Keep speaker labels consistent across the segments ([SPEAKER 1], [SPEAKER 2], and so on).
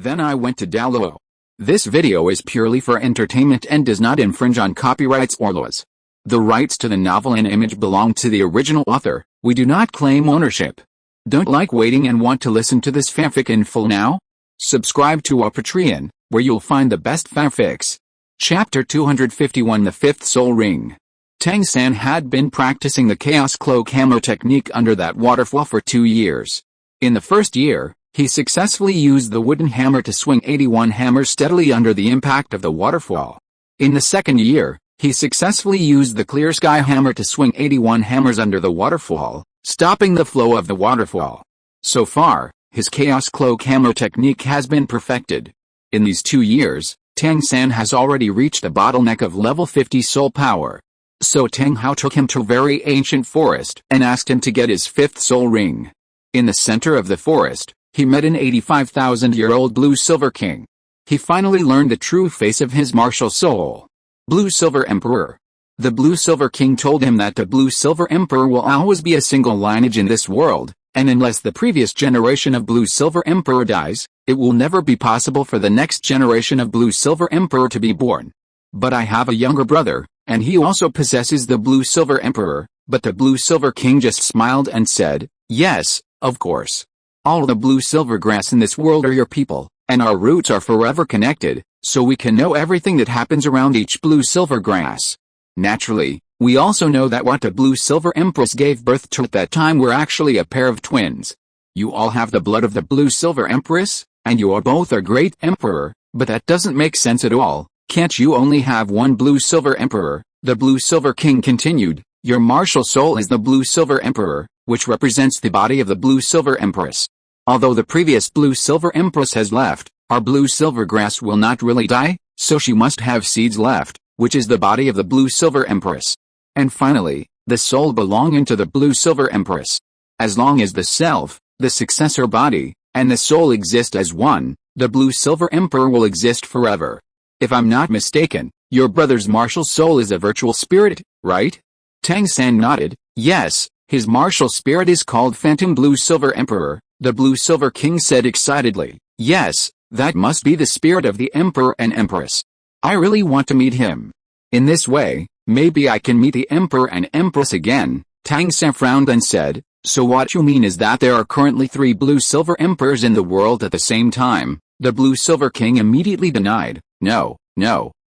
[SPEAKER 1] Then I went to Douluo. This video is purely for entertainment and does not infringe on copyrights or laws. The rights to the novel and image belong to the original author. We do not claim ownership. Don't like waiting and want to listen to this fanfic in full now? Subscribe to our Patreon, where you'll find the best fanfics. Chapter 251 The Fifth Soul Ring. Tang San had been practicing the Chaos Cloak Hammer technique under that waterfall for 2 years. In the first year, he successfully used the wooden hammer to swing 81 hammers steadily under the impact of the waterfall. In the second year, he successfully used the clear sky hammer to swing 81 hammers under the waterfall, stopping the flow of the waterfall. So far, his Chaos Cloak Hammer technique has been perfected. In these 2 years, Tang San has already reached the bottleneck of level 50 soul power. So Tang Hao took him to a very ancient forest and asked him to get his fifth soul ring. In the center of the forest, he met an 85,000-year-old blue-silver king. He finally learned the true face of his martial soul. Blue-silver Emperor. The blue-silver king told him that the blue-silver emperor will always be a single lineage in this world, and unless the previous generation of blue-silver emperor dies, it will never be possible for the next generation of blue-silver emperor to be born. But I have a younger brother, and he also possesses the blue-silver emperor. But the blue-silver king just smiled and said, "Yes, of course. All the blue-silver grass in this world are your people, and our roots are forever connected, so we can know everything that happens around each blue-silver grass. Naturally, we also know that what the blue-silver empress gave birth to at that time were actually a pair of twins. You all have the blood of the blue-silver empress, and you are both a great emperor, but that doesn't make sense at all. Can't you only have one blue-silver emperor?" The blue-silver king continued, "Your martial soul is the blue-silver emperor, which represents the body of the blue-silver empress. Although the previous blue-silver empress has left, our blue-silver grass will not really die, so she must have seeds left, which is the body of the blue-silver empress. And finally, the soul belonging to the blue-silver empress. As long as the self, the successor body, and the soul exist as one, the blue-silver emperor will exist forever. If I'm not mistaken, your brother's martial soul is a virtual spirit, right?" Tang San nodded. "Yes, his martial spirit is called Phantom Blue-Silver Emperor," the Blue-Silver King said excitedly. "Yes, that must be the spirit of the Emperor and Empress. I really want to meet him. In this way, maybe I can meet the Emperor and Empress again." Tang San frowned and said, "So what you mean is that there are currently 3 blue-silver emperors in the world at the same time?" The Blue-Silver King immediately denied. No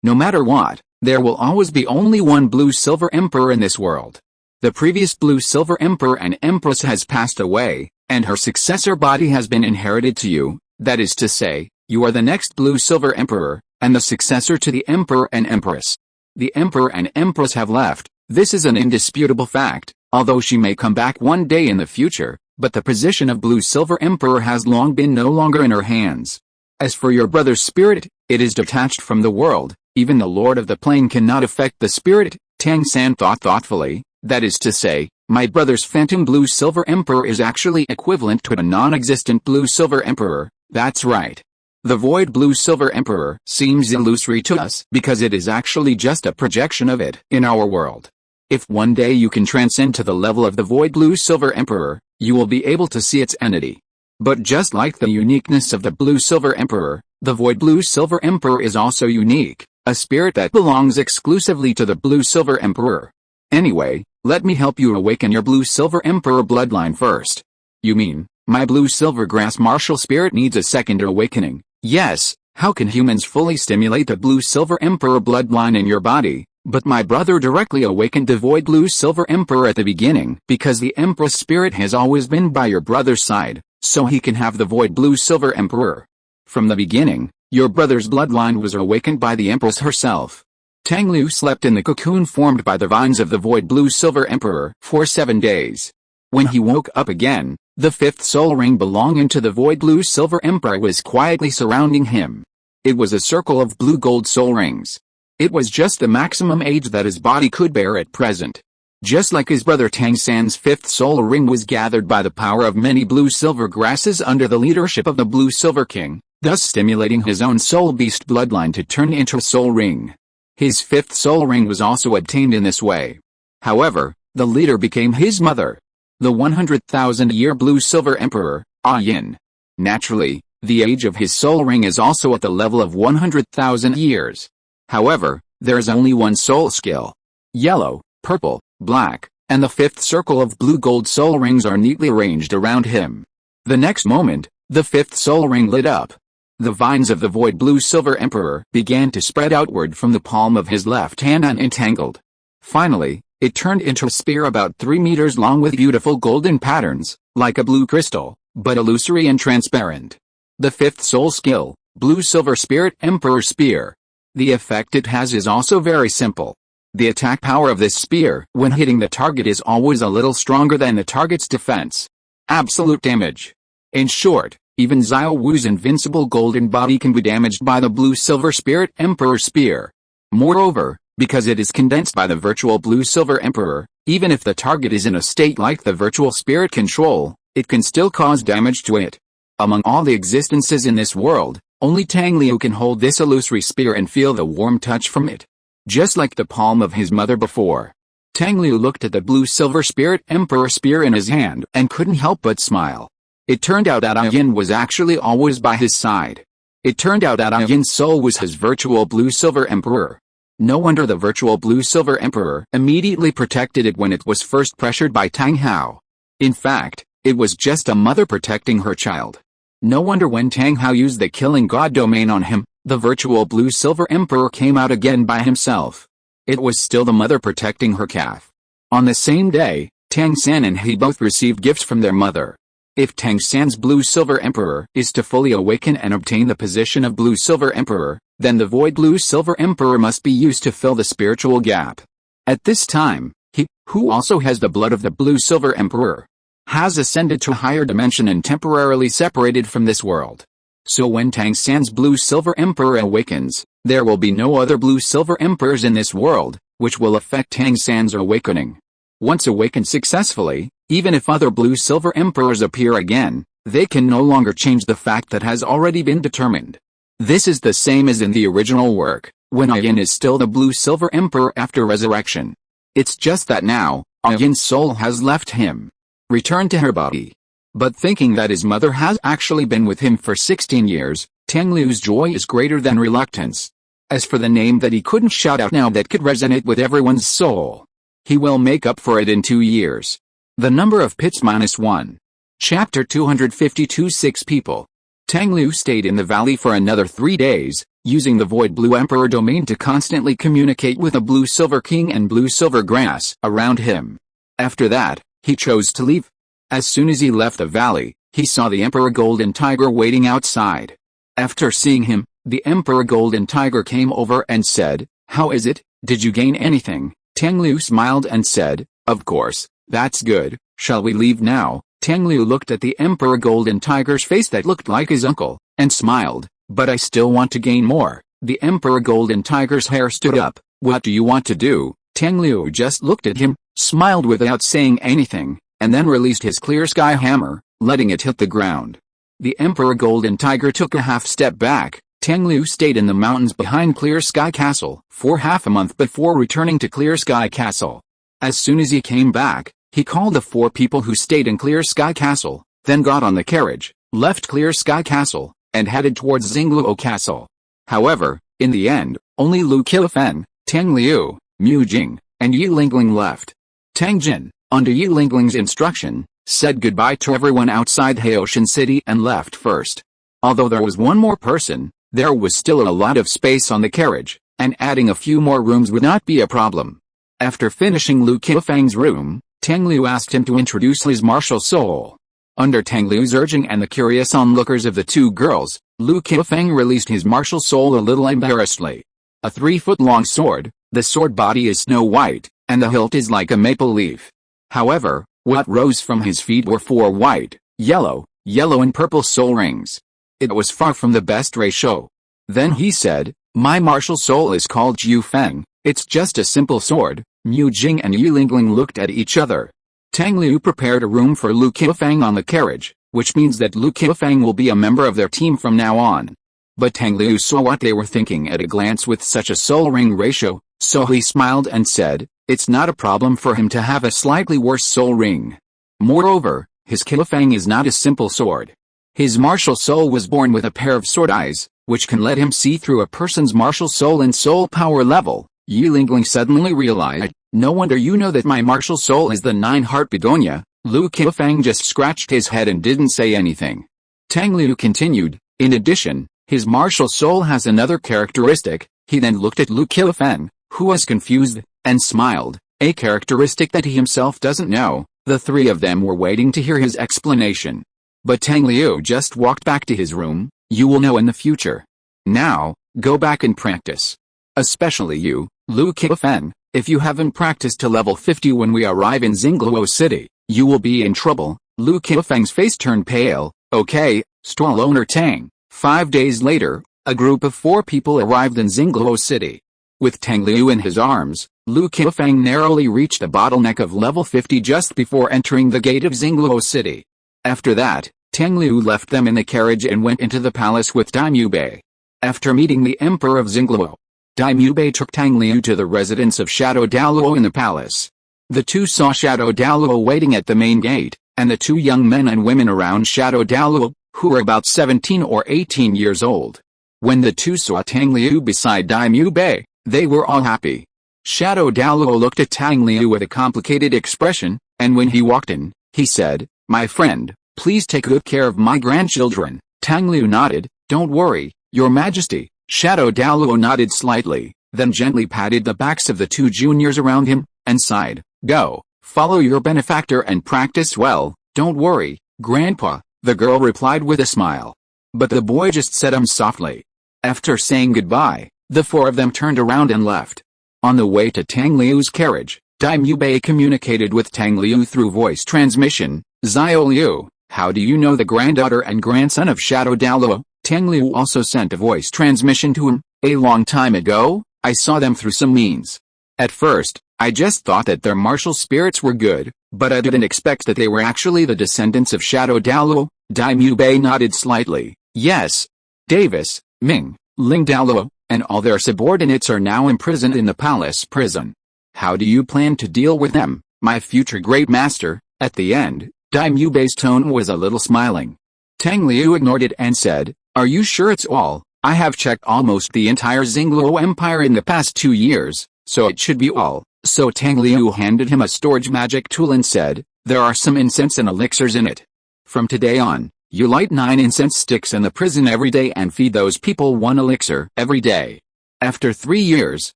[SPEAKER 1] matter what, there will always be only one blue-silver emperor in this world. The previous blue-silver emperor and empress has passed away, and her successor body has been inherited to you. That is to say, you are the next blue-silver emperor, and the successor to the emperor and empress. The emperor and empress have left. This is an indisputable fact, although she may come back one day in the future, but the position of blue-silver emperor has long been no longer in her hands. As for your brother's spirit, it is detached from the world. Even the Lord of the Plain cannot affect the spirit. Tang San thought thoughtfully. That is to say, my brother's Phantom Blue-Silver Emperor is actually equivalent to a non-existent Blue-Silver Emperor. That's right. The Void Blue-Silver Emperor seems illusory to us because it is actually just a projection of it in our world. If one day you can transcend to the level of the Void Blue-Silver Emperor, you will be able to see its entity. But just like the uniqueness of the Blue-Silver Emperor, the Void Blue-Silver Emperor is also unique, a spirit that belongs exclusively to the Blue-Silver Emperor. Anyway, let me help you awaken your Blue-Silver Emperor bloodline first. You mean, my Blue-Silver Grass martial spirit needs a second awakening? Yes, how can humans fully stimulate the Blue-Silver Emperor bloodline in your body? But my brother directly awakened the Void Blue-Silver Emperor at the beginning because the Empress spirit has always been by your brother's side, so he can have the Void Blue-Silver Emperor. From the beginning, your brother's bloodline was awakened by the Empress herself. Tang Liu slept in the cocoon formed by the vines of the Void Blue-Silver Emperor for 7 days. When he woke up again, the fifth soul ring belonging to the Void Blue-Silver Emperor was quietly surrounding him. It was a circle of blue-gold soul rings. It was just the maximum age that his body could bear at present. Just like his brother Tang San's fifth soul ring was gathered by the power of many blue-silver grasses under the leadership of the Blue-Silver King, thus stimulating his own soul beast bloodline to turn into a soul ring. His fifth soul ring was also obtained in this way. However, the leader became his mother, the 100,000-year Blue-Silver Emperor, Yin. Naturally, The age of his soul ring is also at the level of 100,000 years. However, there is only one soul skill. Yellow, purple, black, and the fifth circle of blue-gold soul rings are neatly arranged around him. The next moment, the fifth soul ring lit up. The vines of the void blue-silver emperor began to spread outward from the palm of his left hand and entangled. Finally, it turned into a spear about 3 meters long with beautiful golden patterns, like a blue crystal, but illusory and transparent. The fifth soul skill, Blue-Silver Spirit Emperor Spear. The effect it has is also very simple. The attack power of this spear when hitting the target is always a little stronger than the target's defense. Absolute damage. In short, even Xiao Wu's invincible golden body can be damaged by the Blue-Silver Spirit Emperor Spear. Moreover, because it is condensed by the virtual Blue-Silver Emperor, even if the target is in a state like the virtual spirit control, it can still cause damage to it. Among all the existences in this world, only Tang Liu can hold this illusory spear and feel the warm touch from it. Just like the palm of his mother before. Tang Liu looked at the Blue-Silver Spirit Emperor Spear in his hand and couldn't help but smile. It turned out that Yin was actually always by his side. It turned out that Yin's soul was his virtual Blue-Silver Emperor. No wonder the virtual Blue-Silver Emperor immediately protected it when it was first pressured by Tang Hao. In fact, it was just a mother protecting her child. No wonder when Tang Hao used the Killing God domain on him, the virtual Blue-Silver Emperor came out again by himself. It was still the mother protecting her calf. On the same day, Tang San and he both received gifts from their mother. If Tang San's Blue-Silver Emperor is to fully awaken and obtain the position of Blue-Silver Emperor, then the Void Blue-Silver Emperor must be used to fill the spiritual gap. At this time, he, who also has the blood of the Blue-Silver Emperor, has ascended to a higher dimension and temporarily separated from this world. So when Tang San's Blue-Silver Emperor awakens, there will be no other Blue-Silver Emperors in this world, which will affect Tang San's awakening. Once awakened successfully, even if other Blue-Silver Emperors appear again, they can no longer change the fact that has already been determined. This is the same as in the original work, when Yin is still the Blue-Silver Emperor after resurrection. It's just that now, Yin's soul has left him, returned to her body. But thinking that his mother has actually been with him for 16 years, Tang Liu's joy is greater than reluctance. As for the name that he couldn't shout out now that could resonate with everyone's soul, he will make up for it in 2 years. The number of pits -1. Chapter 252 6 people. Tang Liu stayed in the valley for another 3 days, using the Void Blue Emperor domain to constantly communicate with a Blue-Silver King and Blue-Silver Grass around him. After that, he chose to leave. As soon as he left the valley, he saw the Emperor Golden Tiger waiting outside. After seeing him, the Emperor Golden Tiger came over and said, "How is it? Did you gain anything?" Tang Liu smiled and said, "Of course, that's good. Shall we leave now?" Tang Liu looked at the Emperor Golden Tiger's face that looked like his uncle, and smiled, "But I still want to gain more." The Emperor Golden Tiger's hair stood up. "What do you want to do?" Tang Liu just looked at him, smiled without saying anything, and then released his clear sky hammer, letting it hit the ground. The Emperor Golden Tiger took a half step back. Tang Liu stayed in the mountains behind Clear Sky Castle for half a month before returning to Clear Sky Castle. As soon as he came back, he called the 4 people who stayed in Clear Sky Castle, then got on the carriage, left Clear Sky Castle, and headed towards Xingluo Castle. However, in the end, only Lu Qifeng, Tang Liu, Mu Jing, and Yi Lingling left. Tang Jin, under Yi Lingling's instruction, said goodbye to everyone outside Haoshan City and left first. Although there was one more person, there was still a lot of space on the carriage, and adding a few more rooms would not be a problem. After finishing Lu Qifeng's room, Tang Liu asked him to introduce his martial soul. Under Tang Liu's urging and the curious onlookers of the 2 girls, Lu Qifeng released his martial soul a little embarrassedly. A 3-foot-long sword, the sword body is snow white, and the hilt is like a maple leaf. However, what rose from his feet were 4 white, yellow, and purple soul rings. It was far from the best ratio. Then he said, "My martial soul is called Jiu Feng, it's just a simple sword." Mu Jing and Yi Lingling looked at each other. Tang Liu prepared a room for Lu Qifeng on the carriage, which means that Lu Qifeng will be a member of their team from now on. But Tang Liu saw what they were thinking at a glance with such a soul ring ratio, so he smiled and said, it's not a problem for him to have a slightly worse soul ring. Moreover, his Qifeng is not a simple sword. His martial soul was born with a pair of sword eyes, which can let him see through a person's martial soul and soul power level. Yilingling suddenly realized, no wonder you know that my martial soul is the 9-heart Begonia. Lu Qiufeng just scratched his head and didn't say anything. Tang Liu continued, in addition, his martial soul has another characteristic. He then looked at Lu Qiufeng, who was confused, and smiled, a characteristic that he himself doesn't know. The three of them were waiting to hear his explanation. But Tang Liu just walked back to his room. You will know in the future. Now, go back and practice. Especially you, Lu Qiufeng, if you haven't practiced to level 50 when we arrive in Xingluo City, you will be in trouble. Lu Qiufeng's face turned pale. Okay, stall owner Tang. 5 days later, a group of 4 people arrived in Xingluo City. With Tang Liu in his arms, Lu Qiufeng narrowly reached the bottleneck of level 50 just before entering the gate of Xingluo City. After that, Tang Liu left them in the carriage and went into the palace with Daimyo Bei. After meeting the Emperor of Xingluo, Daimyo Bei took Tang Liu to the residence of Shadow Douluo in the palace. The two saw Shadow Douluo waiting at the main gate, and the 2 young men and women around Shadow Douluo, who were about 17 or 18 years old. When the 2 saw Tang Liu beside Daimyo Bei, they were all happy. Shadow Douluo looked at Tang Liu with a complicated expression, and when he walked in, he said, "My friend, please take good care of my grandchildren." Tang Liu nodded, "Don't worry, Your Majesty." Shadow Douluo nodded slightly, then gently patted the backs of the 2 juniors around him, and sighed, "Go, follow your benefactor and practice well." "Don't worry, Grandpa," the girl replied with a smile. But the boy just said softly. After saying goodbye, the 4 of them turned around and left. On the way to Tang Liu's carriage, Daimyo Bei communicated with Tang Liu through voice transmission. "Xiao Liu, how do you know the granddaughter and grandson of Shadow Douluo?" Tang Liu also sent a voice transmission to him. "A long time ago, I saw them through some means. At first, I just thought that their martial spirits were good, but I didn't expect that they were actually the descendants of Shadow Douluo." Daimyo Bei nodded slightly. "Yes. Davis, Ming, Ling Douluo, and all their subordinates are now imprisoned in the palace prison. How do you plan to deal with them, my future great master?" At the end, Daimyo Bei's tone was a little smiling. Tang Liu ignored it and said, "Are you sure it's all? I have checked almost the entire Xingluo Empire in the past 2 years, so it should be all." So Tang Liu handed him a storage magic tool and said, "There are some incense and elixirs in it. From today on, you light 9 incense sticks in the prison every day and feed those people 1 elixir every day. After 3 years,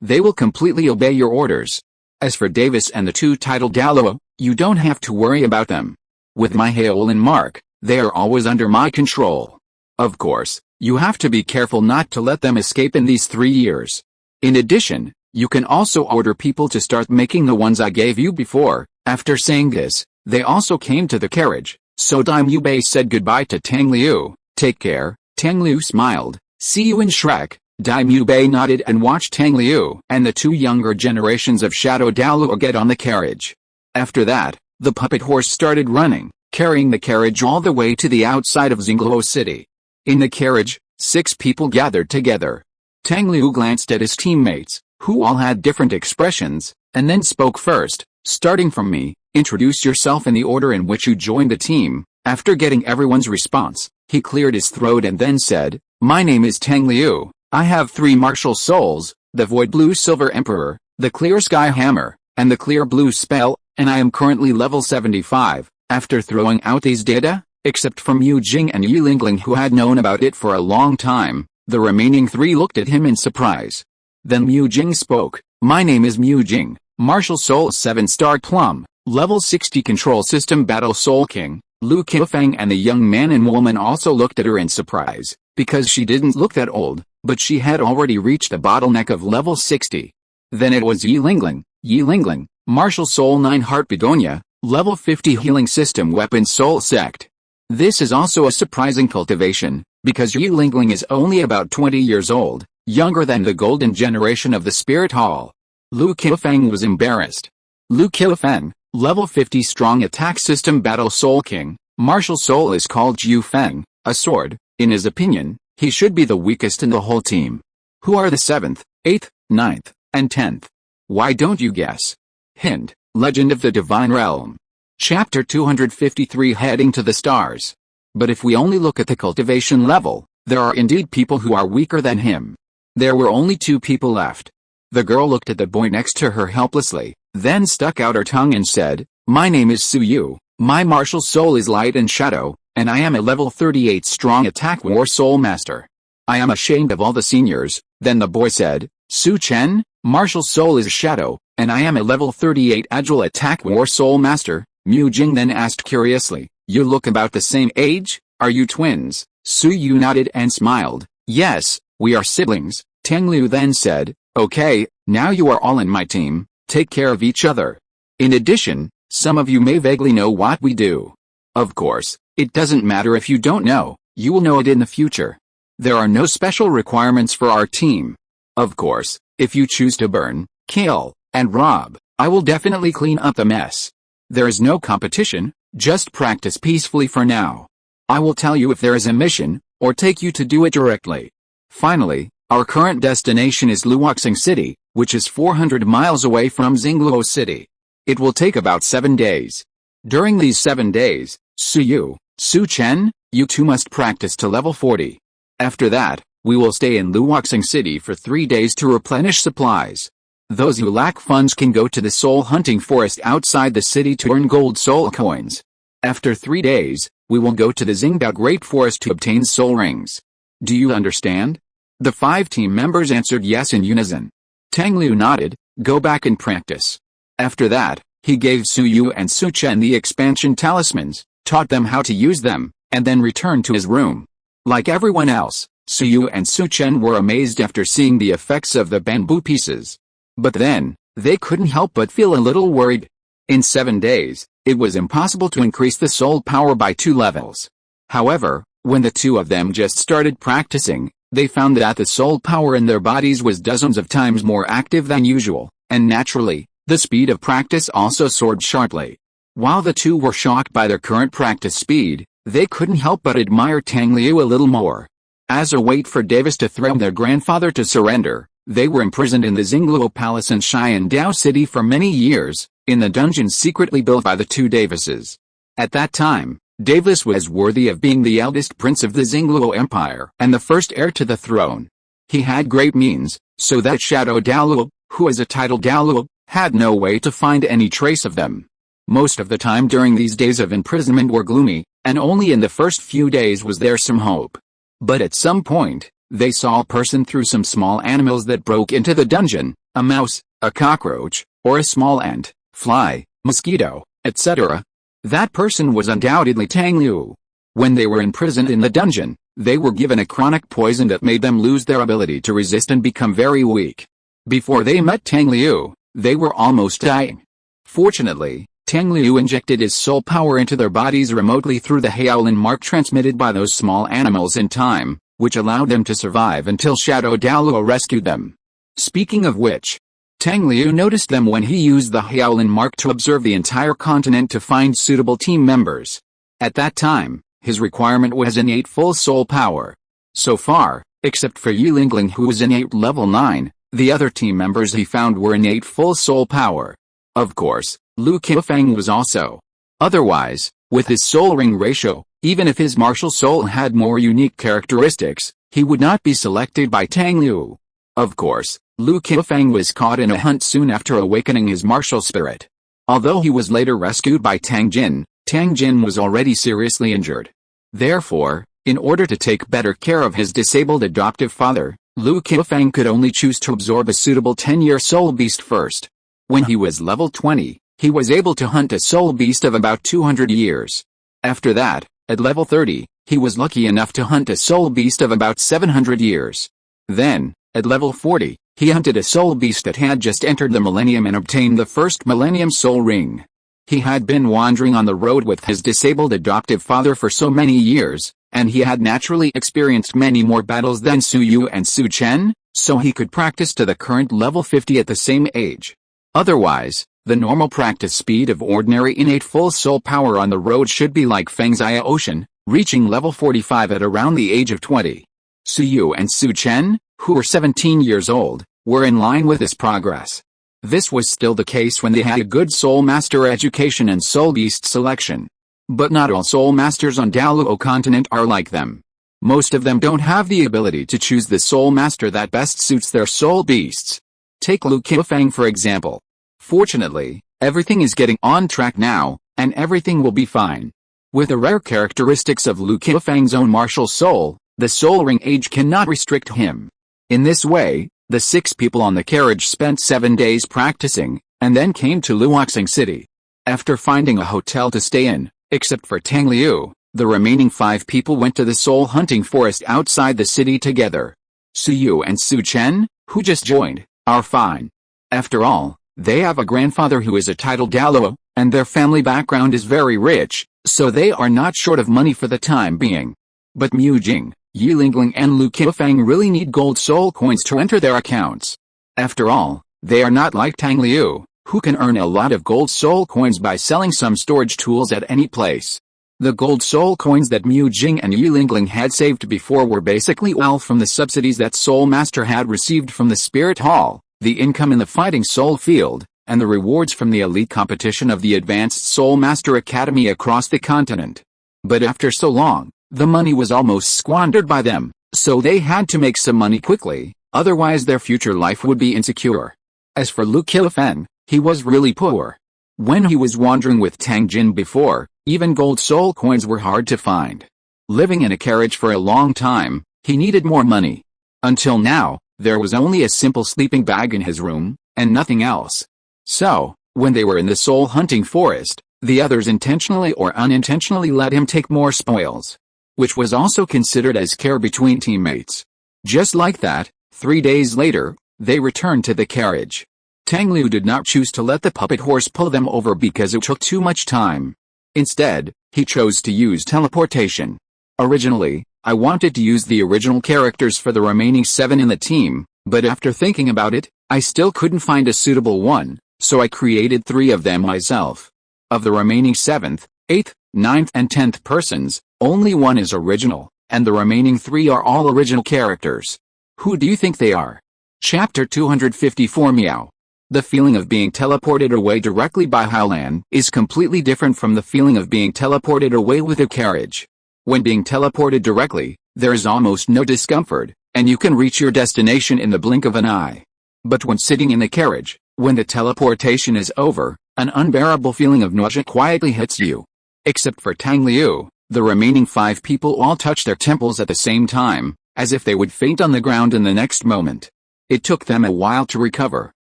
[SPEAKER 1] they will completely obey your orders. As for Davis and the 2 titled Douluo, you don't have to worry about them. With my Hale and Mark, they are always under my control. Of course, you have to be careful not to let them escape in these 3 years. In addition, you can also order people to start making the ones I gave you before." After saying this, they also came to the carriage, so Daimyo Bei said goodbye to Tang Liu. "Take care." Tang Liu smiled. "See you in Shrek." Daimyo Bei nodded and watched Tang Liu and the 2 younger generations of Shadow Douluo get on the carriage. After that, the puppet horse started running, carrying the carriage all the way to the outside of Xingluo City. In the carriage, 6 people gathered together. Tang Liu glanced at his teammates, who all had different expressions, and then spoke first. "Starting from me, introduce yourself in the order in which you joined the team." After getting everyone's response, he cleared his throat and then said, "My name is Tang Liu. I have 3 martial souls, the Void Blue Silver Emperor, the Clear Sky Hammer, and the Clear Blue Spell, and I am currently level 75. After throwing out these data, except from Yu Jing and Yi Lingling who had known about it for a long time, the remaining 3 looked at him in surprise. Then Mu Jing spoke, "My name is Mu Jing, Martial Soul 7-star Plum, level 60 Control System Battle Soul King." Lu Qiufeng and the young man and woman also looked at her in surprise, because she didn't look that old, but she had already reached the bottleneck of level 60. Then it was Yi Lingling, Martial Soul 9-heart Begonia, level 50 Healing System Weapon Soul Sect. This is also a surprising cultivation, because Yi Lingling is only about 20 years old, younger than the golden generation of the Spirit Hall. Lu Qiufeng was embarrassed. Lu Qiufeng, level 50 Strong Attack System Battle Soul King, Martial Soul is called Jiu Feng, a sword. In his opinion, he should be the weakest in the whole team. Who are the 7th, 8th, 9th, and 10th? Why don't you guess? Hint, Legend of the Divine Realm. Chapter 253 Heading to the Stars. But if we only look at the cultivation level, there are indeed people who are weaker than him. There were only 2 people left. The girl looked at the boy next to her helplessly, then stuck out her tongue and said, "My name is Su Yu, my martial soul is light and shadow, and I am a level 38 strong attack war soul master. I am ashamed of all the seniors." Then the boy said, "Su Chen, martial soul is shadow, and I am a level 38 agile attack war soul master." Mu Jing then asked curiously, "You look about the same age, are you twins?" Su Yu nodded and smiled, "Yes, we are siblings." Tang Liu then said, "Okay, now you are all in my team, take care of each other. In addition, some of you may vaguely know what we do. Of course, it doesn't matter if you don't know, you will know it in the future. There are no special requirements for our team. Of course, if you choose to burn, kill, and rob, I will definitely clean up the mess. There is no competition, just practice peacefully for now. I will tell you if there is a mission, or take you to do it directly. Finally, our current destination is Luoxing City, which is 400 miles away from Xingluo City. It will take about 7 days. During these 7 days, Su Yu, Su Chen, you two must practice to level 40. After that, we will stay in Luoxing City for 3 days to replenish supplies. Those who lack funds can go to the soul hunting forest outside the city to earn gold soul coins. After 3 days, we will go to the Xingdao Great Forest to obtain soul rings. Do you understand?" The 5 team members answered yes in unison. Tang Liu nodded, "Go back and practice." After that, he gave Su Yu and Su Chen the expansion talismans, taught them how to use them, and then returned to his room. Like everyone else, Su Yu and Su Chen were amazed after seeing the effects of the bamboo pieces. But then, they couldn't help but feel a little worried. In 7 days, it was impossible to increase the soul power by 2 levels. However, when the 2 of them just started practicing, they found that the soul power in their bodies was dozens of times more active than usual, and naturally, the speed of practice also soared sharply. While the 2 were shocked by their current practice speed, they couldn't help but admire Tang Liu a little more. As a wait for Davis to threaten their grandfather to surrender, they were imprisoned in the Xingluo Palace in Xiandao City for many years, in the dungeon secretly built by the 2 Davises. At that time, Davis was worthy of being the eldest prince of the Xingluo Empire and the first heir to the throne. He had great means, so that Shadow Douluo, who was a titled Douluo, had no way to find any trace of them. Most of the time during these days of imprisonment were gloomy, and only in the first few days was there some hope. But at some point, they saw a person through some small animals that broke into the dungeon, a mouse, a cockroach, or a small ant, fly, mosquito, etc. That person was undoubtedly Tang Liu. When they were imprisoned in the dungeon, they were given a chronic poison that made them lose their ability to resist and become very weak. Before they met Tang Liu, they were almost dying. Fortunately, Tang Liu injected his soul power into their bodies remotely through the Hyaolin mark transmitted by those small animals in time, which allowed them to survive until Shadow Douluo rescued them. Speaking of which, Tang Liu noticed them when he used the Hyaolin mark to observe the entire continent to find suitable team members. At that time, his requirement was innate full soul power. So far, except for Yu Lingling who was innate level 9, the other team members he found were innate full soul power. Of course, Lu Qifeng was also. Otherwise, with his soul ring ratio, even if his martial soul had more unique characteristics, he would not be selected by Tang Liu. Of course, Lu Qifeng was caught in a hunt soon after awakening his martial spirit. Although he was later rescued by Tang Jin was already seriously injured. Therefore, in order to take better care of his disabled adoptive father, Lu Qifeng could only choose to absorb a suitable 10-year soul beast first. When he was level 20, he was able to hunt a soul beast of about 200 years. After that, at level 30, he was lucky enough to hunt a soul beast of about 700 years. Then, at level 40, he hunted a soul beast that had just entered the millennium and obtained the first millennium soul ring. He had been wandering on the road with his disabled adoptive father for so many years, and he had naturally experienced many more battles than Su Yu and Su Chen, so he could practice to the current level 50 at the same age. Otherwise, the normal practice speed of ordinary innate full soul power on the road should be like Fengxia Ocean, reaching level 45 at around the age of 20. Su Yu and Su Chen, who were 17 years old, were in line with this progress. This was still the case when they had a good soul master education and soul beast selection. But not all soul masters on Douluo continent are like them. Most of them don't have the ability to choose the soul master that best suits their soul beasts. Take Lu Qiufeng for example. Fortunately, everything is getting on track now, and everything will be fine. With the rare characteristics of Lu Qiufeng's own martial soul, the soul ring age cannot restrict him. In this way, the 6 people on the carriage spent 7 days practicing, and then came to Luoxing City. After finding a hotel to stay in, except for Tang Liu, the remaining 5 people went to the soul hunting forest outside the city together. Su Yu and Su Chen, who just joined, are fine. After all, they have a grandfather who is a titled Douluo, and their family background is very rich, so they are not short of money for the time being. But Mu Jing, Yi Lingling and Lu Qiufeng really need gold soul coins to enter their accounts. After all, they are not like Tang Liu, who can earn a lot of gold soul coins by selling some storage tools at any place. The gold soul coins that Mu Jing and Yi Lingling had saved before were basically all from the subsidies that Soul Master had received from the Spirit Hall, the income in the fighting soul field, and the rewards from the elite competition of the Advanced Soul Master Academy across the continent. But after so long, the money was almost squandered by them, so they had to make some money quickly, otherwise their future life would be insecure. As for Lu Qiufeng, he was really poor. When he was wandering with Tang Jin before, even gold soul coins were hard to find. Living in a carriage for a long time, he needed more money. Until now, there was only a simple sleeping bag in his room, and nothing else. So, when they were in the soul hunting forest, the others intentionally or unintentionally let him take more spoils, which was also considered as care between teammates. Just like that, 3 days later, they returned to the carriage. Tang Liu did not choose to let the puppet horse pull them over because it took too much time. Instead, he chose to use teleportation. Originally, I wanted to use the original characters for the remaining 7 in the team, but after thinking about it, I still couldn't find a suitable one, so I created 3 of them myself. Of the remaining 7th, 8th, 9th and 10th persons, only 1 is original, and the remaining 3 are all original characters. Who do you think they are? Chapter 254 Meow. The feeling of being teleported away directly by Haolan is completely different from the feeling of being teleported away with a carriage. When being teleported directly, there is almost no discomfort, and you can reach your destination in the blink of an eye. But when sitting in the carriage, when the teleportation is over, an unbearable feeling of nausea quietly hits you. Except for Tang Liu, the remaining 5 people all touch their temples at the same time, as if they would faint on the ground in the next moment. It took them a while to recover.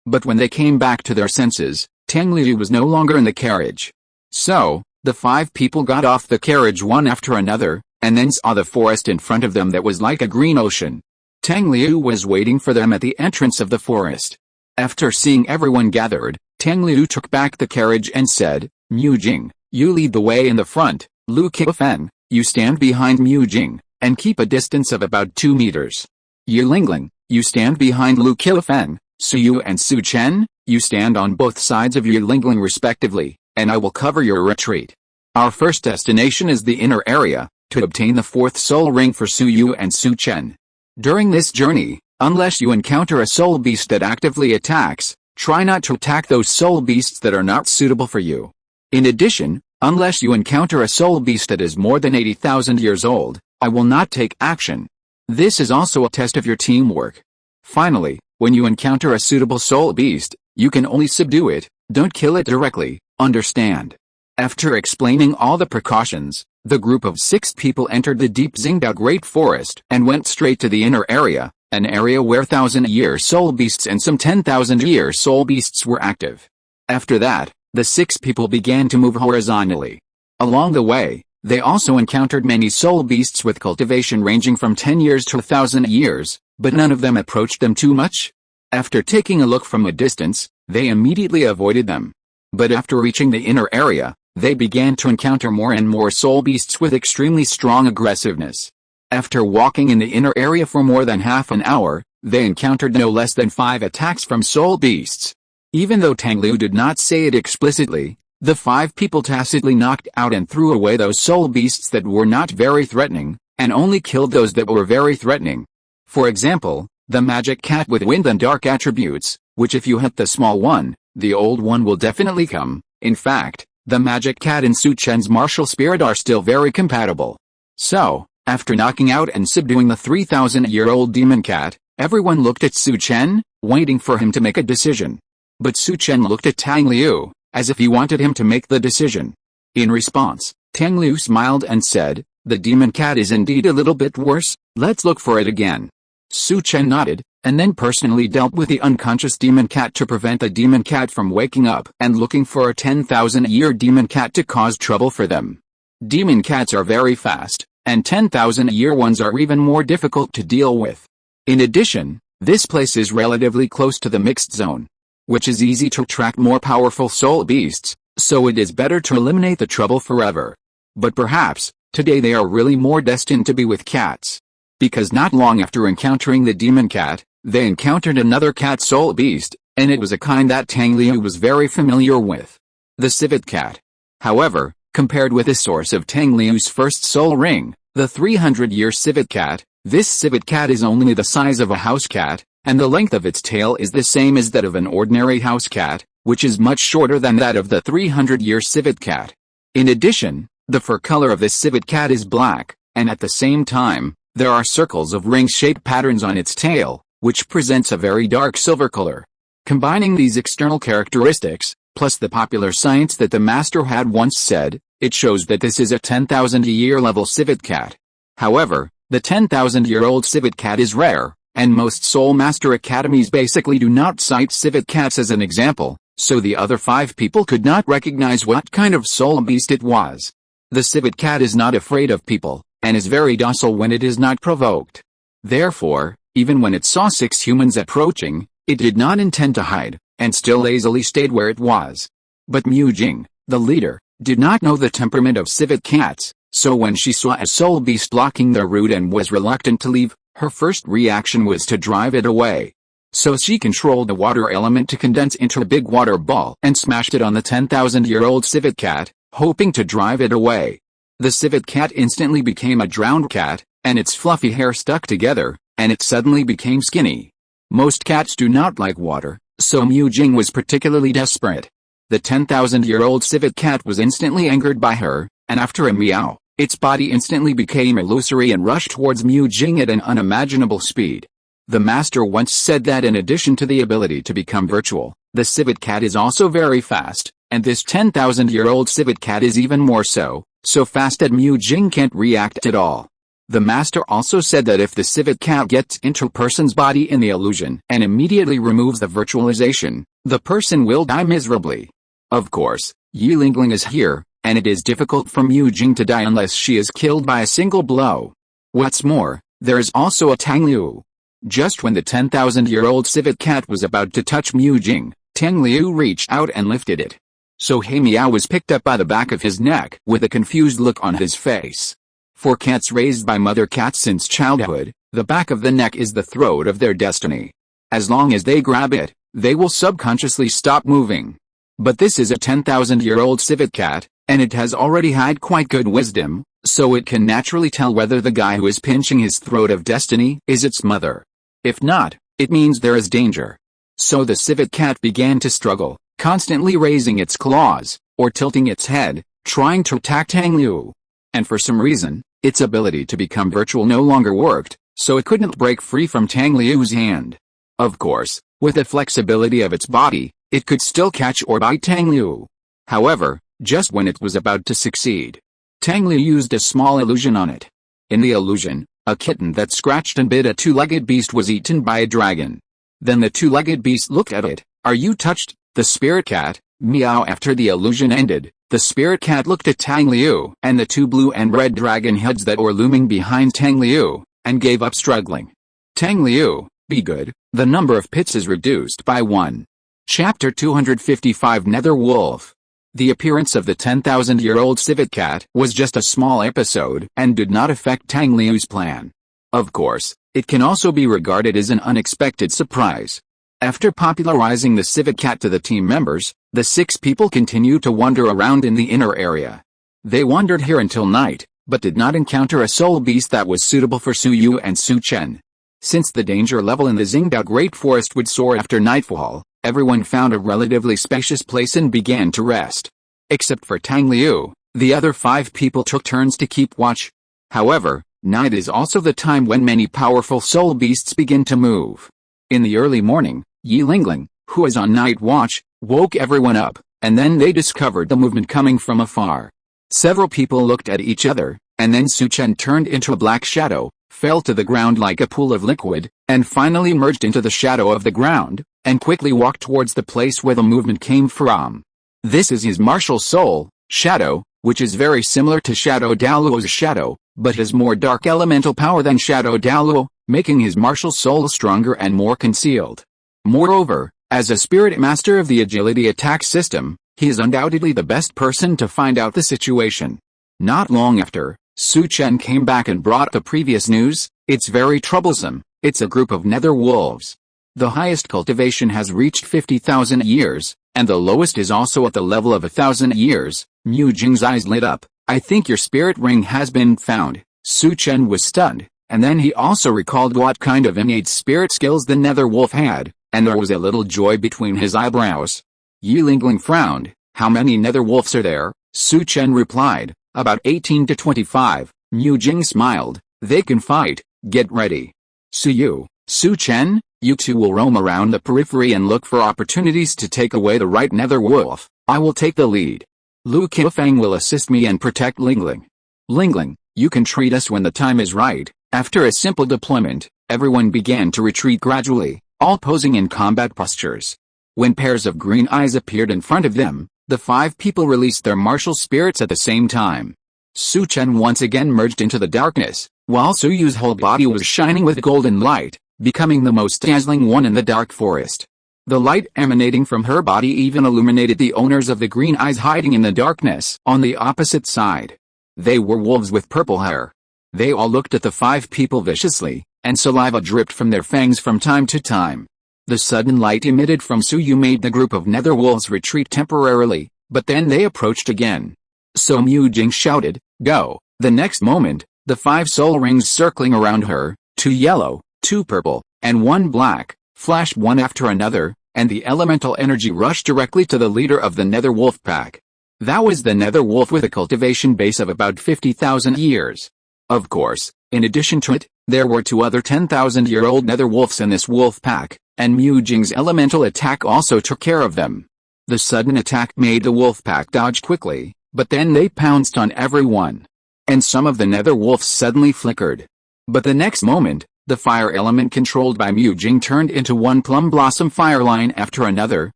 [SPEAKER 1] But when they came back to their senses, Tang Liu was no longer in the carriage. So, the 5 people got off the carriage one after another, and then saw the forest in front of them that was like a green ocean. Tang Liu was waiting for them at the entrance of the forest. After seeing everyone gathered, Tang Liu took back the carriage and said, Mu Jing, you lead the way in the front, Lu Qiufeng, you stand behind Mu Jing, and keep a distance of about 2 meters. Yi Lingling, you stand behind Lu Qiufeng. Su Yu and Su Chen, you stand on both sides of Yi Lingling respectively, and I will cover your retreat. Our first destination is the inner area, to obtain the 4th soul ring for Su Yu and Su Chen. During this journey, unless you encounter a soul beast that actively attacks, try not to attack those soul beasts that are not suitable for you. In addition, unless you encounter a soul beast that is more than 80,000 years old, I will not take action. This is also a test of your teamwork. Finally, when you encounter a suitable soul beast, you can only subdue it, don't kill it directly, understand? After explaining all the precautions, the group of 6 people entered the deep Xingdao Great Forest and went straight to the inner area, an area where 1,000-year soul beasts and some 10,000-year soul beasts were active. After that, the 6 people began to move horizontally. Along the way, they also encountered many soul beasts with cultivation ranging from 10 years to 1,000 years, but none of them approached them too much. After taking a look from a distance, they immediately avoided them. But after reaching the inner area, they began to encounter more and more soul beasts with extremely strong aggressiveness. After walking in the inner area for more than half an hour, they encountered no less than 5 attacks from soul beasts. Even though Tang Liu did not say it explicitly, the 5 people tacitly knocked out and threw away those soul beasts that were not very threatening, and only killed those that were very threatening. For example, the magic cat with wind and dark attributes, which if you hit the small one, the old one will definitely come. In fact, The magic cat and Su Chen's martial spirit are still very compatible. So, after knocking out and subduing the 3,000-year-old demon cat, everyone looked at Su Chen, waiting for him to make a decision. But Su Chen looked at Tang Liu, as if he wanted him to make the decision. In response, Tang Liu smiled and said, "The demon cat is indeed a little bit worse, let's look for it again." Su Chen nodded, and then personally dealt with the unconscious demon cat to prevent the demon cat from waking up and looking for a 10,000-year demon cat to cause trouble for them. Demon cats are very fast, and 10,000-year ones are even more difficult to deal with. In addition, this place is relatively close to the mixed zone, which is easy to attract more powerful soul beasts, so it is better to eliminate the trouble forever. But perhaps, today they are really more destined to be with cats. Because not long after encountering the demon cat, they encountered another cat soul beast, and it was a kind that Tang Liu was very familiar with. The civet cat. However, compared with the source of Tang Liu's first soul ring, the 300-year civet cat, this civet cat is only the size of a house cat, and the length of its tail is the same as that of an ordinary house cat, which is much shorter than that of the 300-year civet cat. In addition, the fur color of this civet cat is black, and at the same time, there are circles of ring-shaped patterns on its tail, which presents a very dark silver color. Combining these external characteristics, plus the popular science that the master had once said, it shows that this is a 10,000-year level civet cat. However, the 10,000-year-old civet cat is rare, and most Soul Master Academies basically do not cite civet cats as an example, so the other 5 people could not recognize what kind of soul beast it was. The civet cat is not afraid of people, and is very docile when it is not provoked. Therefore, even when it saw 6 humans approaching, it did not intend to hide, and still lazily stayed where it was. But Mu Jing, the leader, did not know the temperament of civet cats, so when she saw a soul beast blocking their route and was reluctant to leave, her first reaction was to drive it away. So she controlled the water element to condense into a big water ball and smashed it on the 10,000-year-old civet cat, hoping to drive it away. The civet cat instantly became a drowned cat, and its fluffy hair stuck together, and it suddenly became skinny. Most cats do not like water, so Mu Jing was particularly desperate. The 10,000-year-old civet cat was instantly angered by her, and after a meow, its body instantly became illusory and rushed towards Mu Jing at an unimaginable speed. The master once said that in addition to the ability to become virtual, the civet cat is also very fast, and this 10,000-year-old civet cat is even more so fast that Mu Jing can't react at all. The master also said that if the civet cat gets into a person's body in the illusion and immediately removes the virtualization, the person will die miserably. Of course, Yi Lingling is here, and it is difficult for Mu Jing to die unless she is killed by a single blow. What's more, there is also a Tang Liu. Just when the 10,000-year-old civet cat was about to touch Mu Jing, Tang Liu reached out and lifted it. So He Miao was picked up by the back of his neck with a confused look on his face. For cats raised by mother cats since childhood, the back of the neck is the throat of their destiny. As long as they grab it, they will subconsciously stop moving. But this is a 10,000-year-old civet cat, and it has already had quite good wisdom, so it can naturally tell whether the guy who is pinching his throat of destiny is its mother. If not, it means there is danger. So the civet cat began to struggle, constantly raising its claws, or tilting its head, trying to attack Tang Liu. And for some reason, its ability to become virtual no longer worked, so it couldn't break free from Tang Liu's hand. Of course, with the flexibility of its body, it could still catch or bite Tang Liu. However, just when it was about to succeed, Tang Liu used a small illusion on it. In the illusion, a kitten that scratched and bit a 2-legged beast was eaten by a dragon. Then the 2-legged beast looked at it. "Are you touched, the spirit cat?" Meow. After the illusion ended, the spirit cat looked at Tang Liu and the 2 blue and red dragon heads that were looming behind Tang Liu, and gave up struggling. "Tang Liu, be good, the number of pits is reduced by 1. Chapter 255 Nether Wolf. The appearance of the 10,000-year-old civet cat was just a small episode and did not affect Tang Liu's plan. Of course, it can also be regarded as an unexpected surprise. After popularizing the civet cat to the team members, the 6 people continued to wander around in the inner area. They wandered here until night, but did not encounter a soul beast that was suitable for Su Yu and Su Chen. Since the danger level in the Xingdao Great Forest would soar after nightfall, everyone found a relatively spacious place and began to rest. Except for Tang Liu, the other 5 people took turns to keep watch. However, night is also the time when many powerful soul beasts begin to move. In the early morning, Yilingling, who is on night watch, woke everyone up, and then they discovered the movement coming from afar. Several people looked at each other, and then Su Chen turned into a black shadow, fell to the ground like a pool of liquid, and finally merged into the shadow of the ground, and quickly walked towards the place where the movement came from. This is his martial soul, Shadow, which is very similar to Shadow Douluo's shadow, but has more dark elemental power than Shadow Douluo, making his martial soul stronger and more concealed. Moreover, as a spirit master of the agility attack system, he is undoubtedly the best person to find out the situation. Not long after, Su Chen came back and brought the previous news. It's very troublesome. It's a group of nether wolves. The highest cultivation has reached 50,000 years, and the lowest is also at the level of 1,000 years. Mu Jing's eyes lit up. I think your spirit ring has been found. Su Chen was stunned, and then he also recalled what kind of innate spirit skills the nether wolf had, and there was a little joy between his eyebrows. Yilingling frowned. How many nether wolves are there? Su Chen replied. About 18 to 25. Mu Jing smiled. They can fight. Get ready. Su Chen, you two will roam around the periphery and look for opportunities to take away the right nether wolf. I will take the lead. Lu Qifeng will assist me and protect Lingling. Lingling, you can treat us when the time is right. After a simple deployment, everyone began to retreat gradually, all posing in combat postures. When pairs of green eyes appeared in front of them, the 5 people released their martial spirits at the same time. Su Chen once again merged into the darkness, while Su Yu's whole body was shining with golden light, becoming the most dazzling one in the dark forest. The light emanating from her body even illuminated the owners of the green eyes hiding in the darkness on the opposite side. They were wolves with purple hair. They all looked at the 5 people viciously, and saliva dripped from their fangs from time to time. The sudden light emitted from Su Yu made the group of nether wolves retreat temporarily, but then they approached again. So Mu Jing shouted, "Go!" The next moment, the 5 soul rings circling around her, 2 yellow, 2 purple, and 1 black, flashed one after another, and the elemental energy rushed directly to the leader of the nether wolf pack. That was the nether wolf with a cultivation base of about 50,000 years. Of course, in addition to it, there were 2 other 10,000-year-old nether wolves in this wolf pack, and Mu Jing's elemental attack also took care of them. The sudden attack made the wolf pack dodge quickly, but then they pounced on everyone. And some of the nether wolves suddenly flickered. But the next moment, the fire element controlled by Mu Jing turned into one plum blossom fire line after another,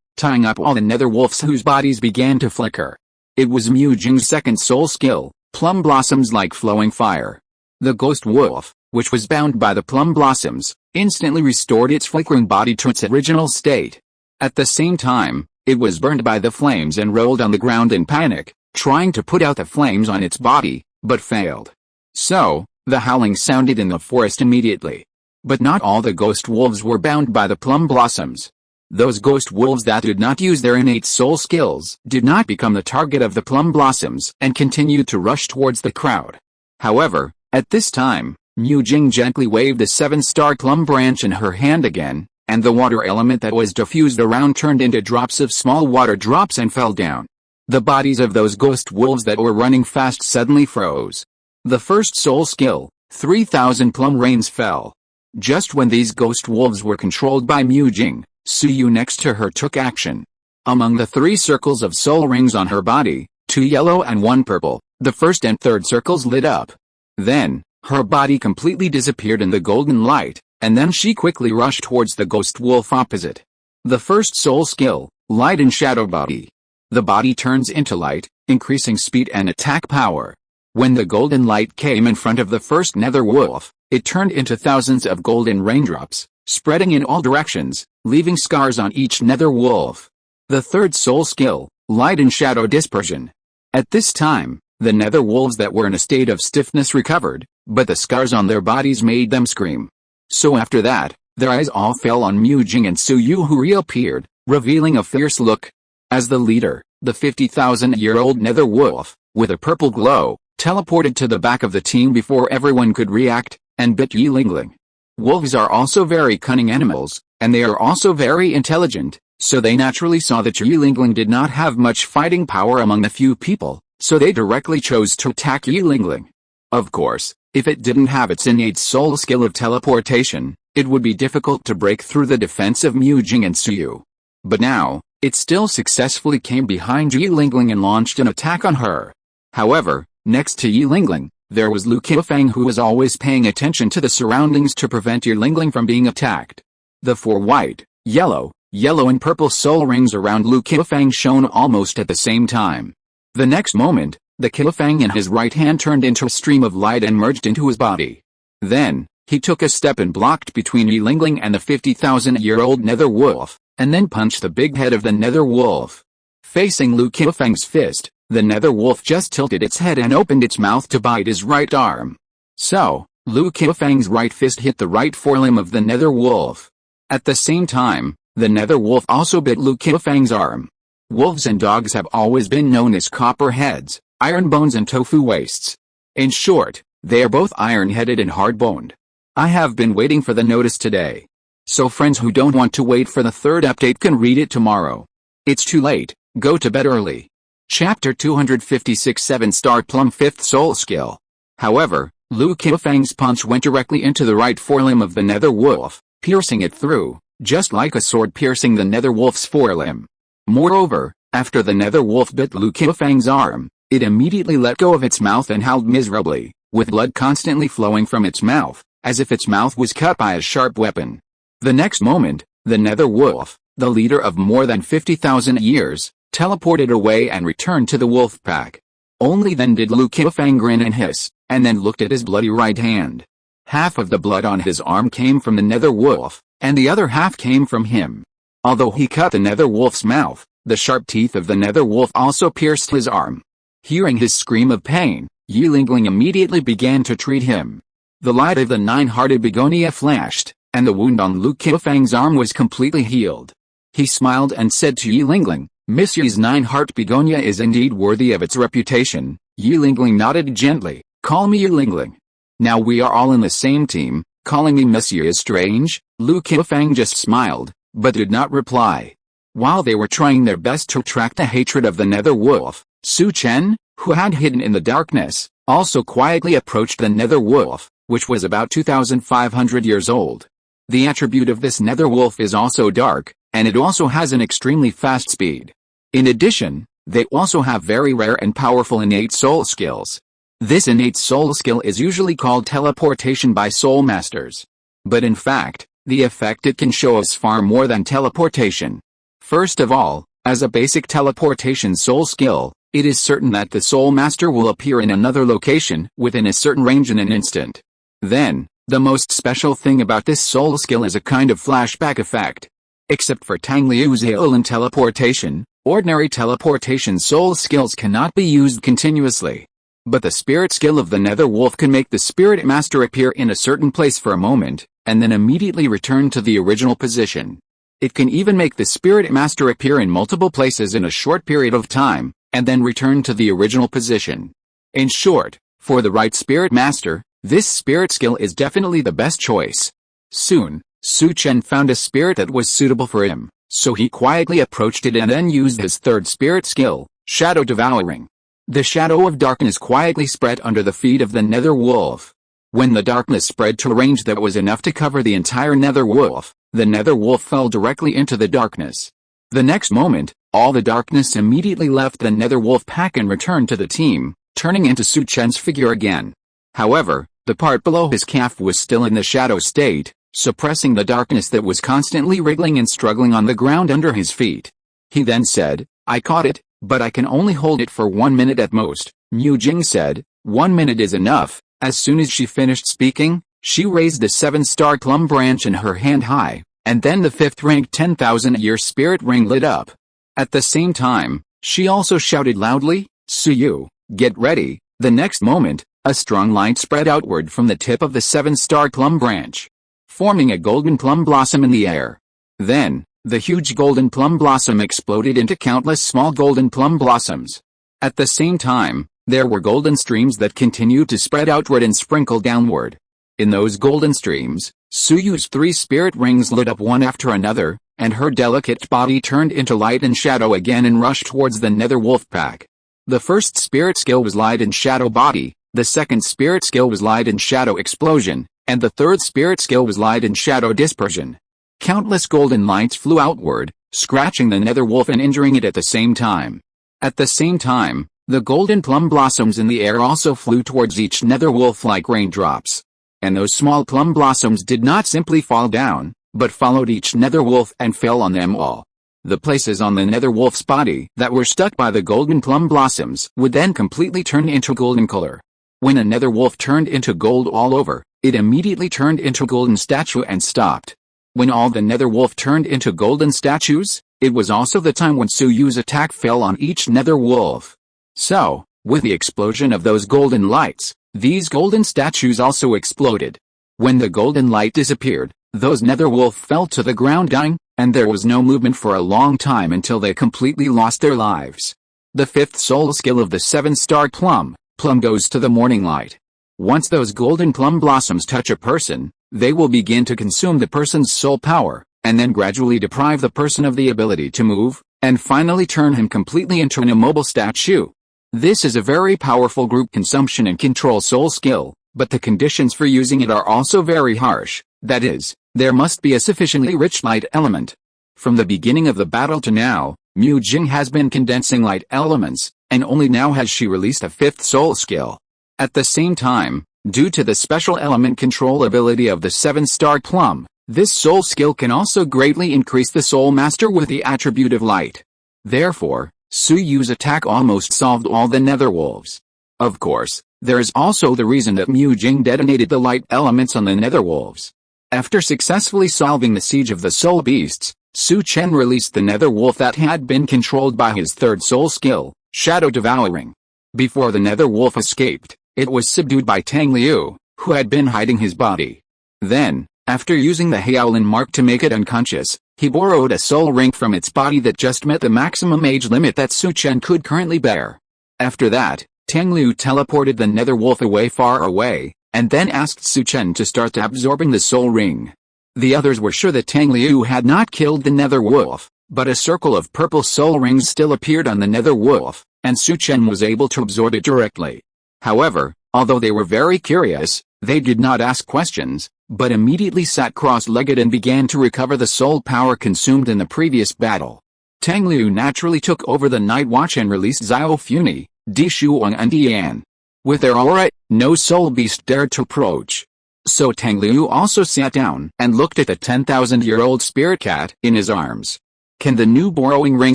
[SPEAKER 1] tying up all the nether wolves whose bodies began to flicker. It was Mu Jing's second soul skill, plum blossoms like flowing fire. The ghost wolf, which was bound by the plum blossoms, instantly restored its flickering body to its original state. At the same time, it was burned by the flames and rolled on the ground in panic, trying to put out the flames on its body, but failed. So, the howling sounded in the forest immediately. But not all the ghost wolves were bound by the plum blossoms. Those ghost wolves that did not use their innate soul skills did not become the target of the plum blossoms and continued to rush towards the crowd. However, at this time, Mu Jing gently waved a 7-star plum branch in her hand again, and the water element that was diffused around turned into drops of small water drops and fell down. The bodies of those ghost wolves that were running fast suddenly froze. The first soul skill, 3,000 plum rains fell. Just when these ghost wolves were controlled by Mu Jing, Su Yu next to her took action. Among the 3 circles of soul rings on her body, 2 yellow and 1 purple, the first and third circles lit up. Then, her body completely disappeared in the golden light, and then she quickly rushed towards the ghost wolf opposite. The first soul skill, light and shadow body. The body turns into light, increasing speed and attack power. When the golden light came in front of the first nether wolf, it turned into thousands of golden raindrops, spreading in all directions, leaving scars on each nether wolf. The third soul skill, light and shadow dispersion. At this time, the nether wolves that were in a state of stiffness recovered, but the scars on their bodies made them scream. So after that, their eyes all fell on Mu Jing and Su Yu, who reappeared, revealing a fierce look. As the leader, the 50,000-year-old nether wolf, with a purple glow, teleported to the back of the team before everyone could react, and bit Yilingling. Wolves are also very cunning animals, and they are also very intelligent, So they naturally saw that Yilingling did not have much fighting power among the few people, so they directly chose to attack Yilingling. Of course, if it didn't have its innate soul skill of teleportation, it would be difficult to break through the defense of Mu Jing and Suyu. But now, it still successfully came behind Yilingling and launched an attack on her. However, next to Yilingling, there was Lu Qiufeng, who was always paying attention to the surroundings to prevent Yilingling from being attacked. The 4 white, yellow, and purple soul rings around Lu Qiufeng shone almost at the same time. The next moment, the Qiufeng in his right hand turned into a stream of light and merged into his body. Then, he took a step and blocked between Yilingling and the 50,000-year-old nether wolf, and then punched the big head of the nether wolf. Facing Lu Qiufeng's fist, the nether wolf just tilted its head and opened its mouth to bite his right arm. So, Lu Qiufeng's right fist hit the right forelimb of the nether wolf. At the same time, the nether wolf also bit Lu Qiufeng's arm. Wolves and dogs have always been known as copperheads, iron bones and tofu wastes. In short, they are both iron-headed and hard-boned. I have been waiting for the notice today. So friends who don't want to wait for the third update can read it tomorrow. It's too late, go to bed early. Chapter 256 7-star plum 5th soul skill. However, Lu Qiufeng's punch went directly into the right forelimb of the nether wolf, piercing it through, just like a sword piercing the nether wolf's forelimb. Moreover, after the nether wolf bit Lu Qiufeng's arm, it immediately let go of its mouth and howled miserably, with blood constantly flowing from its mouth, as if its mouth was cut by a sharp weapon. The next moment, the nether wolf, the leader of more than 50,000 years, teleported away and returned to the wolf pack. Only then did Lu Qiufeng grin and hiss, and then looked at his bloody right hand. Half of the blood on his arm came from the nether wolf, and the other half came from him. Although he cut the nether wolf's mouth, the sharp teeth of the nether wolf also pierced his arm. Hearing his scream of pain, Yilingling immediately began to treat him. The light of the 9-hearted begonia flashed, and the wound on Lu Qiufeng's arm was completely healed. He smiled and said to Yilingling, "Monsieur's 9-heart begonia is indeed worthy of its reputation." Yilingling nodded gently, "Call me Yilingling. Now we are all in the same team, calling me Monsieur is strange." Lu Qiufeng just smiled, but did not reply. While they were trying their best to attract the hatred of the nether wolf, Su Chen, who had hidden in the darkness, also quietly approached the nether wolf, which was about 2,500 years old. The attribute of this nether wolf is also dark, and it also has an extremely fast speed. In addition, they also have very rare and powerful innate soul skills. This innate soul skill is usually called teleportation by soul masters. But in fact, the effect it can show is far more than teleportation. First of all, as a basic teleportation soul skill, it is certain that the soul master will appear in another location within a certain range in an instant. Then, the most special thing about this soul skill is a kind of flashback effect. Except for Tang Liu's Aeolin teleportation, ordinary teleportation soul skills cannot be used continuously. But the spirit skill of the nether wolf can make the spirit master appear in a certain place for a moment, and then immediately return to the original position. It can even make the spirit master appear in multiple places in a short period of time, and then return to the original position. In short, for the right spirit master, this spirit skill is definitely the best choice. Soon, Su Chen found a spirit that was suitable for him, so he quietly approached it and then used his third spirit skill, Shadow Devouring. The shadow of darkness quietly spread under the feet of the nether wolf. When the darkness spread to a range that was enough to cover the entire nether wolf, the nether wolf fell directly into the darkness. The next moment, all the darkness immediately left the nether wolf pack and returned to the team, turning into Su Chen's figure again. However, the part below his calf was still in the shadow state, suppressing the darkness that was constantly wriggling and struggling on the ground under his feet. He then said, "I caught it, but I can only hold it for 1 minute at most." Mu Jing said, "1 minute is enough." As soon as she finished speaking, she raised a 7-star plum branch in her hand high, and then the 5th-ranked 10,000-year spirit ring lit up. At the same time, she also shouted loudly, "Suyu, get ready." The next moment, a strong light spread outward from the tip of the 7-star plum branch, forming a golden plum blossom in the air. Then, the huge golden plum blossom exploded into countless small golden plum blossoms. At the same time, there were golden streams that continued to spread outward and sprinkle downward. In those golden streams, Suyu's 3 spirit rings lit up one after another, and her delicate body turned into light and shadow again and rushed towards the nether wolf pack. The first spirit skill was light and shadow body, the second spirit skill was light and shadow explosion, and the third spirit skill was light and shadow dispersion. Countless golden lights flew outward, scratching the nether wolf and injuring it at the same time. At the same time, the golden plum blossoms in the air also flew towards each nether wolf like raindrops. And those small plum blossoms did not simply fall down, but followed each nether wolf and fell on them all. The places on the nether wolf's body that were stuck by the golden plum blossoms would then completely turn into golden color. When a nether wolf turned into gold all over, it immediately turned into golden statue and stopped. When all the nether wolf turned into golden statues, it was also the time when Su Yu's attack fell on each nether wolf. So, with the explosion of those golden lights, these golden statues also exploded. When the golden light disappeared, those nether wolf fell to the ground dying, and there was no movement for a long time until they completely lost their lives. The fifth soul skill of the 7-star plum goes to the morning light. Once those golden plum blossoms touch a person, they will begin to consume the person's soul power, and then gradually deprive the person of the ability to move, and finally turn him completely into an immobile statue. This is a very powerful group consumption and control soul skill, but the conditions for using it are also very harsh. That is, there must be a sufficiently rich light element. From the beginning of the battle to now, Mu Jing has been condensing light elements, and only now has she released a fifth soul skill. At the same time, due to the special element control ability of the 7-star plum, this soul skill can also greatly increase the soul master with the attribute of light. Therefore, Su Yu's attack almost solved all the nether wolves. Of course, there is also the reason that Mu Jing detonated the light elements on the nether wolves. After successfully solving the siege of the soul beasts, Su Chen released the nether wolf that had been controlled by his third soul skill, shadow devouring. Before the nether wolf escaped, it was subdued by Tang Liu, who had been hiding his body. Then, after using the Shaolin mark to make it unconscious, he borrowed a soul ring from its body that just met the maximum age limit that Su Chen could currently bear. After that, Tang Liu teleported the nether wolf far away, and then asked Su Chen to start absorbing the soul ring. The others were sure that Tang Liu had not killed the nether wolf, but a circle of purple soul rings still appeared on the nether wolf, and Su Chen was able to absorb it directly. However, although they were very curious, they did not ask questions, but immediately sat cross-legged and began to recover the soul power consumed in the previous battle. Tang Liu naturally took over the night watch and released Xiao Funi, Di Shuang and Dian. With their aura, no soul beast dared to approach. So Tang Liu also sat down and looked at the 10,000-year-old spirit cat in his arms. Can the new borrowing ring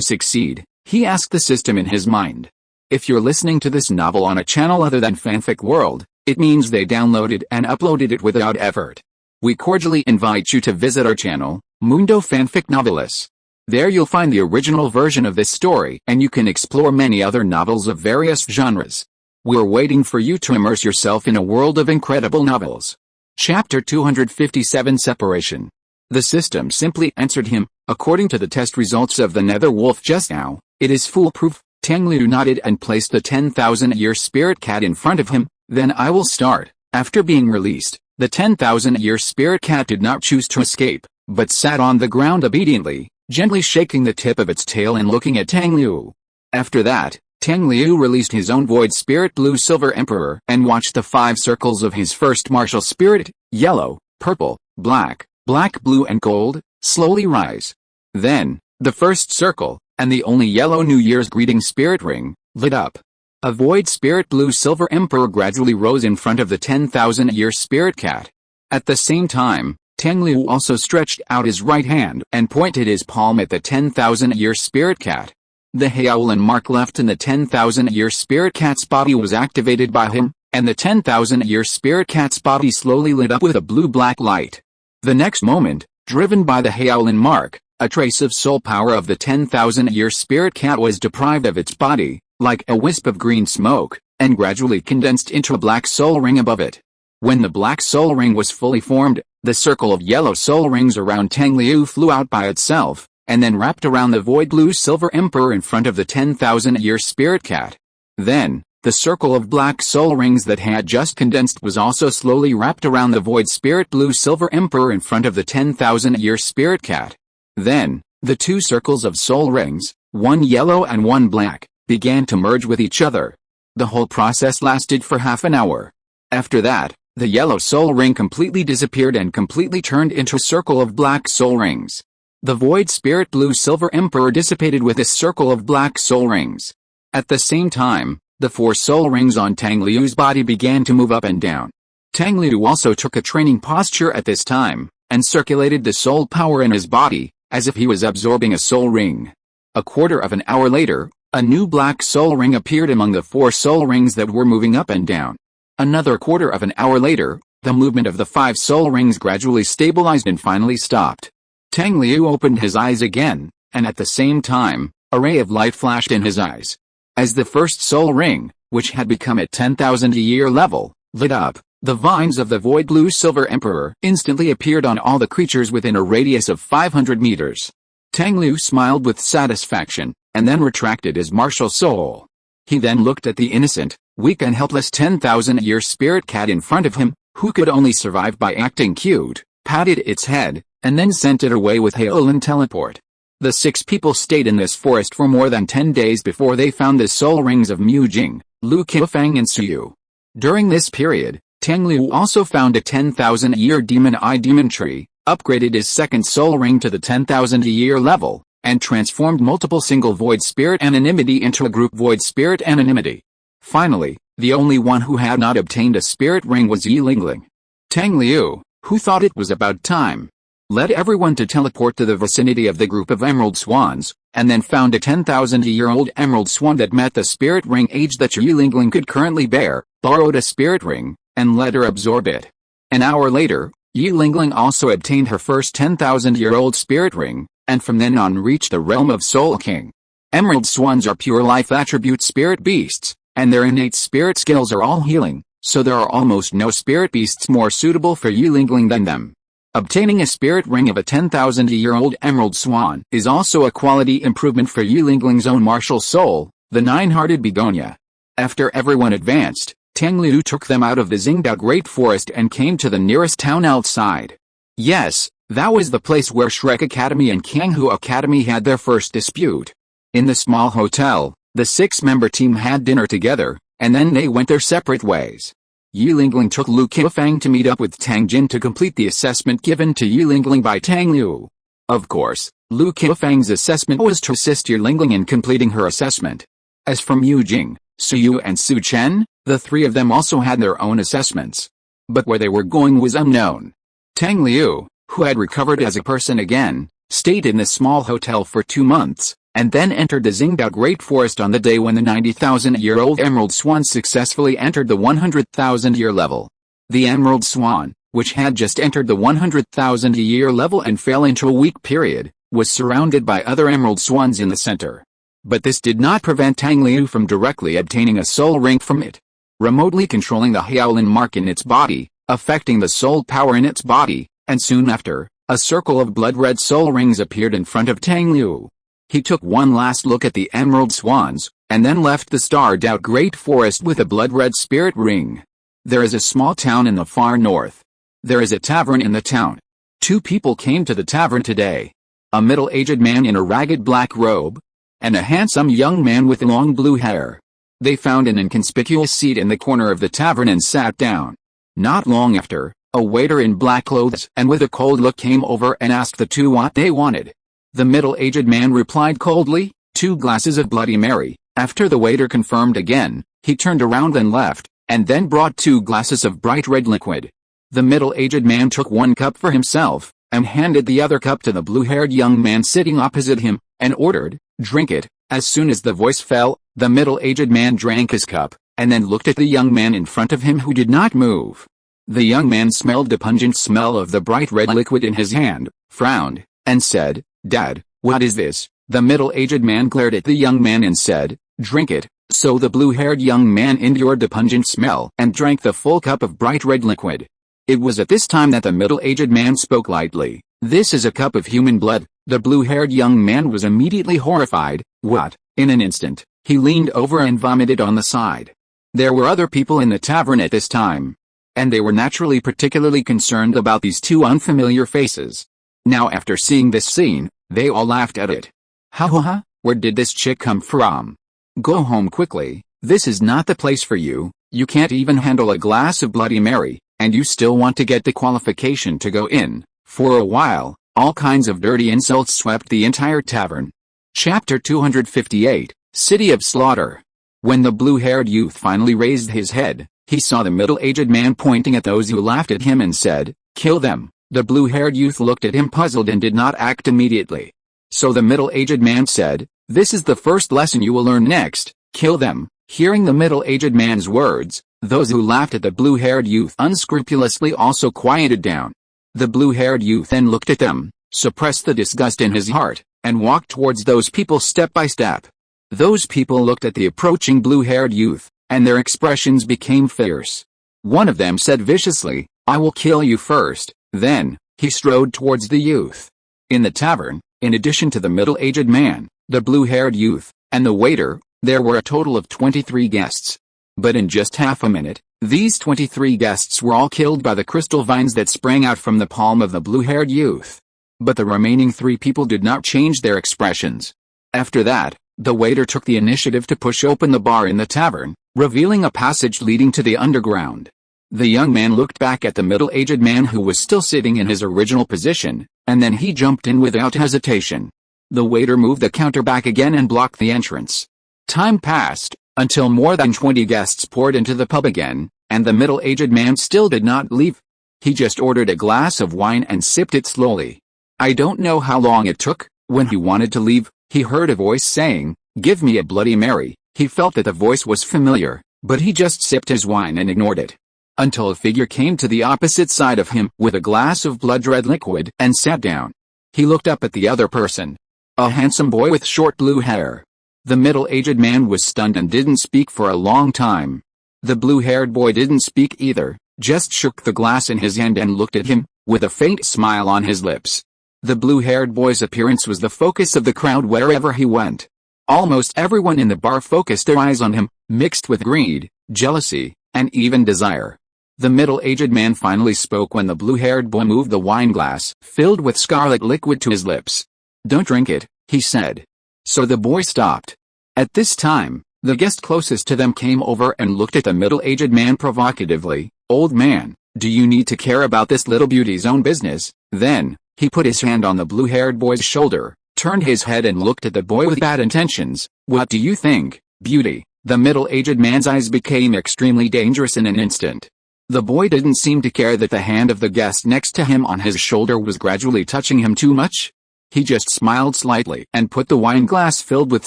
[SPEAKER 1] succeed? He asked the system in his mind. If you're listening to this novel on a channel other than Fanfic World, it means they downloaded and uploaded it without effort. We cordially invite you to visit our channel, Mundo Fanfic Novelis. There you'll find the original version of this story and you can explore many other novels of various genres. We're waiting for you to immerse yourself in a world of incredible novels. Chapter 257 Separation. The system simply answered him, according to the test results of the nether wolf just now, it is foolproof. Tang Liu nodded and placed the 10,000-year spirit cat in front of him. Then I will start. After being released, the 10,000-year spirit cat did not choose to escape, but sat on the ground obediently, gently shaking the tip of its tail and looking at Tang Liu. After that, Tang Liu released his own void spirit Blue Silver Emperor and watched the 5 circles of his first martial spirit, yellow, purple, black, blue and gold, slowly rise. Then, the first circle, and the only yellow New Year's greeting spirit ring, lit up. A void spirit Blue Silver Emperor gradually rose in front of the 10,000-year spirit cat. At the same time, Tang Liu also stretched out his right hand and pointed his palm at the 10,000-year spirit cat. The Shaolin mark left in the 10,000-year spirit cat's body was activated by him, and the 10,000-year spirit cat's body slowly lit up with a blue-black light. The next moment, driven by the Shaolin mark, a trace of soul power of the 10,000-year spirit cat was deprived of its body, like a wisp of green smoke, and gradually condensed into a black soul ring above it. When the black soul ring was fully formed, the circle of yellow soul rings around Tang Liu flew out by itself, and then wrapped around the void Blue Silver Emperor in front of the 10,000-year spirit cat. Then, the circle of black soul rings that had just condensed was also slowly wrapped around the void spirit Blue Silver Emperor in front of the 10,000-year spirit cat. Then, the two circles of soul rings, one yellow and one black, began to merge with each other. The whole process lasted for half an hour. After that, the yellow soul ring completely disappeared and completely turned into a circle of black soul rings. The void spirit blue silver emperor dissipated with a circle of black soul rings. At the same time, the 4 soul rings on Tang Liu's body began to move up and down. Tang Liu also took a training posture at this time, and circulated the soul power in his body, as if he was absorbing a soul ring. A quarter of an hour later, a new black soul ring appeared among the 4 soul rings that were moving up and down. Another quarter of an hour later, the movement of the 5 soul rings gradually stabilized and finally stopped. Tang Liu opened his eyes again, and at the same time, a ray of light flashed in his eyes. As the first soul ring, which had become at 10,000 a year level, lit up, the vines of the void blue silver emperor instantly appeared on all the creatures within a radius of 500 meters. Tang Liu smiled with satisfaction, and then retracted his martial soul. He then looked at the innocent, weak and helpless 10,000-year spirit cat in front of him, who could only survive by acting cute, patted its head, and then sent it away with hail and teleport. The 6 people stayed in this forest for more than 10 days before they found the soul rings of Mu Jing, Lu Qiufang and Suyu. During this period, Tang Liu also found a 10,000-year demon eye demon tree, upgraded his second soul ring to the 10,000-year level, and transformed multiple single void spirit anonymity into a group void spirit anonymity. Finally, the only one who had not obtained a spirit ring was Yi Lingling. Tang Liu, who thought it was about time, led everyone to teleport to the vicinity of the group of emerald swans, and then found a 10,000-year-old emerald swan that met the spirit ring age that Yi Lingling could currently bear, borrowed a spirit ring, and let her absorb it. An hour later, Yi Lingling also obtained her first 10,000-year-old spirit ring, and from then on reached the realm of Soul King. Emerald swans are pure life attribute spirit beasts, and their innate spirit skills are all healing, so there are almost no spirit beasts more suitable for Yi Lingling than them. Obtaining a spirit ring of a 10,000-year-old emerald swan is also a quality improvement for Yi Lingling's own martial soul, the nine-hearted begonia. After everyone advanced, Tang Liu took them out of the Xingdao Great Forest and came to the nearest town outside. Yes, that was the place where Shrek Academy and Kanghu Academy had their first dispute. In the small hotel, the 6-member team had dinner together, and then they went their separate ways. Yi Lingling took Lu Qiufang to meet up with Tang Jin to complete the assessment given to Yi Lingling by Tang Liu. Of course, Lu Qiufang's assessment was to assist Yi Lingling in completing her assessment. As for Mu Jing, Suyu and Su Chen, the 3 of them also had their own assessments. But where they were going was unknown. Tang Liu, who had recovered as a person again, stayed in the small hotel for 2 months, and then entered the Xingdao Great Forest on the day when the 90,000-year-old Emerald Swan successfully entered the 100,000-year level. The Emerald Swan, which had just entered the 100,000-year level and fell into a weak period, was surrounded by other Emerald Swans in the center. But this did not prevent Tang Liu from directly obtaining a soul ring from it. Remotely controlling the Hyaolin mark in its body, affecting the soul power in its body, and soon after, a circle of blood-red soul rings appeared in front of Tang Liu. He took one last look at the emerald swans, and then left the starred-out Great Forest with a blood-red spirit ring. There is a small town in the far north. There is a tavern in the town. 2 people came to the tavern today. A middle-aged man in a ragged black robe, and a handsome young man with long blue hair. They found an inconspicuous seat in the corner of the tavern and sat down. Not long after, a waiter in black clothes and with a cold look came over and asked the 2 what they wanted. The middle-aged man replied coldly, 2 glasses of Bloody Mary. After the waiter confirmed again, he turned around and left, and then brought 2 glasses of bright red liquid. The middle-aged man took 1 cup for himself, and handed the other cup to the blue-haired young man sitting opposite him, and ordered, drink it. As soon as the voice fell, the middle-aged man drank his cup, and then looked at the young man in front of him who did not move. The young man smelled the pungent smell of the bright red liquid in his hand, frowned, and said, Dad, what is this? The middle-aged man glared at the young man and said, drink it. So the blue-haired young man endured the pungent smell and drank the full cup of bright red liquid. It was at this time that the middle-aged man spoke lightly. This is a cup of human blood. The blue-haired young man was immediately horrified. What? In an instant, he leaned over and vomited on the side. There were other people in the tavern at this time, and they were naturally particularly concerned about these 2 unfamiliar faces. Now after seeing this scene, they all laughed at it. Ha ha ha, where did this chick come from? Go home quickly, this is not the place for you, you can't even handle a glass of Bloody Mary, and you still want to get the qualification to go in. For a while, all kinds of dirty insults swept the entire tavern. Chapter 258, City of Slaughter. When the blue-haired youth finally raised his head, he saw the middle-aged man pointing at those who laughed at him and said, "Kill them." The blue-haired youth looked at him puzzled and did not act immediately. So the middle-aged man said, "This is the first lesson you will learn next, kill them." Hearing the middle-aged man's words, those who laughed at the blue-haired youth unscrupulously also quieted down. The blue-haired youth then looked at them, suppressed the disgust in his heart, and walked towards those people step by step. Those people looked at the approaching blue-haired youth, and their expressions became fierce. One of them said viciously, "I will kill you first." Then, he strode towards the youth. In the tavern, in addition to the middle-aged man, the blue-haired youth, and the waiter, there were a total of 23 guests. But in just half a minute, these 23 guests were all killed by the crystal vines that sprang out from the palm of the blue-haired youth. But the remaining 3 people did not change their expressions. After that, the waiter took the initiative to push open the bar in the tavern, revealing a passage leading to the underground. The young man looked back at the middle-aged man who was still sitting in his original position, and then he jumped in without hesitation. The waiter moved the counter back again and blocked the entrance. Time passed, until more than 20 guests poured into the pub again, and the middle-aged man still did not leave. He just ordered a glass of wine and sipped it slowly. I don't know how long it took. When he wanted to leave, he heard a voice saying, "Give me a Bloody Mary." He felt that the voice was familiar, but he just sipped his wine and ignored it. Until a figure came to the opposite side of him with a glass of blood-red liquid and sat down. He looked up at the other person. A handsome boy with short blue hair. The middle-aged man was stunned and didn't speak for a long time. The blue-haired boy didn't speak either, just shook the glass in his hand and looked at him, with a faint smile on his lips. The blue-haired boy's appearance was the focus of the crowd wherever he went. Almost everyone in the bar focused their eyes on him, mixed with greed, jealousy, and even desire. The middle-aged man finally spoke when the blue-haired boy moved the wine glass filled with scarlet liquid to his lips. "Don't drink it," he said. So the boy stopped. At this time, the guest closest to them came over and looked at the middle-aged man provocatively. "Old man, do you need to care about this little beauty's own business?" Then, he put his hand on the blue-haired boy's shoulder, turned his head and looked at the boy with bad intentions. "What do you think, beauty?" The middle-aged man's eyes became extremely dangerous in an instant. The boy didn't seem to care that the hand of the guest next to him on his shoulder was gradually touching him too much. He just smiled slightly and put the wine glass filled with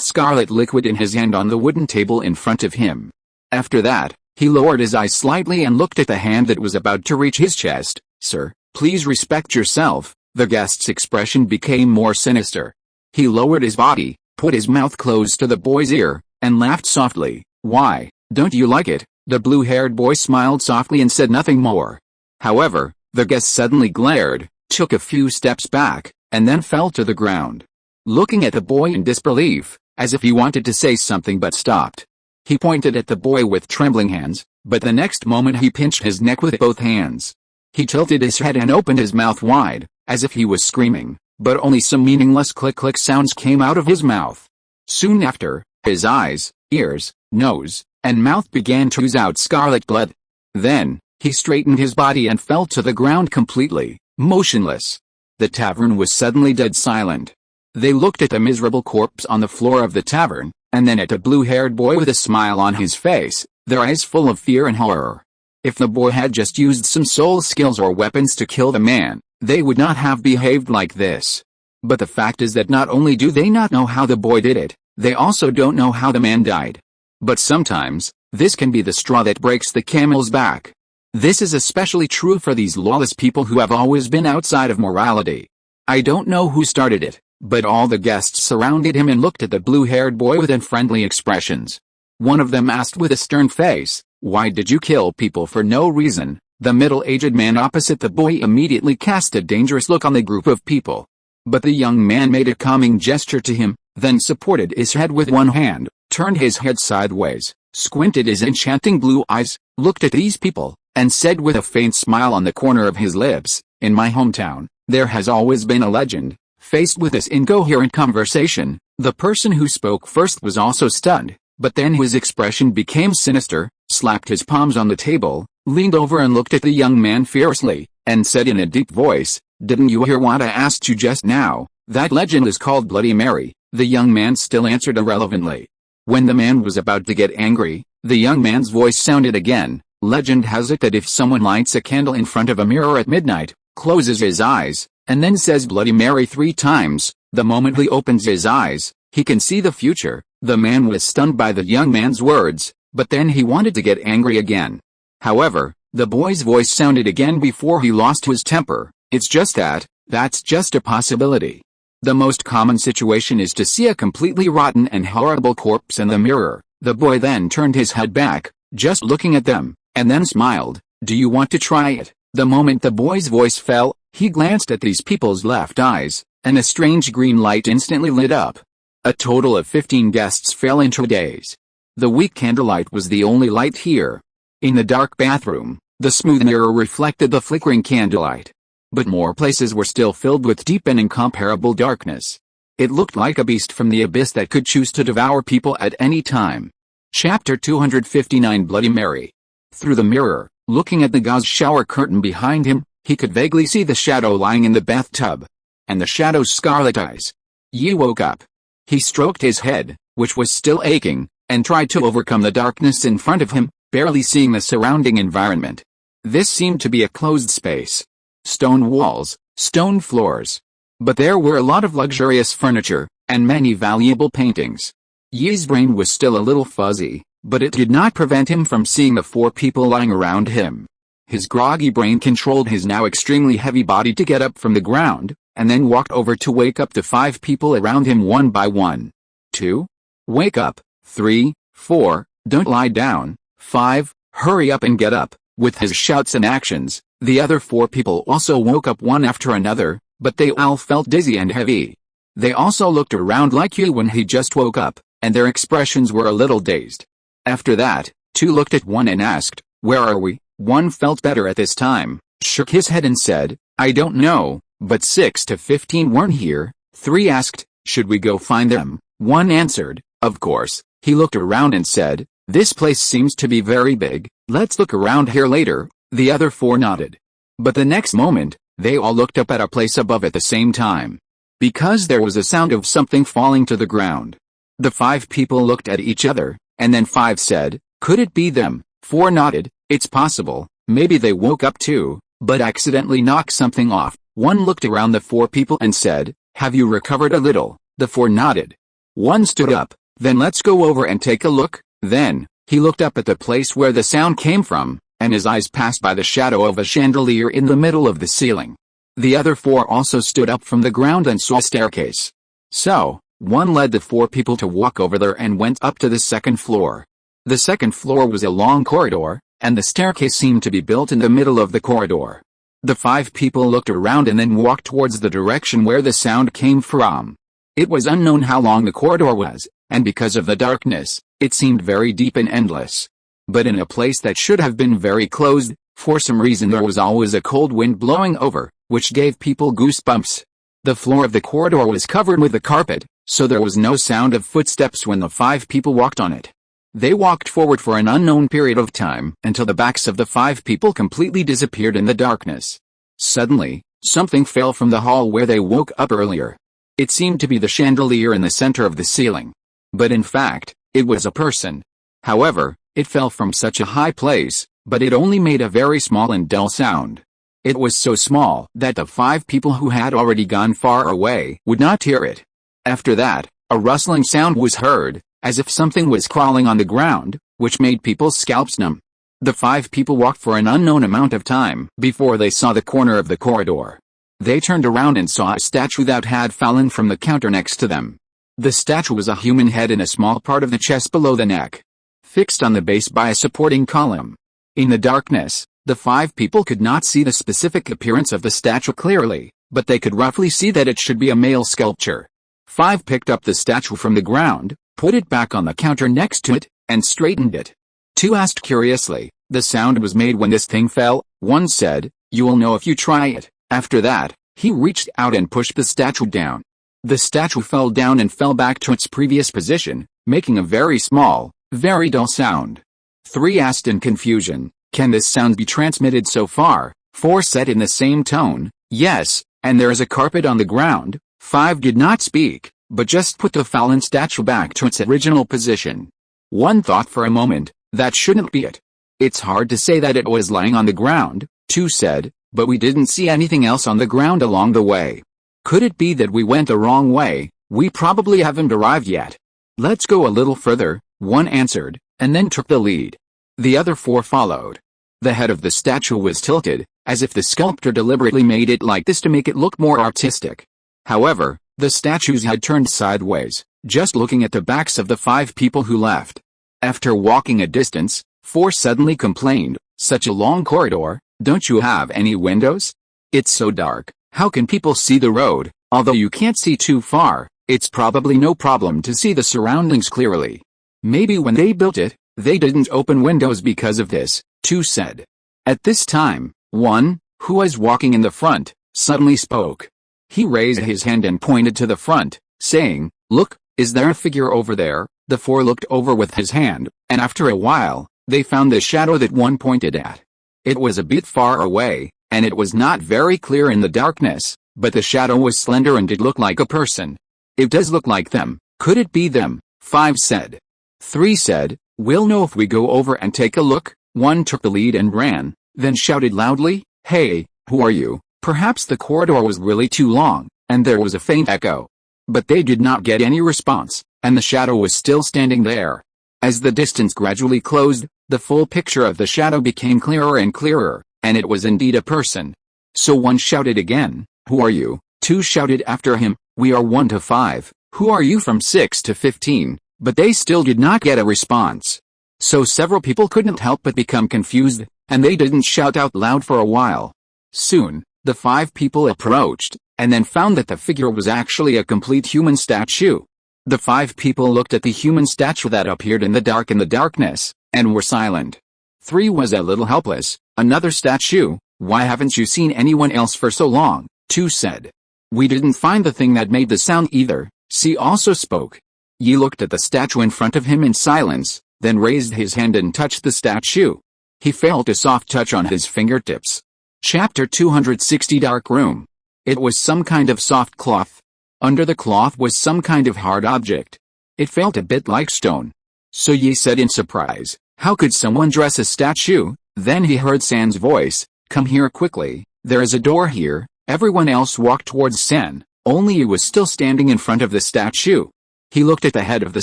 [SPEAKER 1] scarlet liquid in his hand on the wooden table in front of him. After that, he lowered his eyes slightly and looked at the hand that was about to reach his chest. "Sir, please respect yourself." The guest's expression became more sinister. He lowered his body, put his mouth close to the boy's ear, and laughed softly. "Why, don't you like it?" The blue-haired boy smiled softly and said nothing more. However, the guest suddenly glared, took a few steps back, and then fell to the ground. Looking at the boy in disbelief, as if he wanted to say something but stopped. He pointed at the boy with trembling hands, but the next moment he pinched his neck with both hands. He tilted his head and opened his mouth wide, as if he was screaming, but only some meaningless click-click sounds came out of his mouth. Soon after, his eyes, ears, nose, and mouth began to ooze out scarlet blood. Then, he straightened his body and fell to the ground completely, motionless. The tavern was suddenly dead silent. They looked at the miserable corpse on the floor of the tavern, and then at a blue-haired boy with a smile on his face, their eyes full of fear and horror. If the boy had just used some soul skills or weapons to kill the man, they would not have behaved like this. But the fact is that not only do they not know how the boy did it, they also don't know how the man died. But sometimes, this can be the straw that breaks the camel's back. This is especially true for these lawless people who have always been outside of morality. I don't know who started it, but all the guests surrounded him and looked at the blue-haired boy with unfriendly expressions. One of them asked with a stern face, "Why did you kill people for no reason?" The middle-aged man opposite the boy immediately cast a dangerous look on the group of people. But the young man made a calming gesture to him, then supported his head with one hand, turned his head sideways, squinted his enchanting blue eyes, looked at these people, and said with a faint smile on the corner of his lips, "In my hometown, There has always been a legend. Faced with this incoherent conversation, the person who spoke first was also stunned, but then his expression became sinister, slapped his palms on the table, leaned over and looked at the young man fiercely, and said in a deep voice, "Didn't you hear what I asked you just now? That legend is called Bloody Mary." The young man still answered irrelevantly. When the man was about to get angry, the young man's voice sounded again. Legend has it that if someone lights a candle in front of a mirror at midnight, closes his eyes, and then says Bloody Mary 3 times, the moment he opens his eyes, he can see the future. The man was stunned by the young man's words, but then he wanted to get angry again. However, the boy's voice sounded again before he lost his temper. "It's just that's just a possibility. The most common situation is to see a completely rotten and horrible corpse in the mirror." The boy then turned his head back, just looking at them, and then smiled. "Do you want to try it?" The moment the boy's voice fell, he glanced at these people's left eyes, and a strange green light instantly lit up. A total of 15 guests fell into a daze. The weak candlelight was the only light here. In the dark bathroom, the smooth mirror reflected the flickering candlelight. But more places were still filled with deep and incomparable darkness. It looked like a beast from the abyss that could choose to devour people at any time. Chapter 259 Bloody Mary. Through the mirror, looking at the gauze shower curtain behind him, he could vaguely see the shadow lying in the bathtub. And the shadow's scarlet eyes. Yi woke up. He stroked his head, which was still aching, and tried to overcome the darkness in front of him, barely seeing the surrounding environment. This seemed to be a closed space. Stone walls, stone floors. But there were a lot of luxurious furniture, and many valuable paintings. Yi's brain was still a little fuzzy, but it did not prevent him from seeing the 4 people lying around him. His groggy brain controlled his now extremely heavy body to get up from the ground, and then walked over to wake up the 5 people around him one by one. 2. Wake up. 3, 4, don't lie down. 5, hurry up and get up. With his shouts and actions, the other 4 people also woke up one after another, but they all felt dizzy and heavy. They also looked around like you when he just woke up, and their expressions were a little dazed. After that, 2 looked at 1 and asked, "Where are we?" 1 felt better at this time, shook his head and said, "I don't know, but 6 to 15 weren't here." 3 asked, "Should we go find them?" 1 answered, "Of course." He looked around and said, "This place seems to be very big, let's look around here later." The other 4 nodded. But the next moment, they all looked up at a place above at the same time. Because there was a sound of something falling to the ground. The 5 people looked at each other, and then 5 said, "Could it be them?" 4 nodded, "It's possible, maybe they woke up too, but accidentally knocked something off." 1 looked around the 4 people and said, "Have you recovered a little?" The 4 nodded. 1 stood up, "Then let's go over and take a look." Then, he looked up at the place where the sound came from, and his eyes passed by the shadow of a chandelier in the middle of the ceiling. The other 4 also stood up from the ground and saw a staircase. So, 1 led the 4 people to walk over there and went up to the 2nd floor. The 2nd floor was a long corridor, and the staircase seemed to be built in the middle of the corridor. The 5 people looked around and then walked towards the direction where the sound came from. It was unknown how long the corridor was, and because of the darkness, it seemed very deep and endless. But in a place that should have been very closed, for some reason there was always a cold wind blowing over, which gave people goosebumps. The floor of the corridor was covered with a carpet, so there was no sound of footsteps when the 5 people walked on it. They walked forward for an unknown period of time until the backs of the 5 people completely disappeared in the darkness. Suddenly, something fell from the hall where they woke up earlier. It seemed to be the chandelier in the center of the ceiling. But in fact, it was a person. However, it fell from such a high place, but it only made a very small and dull sound. It was so small that the 5 people who had already gone far away would not hear it. After that, a rustling sound was heard, as if something was crawling on the ground, which made people's scalps numb. The 5 people walked for an unknown amount of time before they saw the corner of the corridor. They turned around and saw a statue that had fallen from the counter next to them. The statue was a human head in a small part of the chest below the neck, fixed on the base by a supporting column. In the darkness, the 5 people could not see the specific appearance of the statue clearly, but they could roughly see that it should be a male sculpture. 5 picked up the statue from the ground, put it back on the counter next to it, and straightened it. 2 asked curiously, "The sound was made when this thing fell?" 1 said, "You will know if you try it." After that, He reached out and pushed the statue down. The statue fell down and fell back to its previous position, making a very small, very dull sound. 3 asked in confusion, "Can this sound be transmitted so far?" 4 said in the same tone, "Yes, and there is a carpet on the ground." 5 did not speak, but just put the fallen statue back to its original position. 1 thought for a moment, "That shouldn't be it. It's hard to say that it was lying on the ground." 2 said, "But we didn't see anything else on the ground along the way. Could it be that we went the wrong way? We probably haven't arrived yet. Let's go a little further," 1 answered, and then took the lead. The other 4 followed. The head of the statue was tilted, as if the sculptor deliberately made it like this to make it look more artistic. However, the statue's head turned sideways, just looking at the backs of the 5 people who left. After walking a distance, 4 suddenly complained, "Such a long corridor, don't you have any windows? It's so dark, how can people see the road? Although you can't see too far, it's probably no problem to see the surroundings clearly. Maybe when they built it, they didn't open windows because of this," 2 said. At this time, 1, who was walking in the front, suddenly spoke. He raised his hand and pointed to the front, saying, "Look, is there a figure over there?" The 4 looked over with his hand, and after a while, they found the shadow that 1 pointed at. It was a bit far away, and it was not very clear in the darkness, but the shadow was slender and did look like a person. "It does look like them. Could it be them?" 5 said. 3 said, "We'll know if we go over and take a look." 1 took the lead and ran, then shouted loudly, "Hey, who are you?" Perhaps the corridor was really too long, and there was a faint echo. But they did not get any response, and the shadow was still standing there. As the distance gradually closed, the full picture of the shadow became clearer and clearer, and it was indeed a person. So 1 shouted again, "Who are you?" 2 shouted after him, "We are 1 to 5, who are you?" from 6 to 15, but they still did not get a response. So several people couldn't help but become confused, and they didn't shout out loud for a while. Soon, the 5 people approached, and then found that the figure was actually a complete human statue. The 5 people looked at the human statue that appeared in the darkness, and were silent. 3 was a little helpless. "Another statue, why haven't you seen anyone else for so long?" 2 said. "We didn't find the thing that made the sound either." C also spoke. Yi looked at the statue in front of him in silence, then raised his hand and touched the statue. He felt a soft touch on his fingertips. Chapter 260 Dark Room. It was some kind of soft cloth. Under the cloth was some kind of hard object. It felt a bit like stone. So Yi said in surprise, "How could someone dress a statue?" Then he heard San's voice, "Come here quickly, there is a door here." Everyone else walked towards San, only Yi was still standing in front of the statue. He looked at the head of the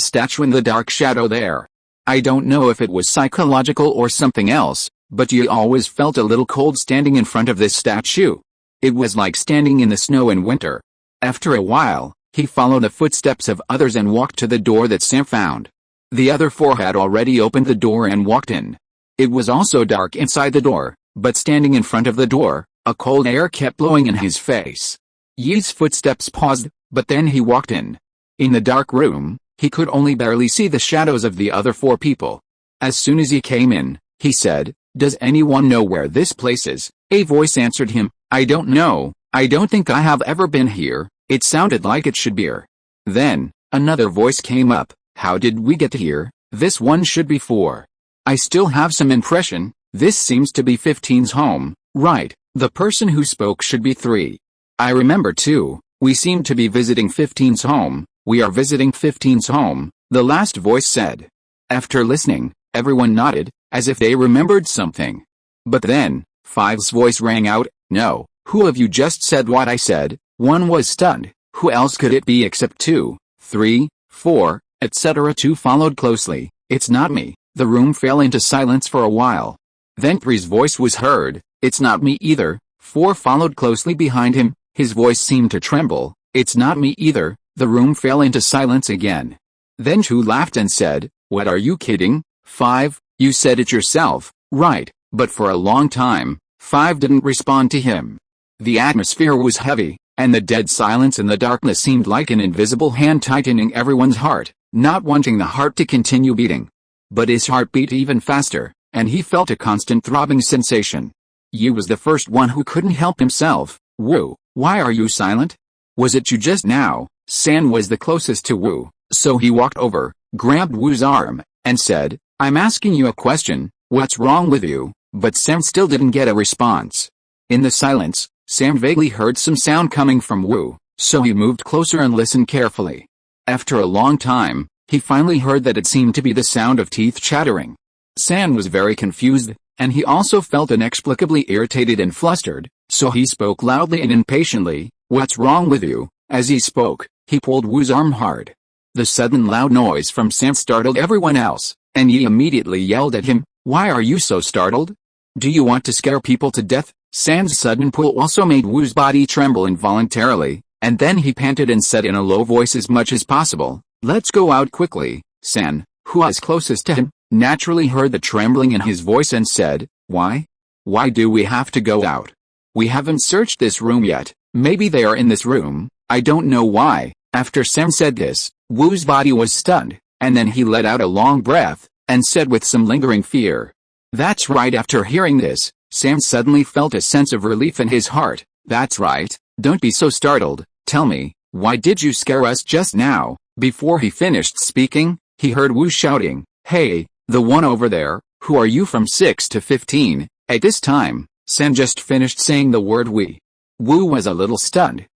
[SPEAKER 1] statue and the dark shadow there. I don't know if it was psychological or something else, but Yi always felt a little cold standing in front of this statue. It was like standing in the snow in winter. After a while, he followed the footsteps of others and walked to the door that Sam found. The other 4 had already opened the door and walked in. It was also dark inside the door, but standing in front of the door, a cold air kept blowing in his face. Yi's footsteps paused, but then he walked in. In the dark room, he could only barely see the shadows of the other 4 people. As soon as he came in, he said, "Does anyone know where this place is?" A voice answered him, "I don't know, I don't think I have ever been here." It sounded like it should be here. Then, another voice came up, "How did we get here? This one should be 4. I still have some impression, this seems to be 15's home." Right, the person who spoke should be 3. I remember too, we seem to be visiting 15's home. "We are visiting 15's home," the last voice said. After listening, everyone nodded, as if they remembered something. But then, 5's voice rang out, "No, who of you just said what I said?" 1 was stunned. Who else could it be except 2, 3, 4, etc. 2 followed closely. "It's not me." The room fell into silence for a while. Then 3's voice was heard, "It's not me either." 4 followed closely behind him. His voice seemed to tremble, "It's not me either." The room fell into silence again. Then 2 laughed and said, "What, are you kidding? 5, you said it yourself, right?" But for a long time, 5 didn't respond to him. The atmosphere was heavy, and the dead silence in the darkness seemed like an invisible hand tightening everyone's heart, not wanting the heart to continue beating. But his heart beat even faster, and he felt a constant throbbing sensation. Yi was the first one who couldn't help himself. "Woo, Why are you silent? Was it you just now? San was the closest to Wu, so he walked over, grabbed Wu's arm, and said, I'm asking you a question, what's wrong with you? But Sam still didn't get a response. In the silence, Sam vaguely heard some sound coming from Wu, so he moved closer and listened carefully. After a long time, he finally heard that it seemed to be the sound of teeth chattering. San was very confused, and he also felt inexplicably irritated and flustered, so he spoke loudly and impatiently, what's wrong with you? As he spoke, he pulled Wu's arm hard. The sudden loud noise from San startled everyone else, and Yi immediately yelled at him, why are you so startled? Do you want to scare people to death? San's sudden pull also made Wu's body tremble involuntarily, and then he panted and said in a low voice as much as possible, let's go out quickly. San, who was closest to him, naturally heard the trembling in his voice and said, why? Why do we have to go out? We haven't searched this room yet, maybe they are in this room, I don't know why. After Sam said this, Wu's body was stunned, and then he let out a long breath, and said with some lingering fear. That's right. After hearing this, Sam suddenly felt a sense of relief in his heart. That's right, don't be so startled, tell me, why did you scare us just now? Before he finished speaking, he heard Wu shouting, hey, the one over there, who are you from 6 to 15? At this time, Sam just finished saying the word we. Wu was a little stunned.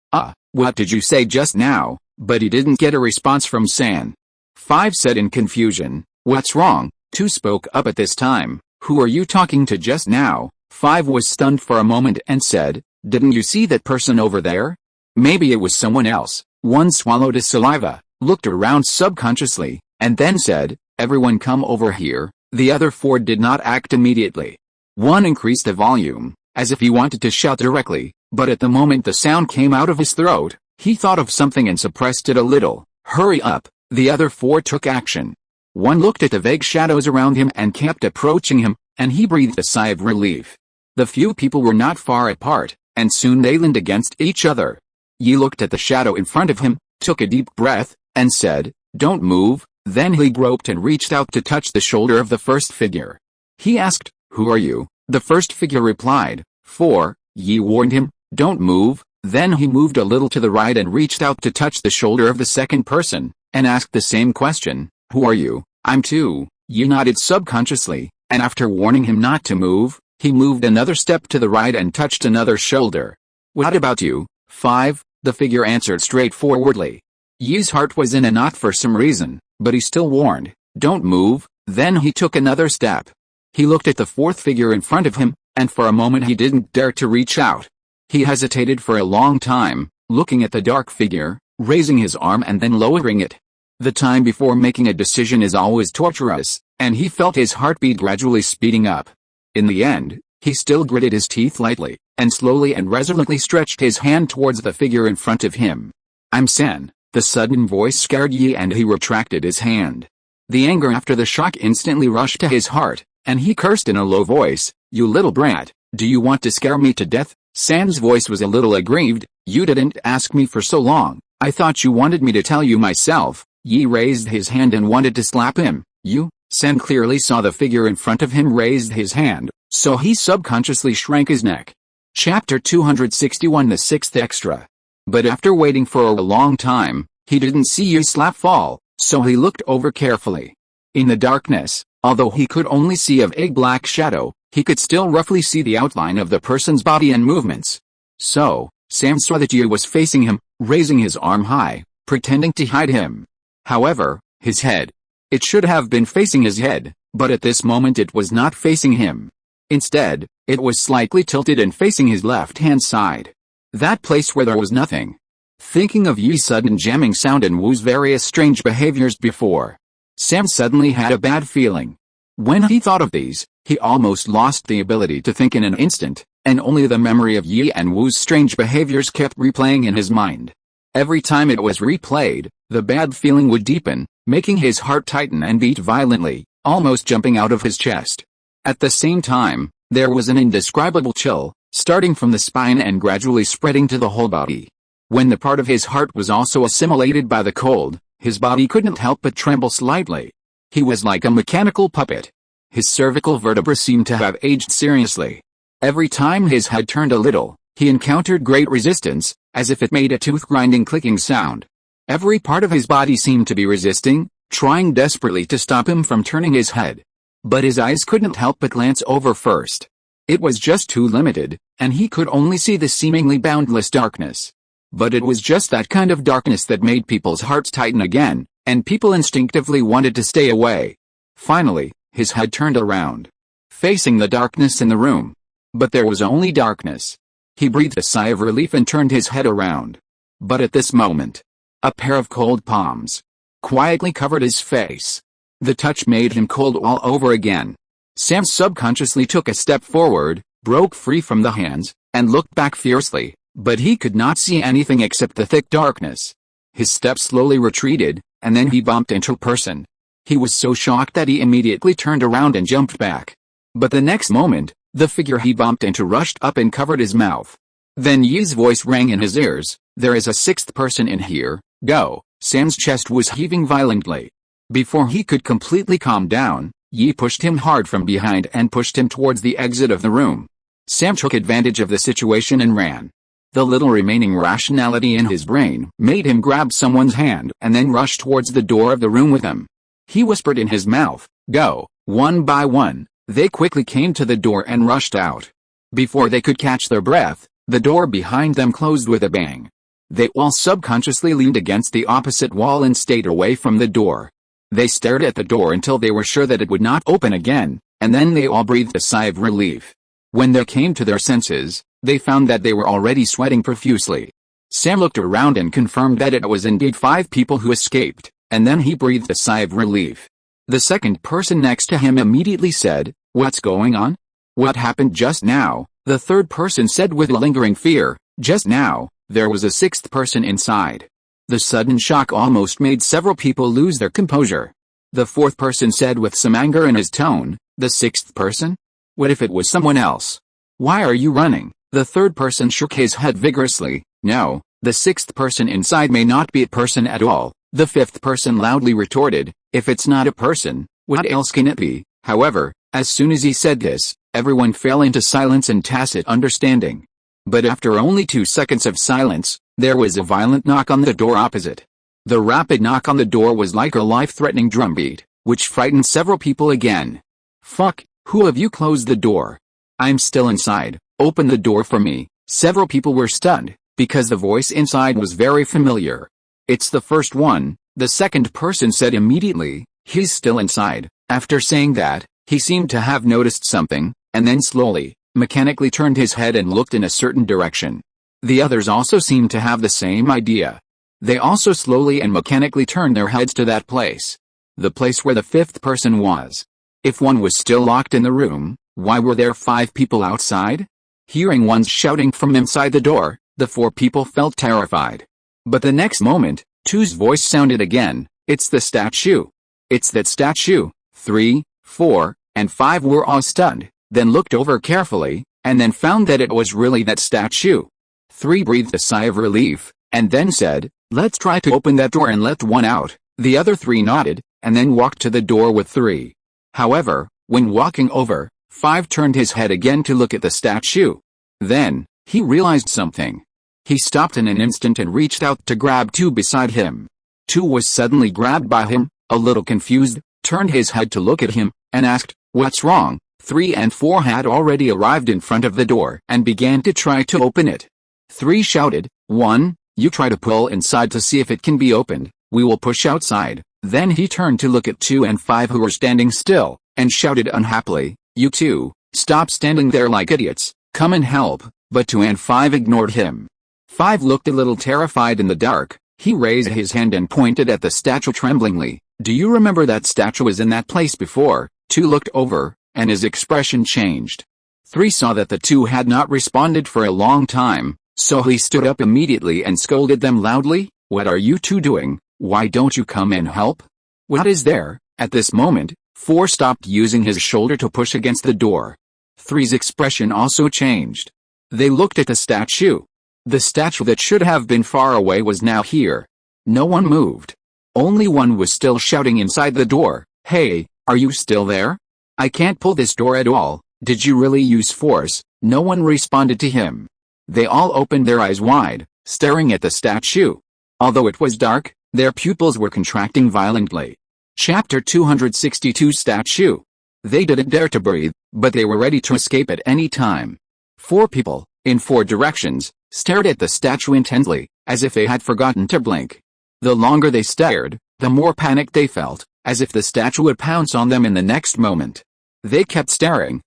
[SPEAKER 1] What did you say just now? But he didn't get a response from San. 5 said in confusion, what's wrong? 2 spoke up at this time, who are you talking to just now? 5 was stunned for a moment and said, didn't you see that person over there? Maybe it was someone else. 1 swallowed his saliva, looked around subconsciously, and then said, everyone come over here. The other 4 did not act immediately. 1 increased the volume, as if he wanted to shout directly, but at the moment the sound came out of his throat, he thought of something and suppressed it a little. Hurry up. The other 4 took action. 1 looked at the vague shadows around him and kept approaching him, and he breathed a sigh of relief. The few people were not far apart, and soon they leaned against each other. Yi looked at the shadow in front of him, took a deep breath, and said, don't move. Then he groped and reached out to touch the shoulder of the first figure. He asked, who are you? The first figure replied, 4. Yi warned him, don't move. Then he moved a little to the right and reached out to touch the shoulder of the second person, and asked the same question, who are you? I'm 2. Yi nodded subconsciously, and after warning him not to move, he moved another step to the right and touched another shoulder. What about you? 5. The figure answered straightforwardly. Yi's heart was in a knot for some reason, but he still warned, don't move. Then he took another step. He looked at the 4th figure in front of him, and for a moment he didn't dare to reach out. He hesitated for a long time, looking at the dark figure, raising his arm and then lowering it. The time before making a decision is always torturous, and he felt his heartbeat gradually speeding up. In the end, he still gritted his teeth lightly, and slowly and resolutely stretched his hand towards the figure in front of him. I'm San. The sudden voice scared Yi and he retracted his hand. The anger after the shock instantly rushed to his heart, and he cursed in a low voice, you little brat, do you want to scare me to death? San's voice was a little aggrieved, you didn't ask me for so long, I thought you wanted me to tell you myself. Yi raised his hand and wanted to slap him. You? San clearly saw the figure in front of him raised his hand, so he subconsciously shrank his neck. Chapter 261 The 6th Extra. But after waiting for a long time, he didn't see Yi's slap fall, so he looked over carefully. In the darkness, although he could only see a vague black shadow, he could still roughly see the outline of the person's body and movements. So, Sam saw that Yi was facing him, raising his arm high, pretending to hide him. However, his head. It should have been facing his head, but at this moment it was not facing him. Instead, it was slightly tilted and facing his left-hand side. That place where there was nothing. Thinking of Yi's sudden jamming sound and Wu's various strange behaviors before, Sam suddenly had a bad feeling. When he thought of these, he almost lost the ability to think in an instant, and only the memory of Yi and Wu's strange behaviors kept replaying in his mind. Every time it was replayed, the bad feeling would deepen, making his heart tighten and beat violently, almost jumping out of his chest. At the same time, there was an indescribable chill, starting from the spine and gradually spreading to the whole body. When the part of his heart was also assimilated by the cold, his body couldn't help but tremble slightly. He was like a mechanical puppet. His cervical vertebra seemed to have aged seriously. Every time his head turned a little, He encountered great resistance, as if it made a tooth-grinding clicking sound. Every part of his body seemed to be resisting, trying desperately to stop him from turning his head. But his eyes couldn't help but glance over first. It was just too limited, and he could only see the seemingly boundless darkness. But it was just that kind of darkness that made people's hearts tighten again, and people instinctively wanted to stay away. Finally, his head turned around, facing the darkness in the room. But there was only darkness. He breathed a sigh of relief and turned his head around. But at this moment, a pair of cold palms quietly covered his face. The touch made him cold all over again. Sam subconsciously took a step forward, broke free from the hands, and looked back fiercely, but he could not see anything except the thick darkness. His steps slowly retreated, and then he bumped into a person. He was so shocked that he immediately turned around and jumped back. But the next moment, the figure he bumped into rushed up and covered his mouth. Then Yi's voice rang in his ears, "There is a sixth person in here, go." Sam's chest was heaving violently. Before he could completely calm down, Yi pushed him hard from behind and pushed him towards the exit of the room. Sam took advantage of the situation and ran. The little remaining rationality in his brain made him grab someone's hand and then rush towards the door of the room with him. He whispered in his mouth, "Go." One by one, they quickly came to the door and rushed out. Before they could catch their breath, the door behind them closed with a bang. They all subconsciously leaned against the opposite wall and stayed away from the door. They stared at the door until they were sure that it would not open again, and then they all breathed a sigh of relief. When they came to their senses, they found that they were already sweating profusely. Sam looked around and confirmed that it was indeed 5 people who escaped, and then he breathed a sigh of relief. The second person next to him immediately said, "What's going on? What happened just now?" The third person said with lingering fear, "Just now, there was a sixth person inside." The sudden shock almost made several people lose their composure. The fourth person said with some anger in his tone, "The sixth person? What if it was someone else? Why are you running?" The third person shook his head vigorously, "No, the sixth person inside may not be a person at all." The fifth person loudly retorted, "If it's not a person, what else can it be?" However, as soon as he said this, everyone fell into silence and tacit understanding. But after only 2 seconds of silence, there was a violent knock on the door opposite. The rapid knock on the door was like a life-threatening drumbeat, which frightened several people again. "Fuck, who have you closed the door? I'm still inside, open the door for me." Several people were stunned, because the voice inside was very familiar. "It's the first one," the second person said immediately, "He's still inside." After saying that, he seemed to have noticed something, and then slowly, mechanically turned his head and looked in a certain direction. The others also seemed to have the same idea. They also slowly and mechanically turned their heads to that place. The place where the fifth person was. If one was still locked in the room, why were there 5 people outside? Hearing one's shouting from inside the door, the 4 people felt terrified. But the next moment, 2's voice sounded again, "It's the statue. It's that statue." 3, 4, and 5 were all stunned, then looked over carefully, and then found that it was really that statue. 3 breathed a sigh of relief, and then said, "Let's try to open that door and let one out." The other 3 nodded, and then walked to the door with 3. However, when walking over, 5 turned his head again to look at the statue. Then, he realized something. He stopped in an instant and reached out to grab 2 beside him. 2 was suddenly grabbed by him, a little confused, turned his head to look at him, and asked, "What's wrong?" 3 and 4 had already arrived in front of the door and began to try to open it. 3 shouted, "1, you try to pull inside to see if it can be opened, we will push outside." Then he turned to look at 2 and 5 who were standing still, and shouted unhappily, "You 2, stop standing there like idiots, come and help." But 2 and 5 ignored him. 5 looked a little terrified in the dark. He raised his hand and pointed at the statue tremblingly. "Do you remember that statue was in that place before?" 2 looked over, and his expression changed. 3 saw that the 2 had not responded for a long time, so he stood up immediately and scolded them loudly, "What are you 2 doing? Why don't you come and help? What is there?" At this moment, 4 stopped using his shoulder to push against the door. 3's expression also changed. They looked at the statue. The statue that should have been far away was now here. No one moved. Only one was still shouting inside the door, "Hey, are you still there? I can't pull this door at all. Did you really use force?" No one responded to him. They all opened their eyes wide, staring at the statue. Although it was dark, their pupils were contracting violently. Chapter 262 Statue. They didn't dare to breathe, but they were ready to escape at any time. 4 people, in 4 directions, stared at the statue intently, as if they had forgotten to blink. The longer they stared, the more panicked they felt, as if the statue would pounce on them in the next moment. They kept staring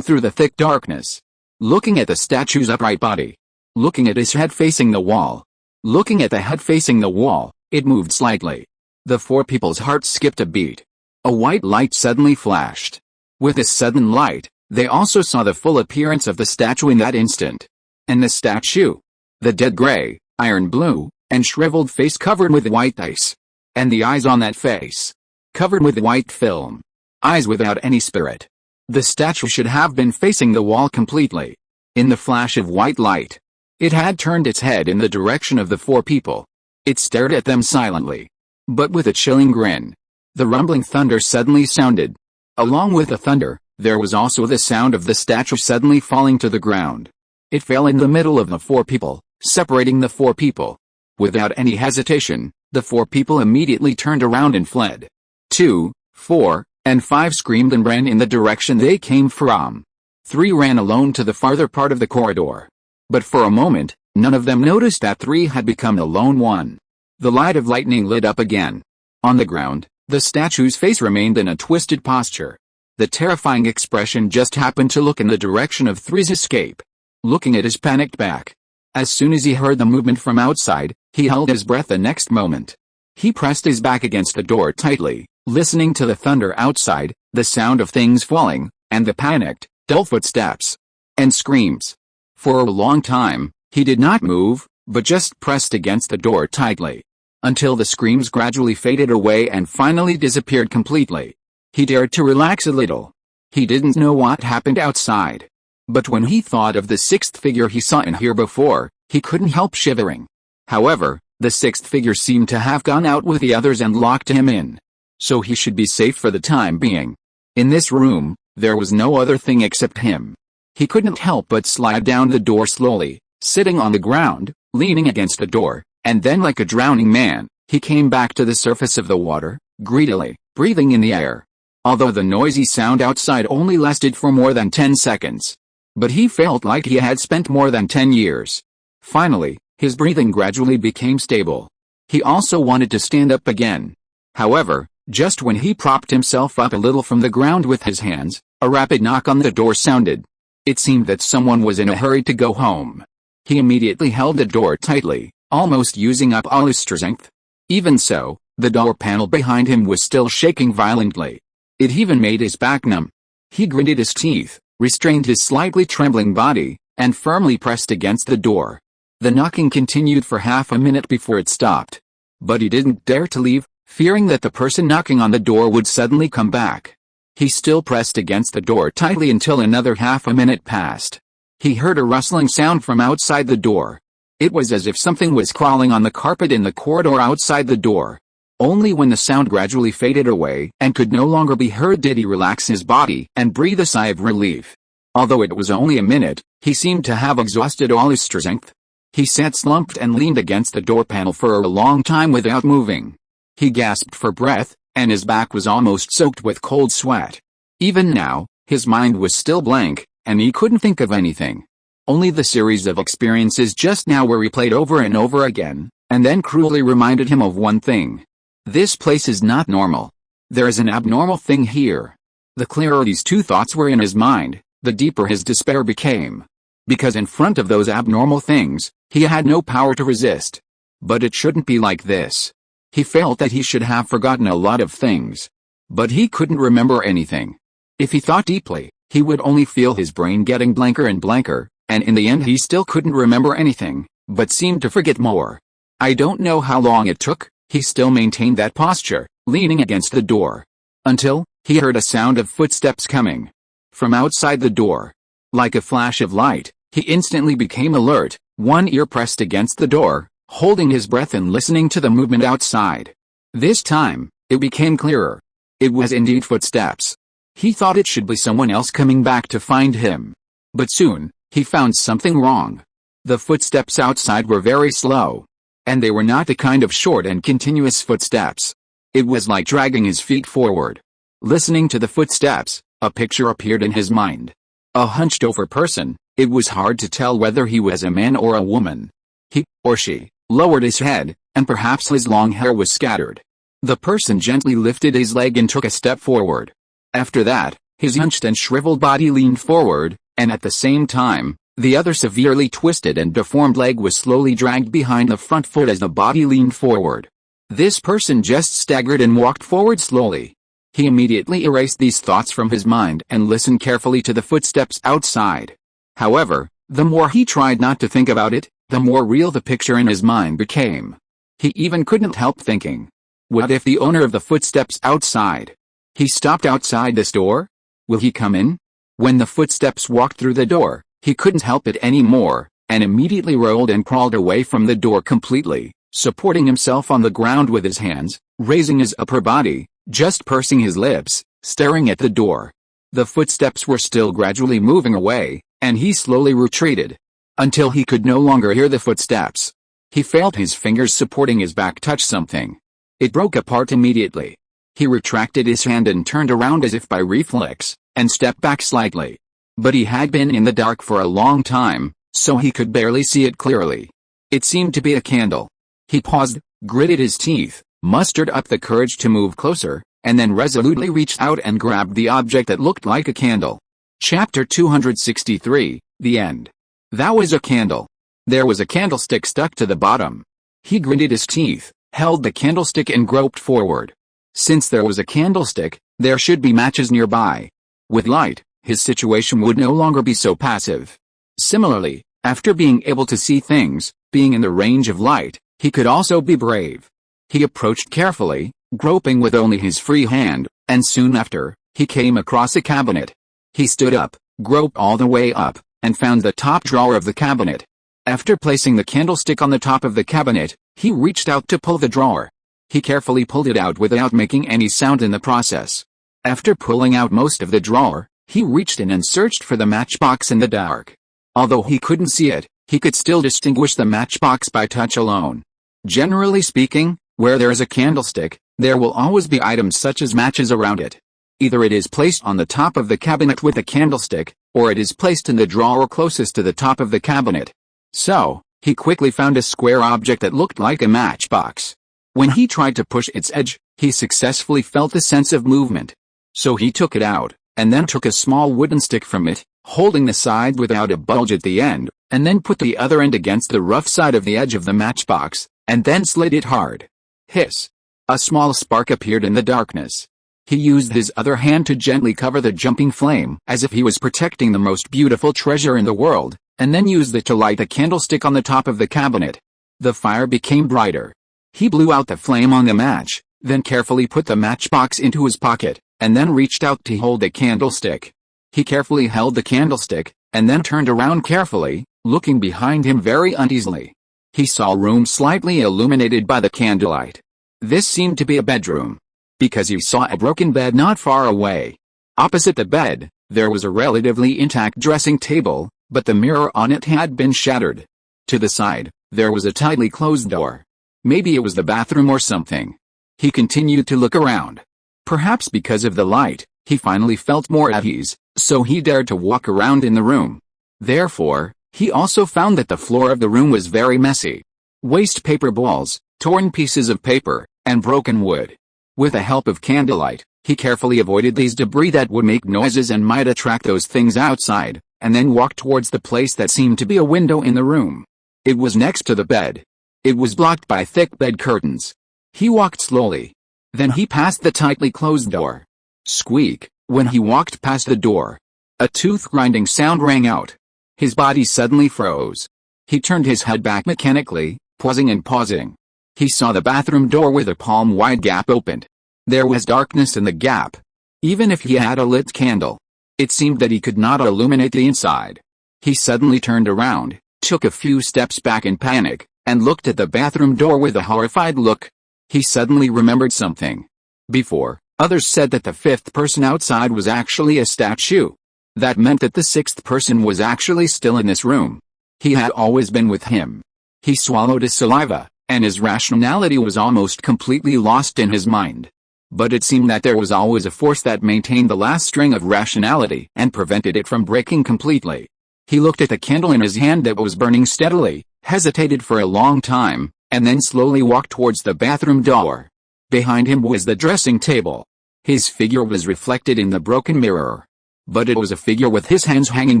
[SPEAKER 1] through the thick darkness. Looking at the statue's upright body. Looking at his head facing the wall. Looking at the head facing the wall, it moved slightly. The 4 people's hearts skipped a beat. A white light suddenly flashed. With this sudden light, they also saw the full appearance of the statue in that instant. And the statue. The dead gray, iron blue, and shriveled face covered with white ice. And the eyes on that face. Covered with white film. Eyes without any spirit. The statue should have been facing the wall completely. In the flash of white light, it had turned its head in the direction of the 4 people. It stared at them silently, but with a chilling grin. The rumbling thunder suddenly sounded. Along with the thunder, there was also the sound of the statue suddenly falling to the ground. It fell in the middle of the 4 people, separating the 4 people. Without any hesitation, the 4 people immediately turned around and fled. 2, 4, and 5 screamed and ran in the direction they came from. 3 ran alone to the farther part of the corridor. But for a moment, none of them noticed that 3 had become the lone one. The light of lightning lit up again. On the ground, the statue's face remained in a twisted posture. The terrifying expression just happened to look in the direction of 3's escape. Looking at his panicked back. As soon as he heard the movement from outside, he held his breath the next moment. He pressed his back against the door tightly, listening to the thunder outside, the sound of things falling, and the panicked, dull footsteps and screams. For a long time, he did not move, but just pressed against the door tightly. Until the screams gradually faded away and finally disappeared completely. He dared to relax a little. He didn't know what happened outside. But when he thought of the 6th figure he saw in here before, he couldn't help shivering. However, the 6th figure seemed to have gone out with the others and locked him in. So he should be safe for the time being. In this room, there was no other thing except him. He couldn't help but slide down the door slowly, sitting on the ground, leaning against the door, and then like a drowning man, he came back to the surface of the water, greedily, breathing in the air. Although the noisy sound outside only lasted for more than 10 seconds. But he felt like he had spent more than 10 years. Finally, his breathing gradually became stable. He also wanted to stand up again. However, just when he propped himself up a little from the ground with his hands, a rapid knock on the door sounded. It seemed that someone was in a hurry to go home. He immediately held the door tightly, almost using up all his strength. Even so, the door panel behind him was still shaking violently. It even made his back numb. He gritted his teeth, restrained his slightly trembling body, and firmly pressed against the door. The knocking continued for half a minute before it stopped. But he didn't dare to leave, fearing that the person knocking on the door would suddenly come back. He still pressed against the door tightly until another half a minute passed. He heard a rustling sound from outside the door. It was as if something was crawling on the carpet in the corridor outside the door. Only when the sound gradually faded away and could no longer be heard did he relax his body and breathe a sigh of relief. Although it was only a minute, he seemed to have exhausted all his strength. He sat slumped and leaned against the door panel for a long time without moving. He gasped for breath, and his back was almost soaked with cold sweat. Even now, his mind was still blank, and he couldn't think of anything. Only the series of experiences just now were replayed over and over again, and then cruelly reminded him of one thing. This place is not normal. There is an abnormal thing here. The clearer these 2 thoughts were in his mind, the deeper his despair became. Because in front of those abnormal things, he had no power to resist. But it shouldn't be like this. He felt that he should have forgotten a lot of things. But he couldn't remember anything. If he thought deeply, he would only feel his brain getting blanker and blanker, and in the end he still couldn't remember anything, but seemed to forget more. I don't know how long it took, he still maintained that posture, leaning against the door. Until, he heard a sound of footsteps coming from outside the door. Like a flash of light, he instantly became alert, one ear pressed against the door, holding his breath and listening to the movement outside. This time, it became clearer. It was indeed footsteps. He thought it should be someone else coming back to find him. But soon, he found something wrong. The footsteps outside were very slow. And they were not the kind of short and continuous footsteps. It was like dragging his feet forward. Listening to the footsteps, a picture appeared in his mind. A hunched-over person. It was hard to tell whether he was a man or a woman. He, or she, lowered his head, and perhaps his long hair was scattered. The person gently lifted his leg and took a step forward. After that, his hunched and shriveled body leaned forward, and at the same time, the other severely twisted and deformed leg was slowly dragged behind the front foot as the body leaned forward. This person just staggered and walked forward slowly. He immediately erased these thoughts from his mind and listened carefully to the footsteps outside. However, the more he tried not to think about it, the more real the picture in his mind became. He even couldn't help thinking, what if the owner of the footsteps outside? He stopped outside this door? Will he come in? When the footsteps walked through the door, he couldn't help it anymore, and immediately rolled and crawled away from the door completely, supporting himself on the ground with his hands, raising his upper body, just pursing his lips, staring at the door. The footsteps were still gradually moving away, and he slowly retreated, until he could no longer hear the footsteps. He felt his fingers supporting his back touch something. It broke apart immediately. He retracted his hand and turned around as if by reflex, and stepped back slightly. But he had been in the dark for a long time, so he could barely see it clearly. It seemed to be a candle. He paused, gritted his teeth, mustered up the courage to move closer, and then resolutely reached out and grabbed the object that looked like a candle. Chapter 263, The End. That was a candle. There was a candlestick stuck to the bottom. He gritted his teeth, held the candlestick and groped forward. Since there was a candlestick, there should be matches nearby. With light, his situation would no longer be so passive. Similarly, after being able to see things, being in the range of light, he could also be brave. He approached carefully, groping with only his free hand, and soon after, he came across a cabinet. He stood up, groped all the way up, and found the top drawer of the cabinet. After placing the candlestick on the top of the cabinet, he reached out to pull the drawer. He carefully pulled it out without making any sound in the process. After pulling out most of the drawer, he reached in and searched for the matchbox in the dark. Although he couldn't see it, he could still distinguish the matchbox by touch alone. Generally speaking, where there is a candlestick, there will always be items such as matches around it. Either it is placed on the top of the cabinet with a candlestick, or it is placed in the drawer closest to the top of the cabinet. So, he quickly found a square object that looked like a matchbox. When he tried to push its edge, he successfully felt a sense of movement. So he took it out, and then took a small wooden stick from it, holding the side without a bulge at the end, and then put the other end against the rough side of the edge of the matchbox, and then slid it hard. Hiss! A small spark appeared in the darkness. He used his other hand to gently cover the jumping flame, as if he was protecting the most beautiful treasure in the world, and then used it to light the candlestick on the top of the cabinet. The fire became brighter. He blew out the flame on the match, then carefully put the matchbox into his pocket, and then reached out to hold the candlestick. He carefully held the candlestick, and then turned around carefully, looking behind him very uneasily. He saw a room slightly illuminated by the candlelight. This seemed to be a bedroom, because he saw a broken bed not far away. Opposite the bed, there was a relatively intact dressing table, but the mirror on it had been shattered. To the side, there was a tightly closed door. Maybe it was the bathroom or something. He continued to look around. Perhaps because of the light, he finally felt more at ease, so he dared to walk around in the room. Therefore, he also found that the floor of the room was very messy. Waste paper balls, torn pieces of paper, and broken wood. With the help of candlelight, he carefully avoided these debris that would make noises and might attract those things outside, and then walked towards the place that seemed to be a window in the room. It was next to the bed. It was blocked by thick bed curtains. He walked slowly. Then he passed the tightly closed door. Squeak! When he walked past the door, a tooth-grinding sound rang out. His body suddenly froze. He turned his head back mechanically, pausing and pausing. He saw the bathroom door with a palm-wide gap opened. There was darkness in the gap. Even if he had a lit candle, it seemed that he could not illuminate the inside. He suddenly turned around, took a few steps back in panic, and looked at the bathroom door with a horrified look. He suddenly remembered something. Before, others said that the fifth person outside was actually a statue. That meant that the sixth person was actually still in this room. He had always been with him. He swallowed his saliva, and his rationality was almost completely lost in his mind. But it seemed that there was always a force that maintained the last string of rationality and prevented it from breaking completely. He looked at the candle in his hand that was burning steadily, hesitated for a long time, and then slowly walked towards the bathroom door. Behind him was the dressing table. His figure was reflected in the broken mirror. But it was a figure with his hands hanging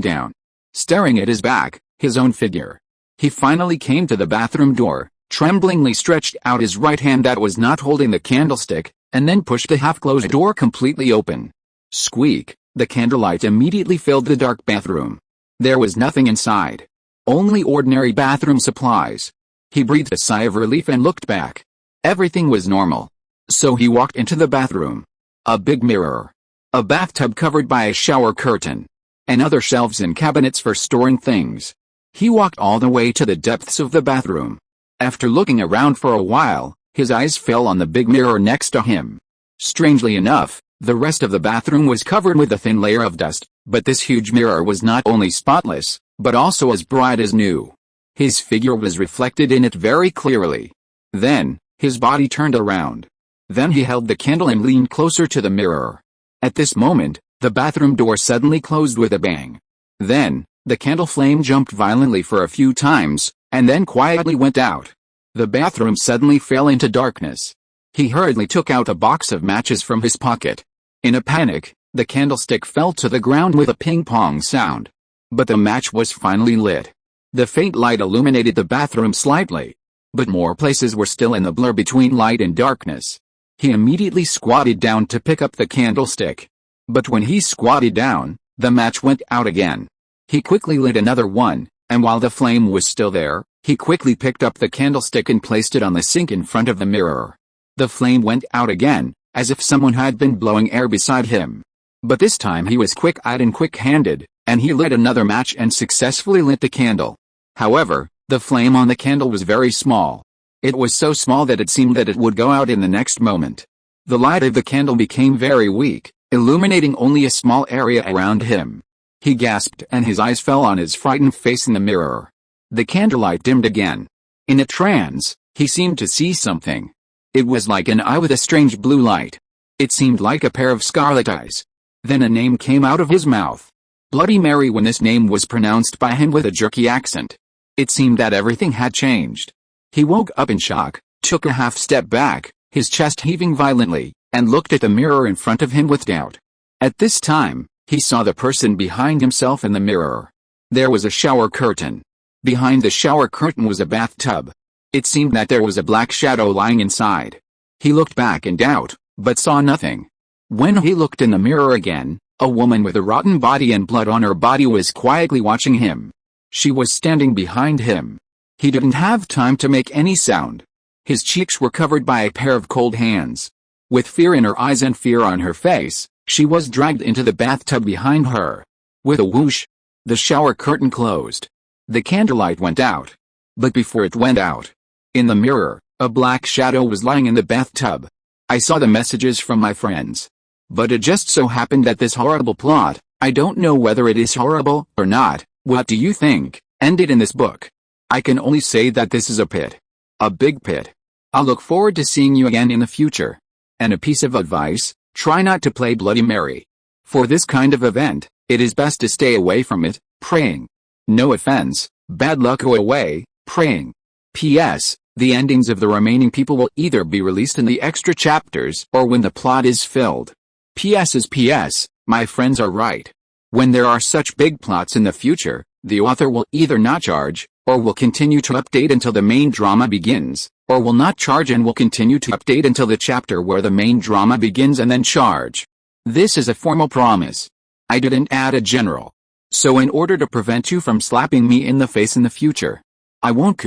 [SPEAKER 1] down, staring at his back, his own figure. He finally came to the bathroom door, tremblingly stretched out his right hand that was not holding the candlestick, and then pushed the half-closed door completely open. Squeak! The candlelight immediately filled the dark bathroom. There was nothing inside. Only ordinary bathroom supplies. He breathed a sigh of relief and looked back. Everything was normal. So he walked into the bathroom. A big mirror. A bathtub covered by a shower curtain. And other shelves and cabinets for storing things. He walked all the way to the depths of the bathroom. After looking around for a while, his eyes fell on the big mirror next to him. Strangely enough, the rest of the bathroom was covered with a thin layer of dust, but this huge mirror was not only spotless, but also as bright as new. His figure was reflected in it very clearly. Then, his body turned around. Then he held the candle and leaned closer to the mirror. At this moment, the bathroom door suddenly closed with a bang. Then, the candle flame jumped violently for a few times, and then quietly went out. The bathroom suddenly fell into darkness. He hurriedly took out a box of matches from his pocket. In a panic, the candlestick fell to the ground with a ping-pong sound. But the match was finally lit. The faint light illuminated the bathroom slightly. But more places were still in the blur between light and darkness. He immediately squatted down to pick up the candlestick. But when he squatted down, the match went out again. He quickly lit another one, and while the flame was still there, he quickly picked up the candlestick and placed it on the sink in front of the mirror. The flame went out again, as if someone had been blowing air beside him. But this time he was quick-eyed and quick-handed, and he lit another match and successfully lit the candle. However, the flame on the candle was very small. It was so small that it seemed that it would go out in the next moment. The light of the candle became very weak, illuminating only a small area around him. He gasped and his eyes fell on his frightened face in the mirror. The candlelight dimmed again. In a trance, he seemed to see something. It was like an eye with a strange blue light. It seemed like a pair of scarlet eyes. Then a name came out of his mouth. Bloody Mary. When this name was pronounced by him with a jerky accent, it seemed that everything had changed. He woke up in shock, took a half step back, his chest heaving violently, and looked at the mirror in front of him with doubt. At this time, he saw the person behind himself in the mirror. There was a shower curtain. Behind the shower curtain was a bathtub. It seemed that there was a black shadow lying inside. He looked back in doubt, but saw nothing. When he looked in the mirror again, a woman with a rotten body and blood on her body was quietly watching him. She was standing behind him. He didn't have time to make any sound. His cheeks were covered by a pair of cold hands. With fear in her eyes and fear on her face, she was dragged into the bathtub behind her. With a whoosh, the shower curtain closed. The candlelight went out. But before it went out, in the mirror, a black shadow was lying in the bathtub. I saw the messages from my friends. But it just so happened that this horrible plot, I don't know whether it is horrible or not, what do you think, ended in this book. I can only say that this is a pit. A big pit. I'll look forward to seeing you again in the future. And a piece of advice, try not to play Bloody Mary. For this kind of event, it is best to stay away from it, praying. No offense, bad luck go away, praying. P.S. The endings of the remaining people will either be released in the extra chapters or when the plot is filled. P.S. is P.S. My friends are right. When there are such big plots in the future, the author will either not charge, or will continue to update until the main drama begins, or will not charge and will continue to update until the chapter where the main drama begins and then charge. This is a formal promise. I didn't add a general. So in order to prevent you from slapping me in the face in the future, I won't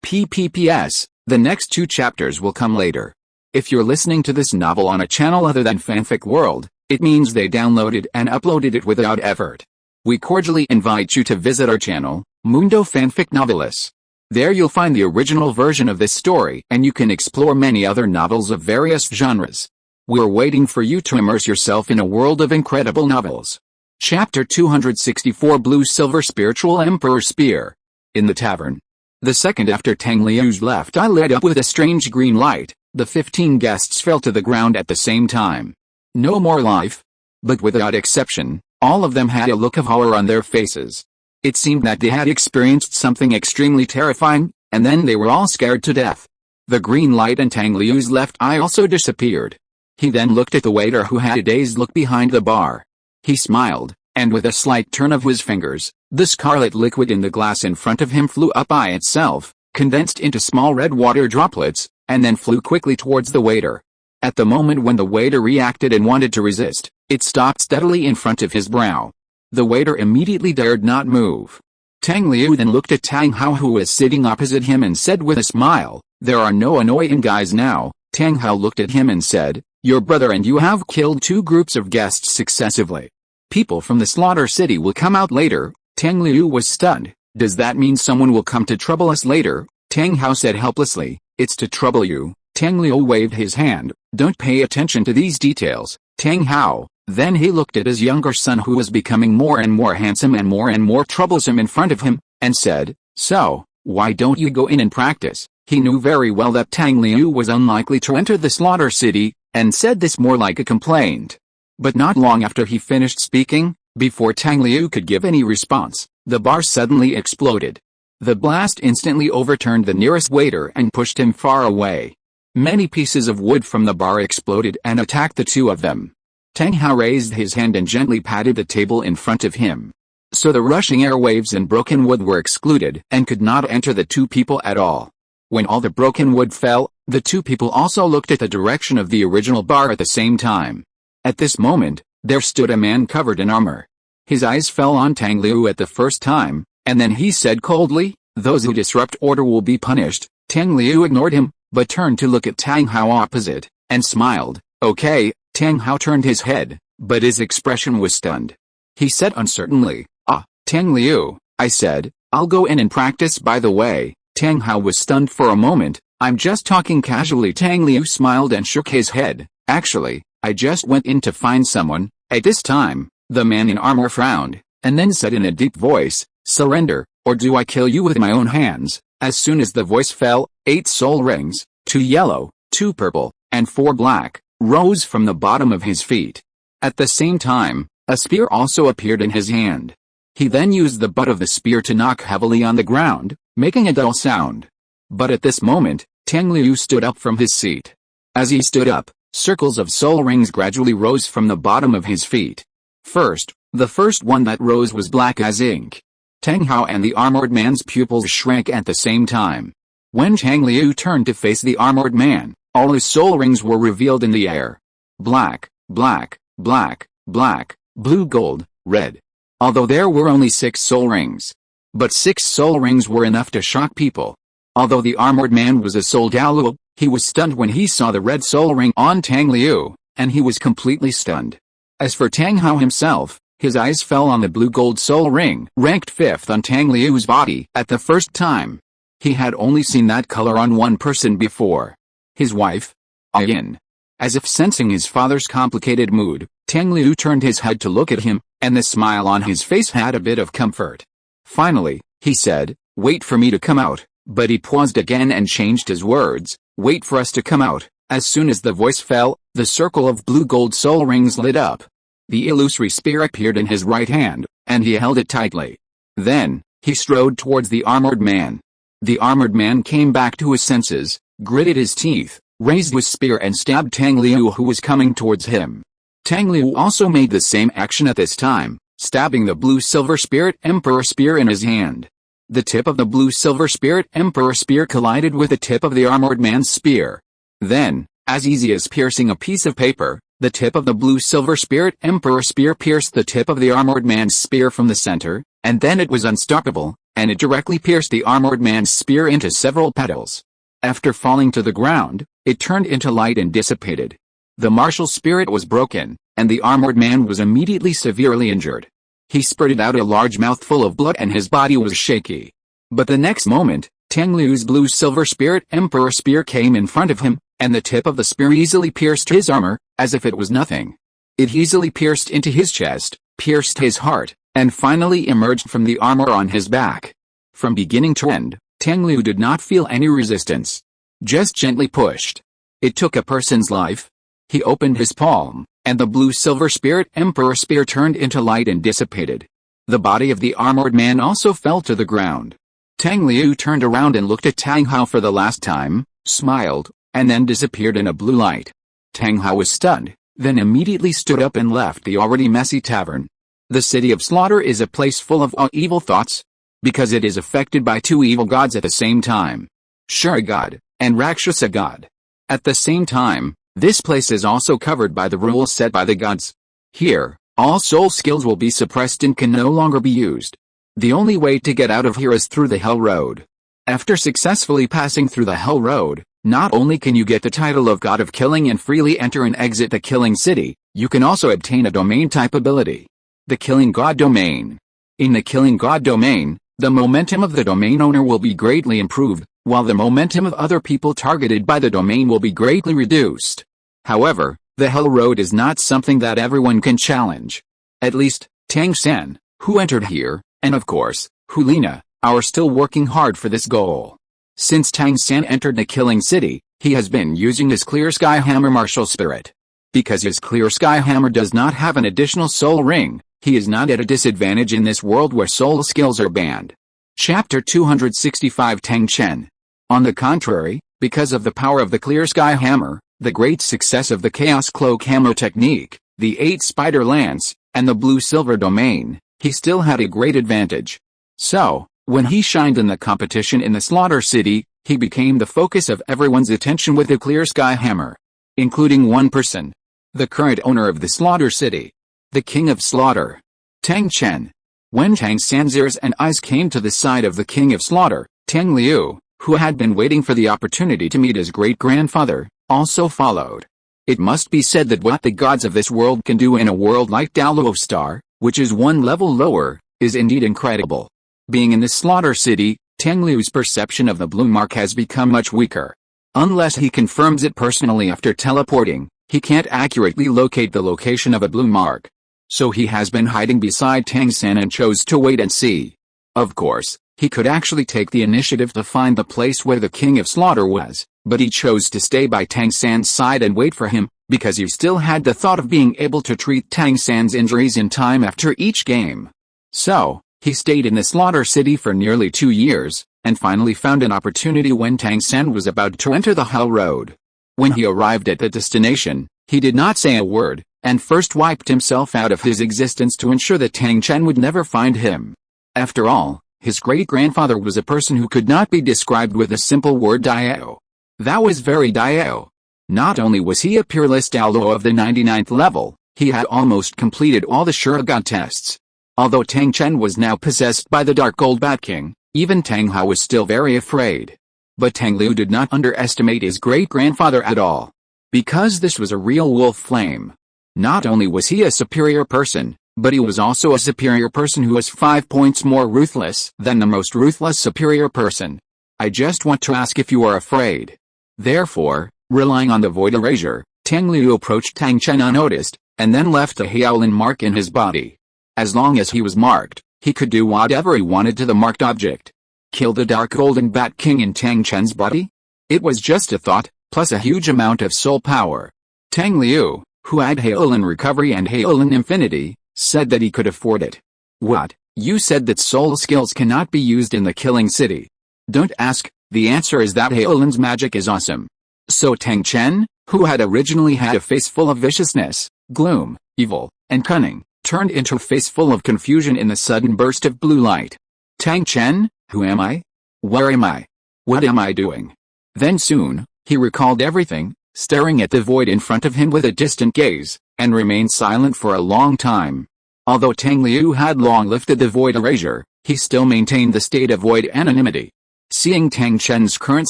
[SPEAKER 1] PPPS, the next 2 chapters will come later. If you're listening to this novel on a channel other than Fanfic World, it means they downloaded and uploaded it without effort. We cordially invite you to visit our channel, Mundo Fanfic Novelis. There you'll find the original version of this story and you can explore many other novels of various genres. We're waiting for you to immerse yourself in a world of incredible novels. Chapter 264 Blue Silver Spiritual Emperor Spear. in the tavern. The second after Tang Liu's left eye lit up with a strange green light, the 15 guests fell to the ground at the same time. No more life. But without exception, all of them had a look of horror on their faces. It seemed that they had experienced something extremely terrifying, and then they were all scared to death. The green light in Tang Liu's left eye also disappeared. He then looked at the waiter who had a dazed look behind the bar. He smiled, and with a slight turn of his fingers, the scarlet liquid in the glass in front of him flew up by itself, condensed into small red water droplets, and then flew quickly towards the waiter. At the moment when the waiter reacted and wanted to resist, it stopped steadily in front of his brow. The waiter immediately dared not move. Tang Liu then looked at Tang Hao, who was sitting opposite him, and said with a smile, "There are no annoying guys now." Tang Hao looked at him and said, "Your brother and you have killed 2 groups of guests successively. People from the slaughter city will come out later." Tang Liu was stunned. "Does that mean someone will come to trouble us later?" Tang Hao said helplessly, "It's to trouble you." Tang Liu waved his hand. "Don't pay attention to these details, Tang Hao." Then he looked at his younger son, who was becoming more and more handsome and more troublesome in front of him, and said, "So, why don't you go in and practice?" He knew very well that Tang Liu was unlikely to enter the slaughter city, and said this more like a complaint. But not long after he finished speaking, before Tang Liu could give any response, the bar suddenly exploded. The blast instantly overturned the nearest waiter and pushed him far away. Many pieces of wood from the bar exploded and attacked the 2 of them. Tang Hao raised his hand and gently patted the table in front of him. So the rushing airwaves and broken wood were excluded and could not enter the 2 people at all. When all the broken wood fell, the 2 people also looked at the direction of the original bar at the same time. At this moment, there stood a man covered in armor. His eyes fell on Tang Liu at the first time, and then he said coldly, "Those who disrupt order will be punished." Tang Liu ignored him, but turned to look at Tang Hao opposite, and smiled. "Okay." Tang Hao turned his head, but his expression was stunned. He said uncertainly, "Ah, Tang Liu," I said, "I'll go in and practice by the way." Tang Hao was stunned for a moment. "I'm just talking casually." Tang Liu smiled and shook his head. "Actually, I just went in to find someone." At this time, the man in armor frowned, and then said in a deep voice, "Surrender, or do I kill you with my own hands?" As soon as the voice fell, 8 soul rings, 2 yellow, 2 purple, and 4 black, rose from the bottom of his feet. At the same time, a spear also appeared in his hand. He then used the butt of the spear to knock heavily on the ground, making a dull sound. But at this moment, Tang Liu stood up from his seat. As he stood up, circles of soul rings gradually rose from the bottom of his feet. The first one that rose was black as ink. Tang Hao and the armored man's pupils shrank at the same time. When Tang Liu turned to face the armored man, all his soul rings were revealed in the air. Black, black, black, black, blue, gold, red. Although there were only 6 soul rings. But 6 soul rings were enough to shock people. Although the armored man was a soul Douluo, he was stunned when he saw the red soul ring on Tang Liu, and he was completely stunned. As for Tang Hao himself, his eyes fell on the blue-gold soul ring, ranked 5th on Tang Liu's body at the first time. He had only seen that color on one person before. His wife? Yin. As if sensing his father's complicated mood, Tang Liu turned his head to look at him, and the smile on his face had a bit of comfort. Finally, he said, "Wait for me to come out," but he paused again and changed his words, "Wait for us to come out." As soon as the voice fell, the circle of blue-gold soul rings lit up. The illusory spear appeared in his right hand, and he held it tightly. Then, he strode towards the armored man. The armored man came back to his senses, gritted his teeth, raised his spear and stabbed Tang Liu, who was coming towards him. Tang Liu also made the same action at this time, stabbing the blue-silver spirit emperor spear in his hand. The tip of the blue-silver spirit emperor spear collided with the tip of the armored man's spear. Then, as easy as piercing a piece of paper, the tip of the blue-silver spirit emperor spear pierced the tip of the armored man's spear from the center, and then it was unstoppable, and it directly pierced the armored man's spear into several petals. After falling to the ground, it turned into light and dissipated. The martial spirit was broken, and the armored man was immediately severely injured. He spurted out a large mouthful of blood and his body was shaky. But the next moment, Tang Liu's blue-silver spirit emperor spear came in front of him, and the tip of the spear easily pierced his armor, as if it was nothing. It easily pierced into his chest, pierced his heart, and finally emerged from the armor on his back. From beginning to end, Tang Liu did not feel any resistance. Just gently pushed. It took a person's life. He opened his palm, and the blue-silver spirit emperor spear turned into light and dissipated. The body of the armored man also fell to the ground. Tang Liu turned around and looked at Tang Hao for the last time, smiled, and then disappeared in a blue light. Tang Hao was stunned, then immediately stood up and left the already messy tavern. The city of slaughter is a place full of all evil thoughts, because it is affected by two evil gods at the same time. Shura God, and Rakshasa God. At the same time, this place is also covered by the rules set by the gods. Here, all soul skills will be suppressed and can no longer be used. The only way to get out of here is through the Hell Road. After successfully passing through the Hell Road, not only can you get the title of God of Killing and freely enter and exit the Killing City, you can also obtain a domain type ability. The Killing God Domain. In the Killing God Domain, the momentum of the domain owner will be greatly improved, while the momentum of other people targeted by the domain will be greatly reduced. However, the Hell Road is not something that everyone can challenge. At least, Tang San, who entered here, and of course, Hulina, are still working hard for this goal. Since Tang San entered the Killing City, he has been using his Clear Sky Hammer martial spirit. Because his Clear Sky Hammer does not have an additional soul ring, he is not at a disadvantage in this world where soul skills are banned. Chapter 265 Tang Chen. On the contrary, because of the power of the Clear Sky Hammer, the great success of the Chaos Cloak Hammer technique, the 8 Spider Lance, and the Blue-Silver Domain, he still had a great advantage. So, when he shined in the competition in the Slaughter City, he became the focus of everyone's attention with the Clear Sky Hammer. Including one person. The current owner of the Slaughter City. The King of Slaughter. Tang Chen. When Tang San's ears and eyes came to the side of the King of Slaughter, Tang Liu, who had been waiting for the opportunity to meet his great-grandfather, also followed. It must be said that what the gods of this world can do in a world like Douluo Star, which is one level lower, is indeed incredible. Being in the Slaughter City, Tang Liu's perception of the blue mark has become much weaker. Unless he confirms it personally after teleporting, he can't accurately locate the location of a blue mark. So he has been hiding beside Tang San and chose to wait and see. Of course, he could actually take the initiative to find the place where the King of Slaughter was, but he chose to stay by Tang San's side and wait for him, because he still had the thought of being able to treat Tang San's injuries in time after each game. So, he stayed in the Slaughter City for nearly 2 years, and finally found an opportunity when Tang San was about to enter the Hell Road. When he arrived at the destination, he did not say a word, and first wiped himself out of his existence to ensure that Tang Chen would never find him. After all, his great-grandfather was a person who could not be described with a simple word Diao. That was very Diao. Not only was he a peerless Douluo of the 99th level, he had almost completed all the Shura God tests. Although Tang Chen was now possessed by the Dark Gold Bat King, even Tang Hao was still very afraid. But Tang Liu did not underestimate his great-grandfather at all. Because this was a real wolf flame. Not only was he a superior person, but he was also a superior person who was 5 points more ruthless than the most ruthless superior person. I just want to ask if you are afraid. Therefore, relying on the void erasure, Tang Liu approached Tang Chen unnoticed, and then left a Hyaolin mark in his body. As long as he was marked, he could do whatever he wanted to the marked object. Kill the Dark Golden Bat King in Tang Chen's body? It was just a thought, plus a huge amount of soul power. Tang Liu, who had Hyaolin Recovery and Hyaolin Infinity, said that he could afford it. What? You said that soul skills cannot be used in the Killing City. Don't ask, the answer is that Hyaolin's magic is awesome. So Tang Chen, who had originally had a face full of viciousness, gloom, evil, and cunning, turned into a face full of confusion in the sudden burst of blue light. Tang Chen, who am I? Where am I? What am I doing? Then soon, he recalled everything, staring at the void in front of him with a distant gaze, and remained silent for a long time. Although Tang Liu had long lifted the void erasure, he still maintained the state of void anonymity. Seeing Tang Chen's current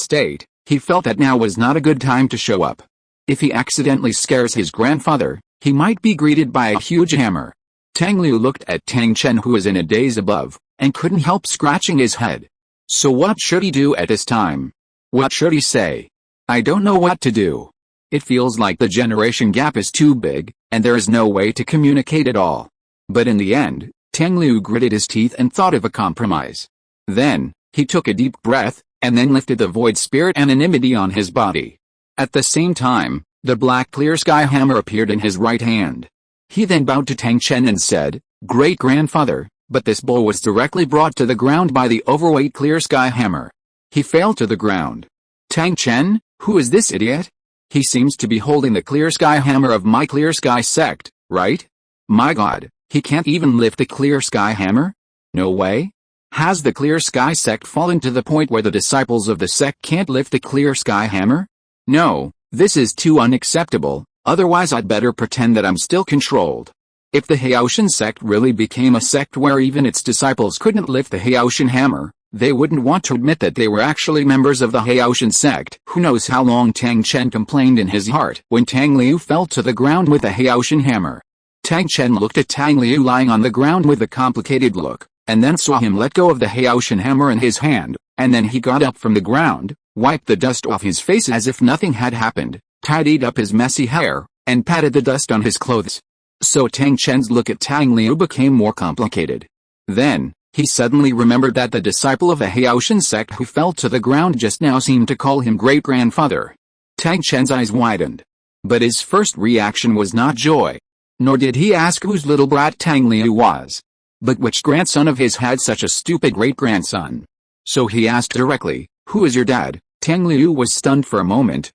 [SPEAKER 1] state, he felt that now was not a good time to show up. If he accidentally scares his grandfather, he might be greeted by a huge hammer. Tang Liu looked at Tang Chen, who was in a daze above, and couldn't help scratching his head. So what should he do at this time? What should he say? I don't know what to do. It feels like the generation gap is too big, and there is no way to communicate at all. But in the end, Tang Liu gritted his teeth and thought of a compromise. Then, He took a deep breath, and then lifted the void spirit anonymity on his body. At the same time, the black clear sky hammer appeared in his right hand. He then bowed to Tang Chen and said, "Great-grandfather," but this bow was directly brought to the ground by the overweight clear sky hammer. He fell to the ground. "Tang Chen, who is this idiot? He seems to be holding the clear sky hammer of my clear sky sect, right? My god, he can't even lift the clear sky hammer? No way? Has the clear sky sect fallen to the point where the disciples of the sect can't lift the clear sky hammer? No, this is too unacceptable, otherwise I'd better pretend that I'm still controlled." If the Haoshan sect really became a sect where even its disciples couldn't lift the Haoshan hammer, they wouldn't want to admit that they were actually members of the Haoshan sect. Who knows how long Tang Chen complained in his heart when Tang Liu fell to the ground with the Haoshan hammer. Tang Chen looked at Tang Liu lying on the ground with a complicated look, and then saw him let go of the Haoshan hammer in his hand, and then he got up from the ground, wiped the dust off his face as if nothing had happened, tidied up his messy hair, and patted the dust on his clothes. So Tang Chen's look at Tang Liu became more complicated. Then, he suddenly remembered that the disciple of the Haoshan sect who fell to the ground just now seemed to call him great-grandfather. Tang Chen's eyes widened. But his first reaction was not joy. Nor did he ask whose little brat Tang Liu was. But which grandson of his had such a stupid great-grandson? So he asked directly, "Who is your dad?" Tang Liu was stunned for a moment.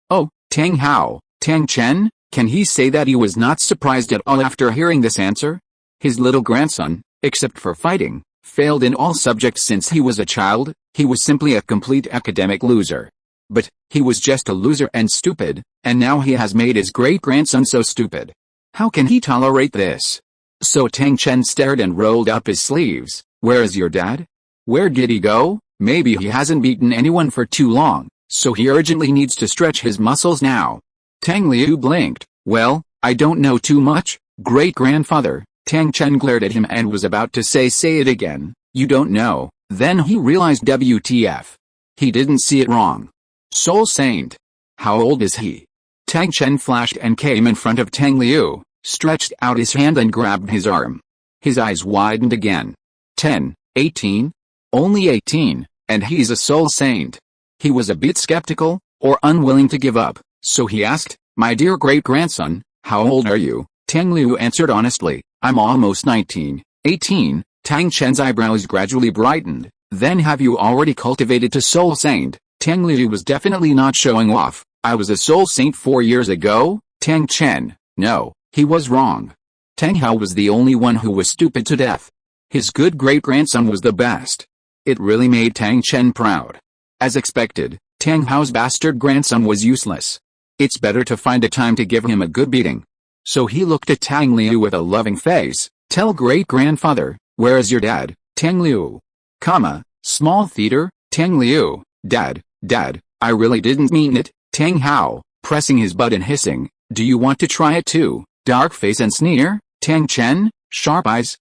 [SPEAKER 1] Oh, Tang Hao, Tang Chen? Can he say that he was not surprised at all after hearing this answer? His little grandson, except for fighting, failed in all subjects since he was a child. He was simply a complete academic loser. But, he was just a loser and stupid, and now he has made his great-grandson so stupid. How can he tolerate this? So Tang Chen stared and rolled up his sleeves. "Where is your dad? Where did he go? Maybe he hasn't beaten anyone for too long, so he urgently needs to stretch his muscles now." Tang Liu blinked. "Well, I don't know too much, great-grandfather." Tang Chen glared at him and was about to say it again. "You don't know." Then he realized WTF. He didn't see it wrong. Soul Saint. How old is he? Tang Chen flashed and came in front of Tang Liu, stretched out his hand and grabbed his arm. His eyes widened again. 10, 18? Only 18, and he's a Soul Saint. He was a bit skeptical, or unwilling to give up, so he asked, "My dear great-grandson, how old are you?" Tang Liu answered honestly, "I'm almost 19, 18. Tang Chen's eyebrows gradually brightened. "Then have you already cultivated to Soul Saint?" Tang Liu was definitely not showing off. "I was a Soul Saint 4 years ago." Tang Chen, no, he was wrong. Tang Hao was the only one who was stupid to death. His good great-grandson was the best. It really made Tang Chen proud. As expected, Tang Hao's bastard grandson was useless. It's better to find a time to give him a good beating. So he looked at Tang Liu with a loving face. "Tell great-grandfather, where is your dad?" Tang Liu. Small theater. Tang Liu. Dad, I really didn't mean it." Tang Hao, pressing his butt and hissing, "Do you want to try it too?" Dark face and sneer. Tang Chen, sharp eyes.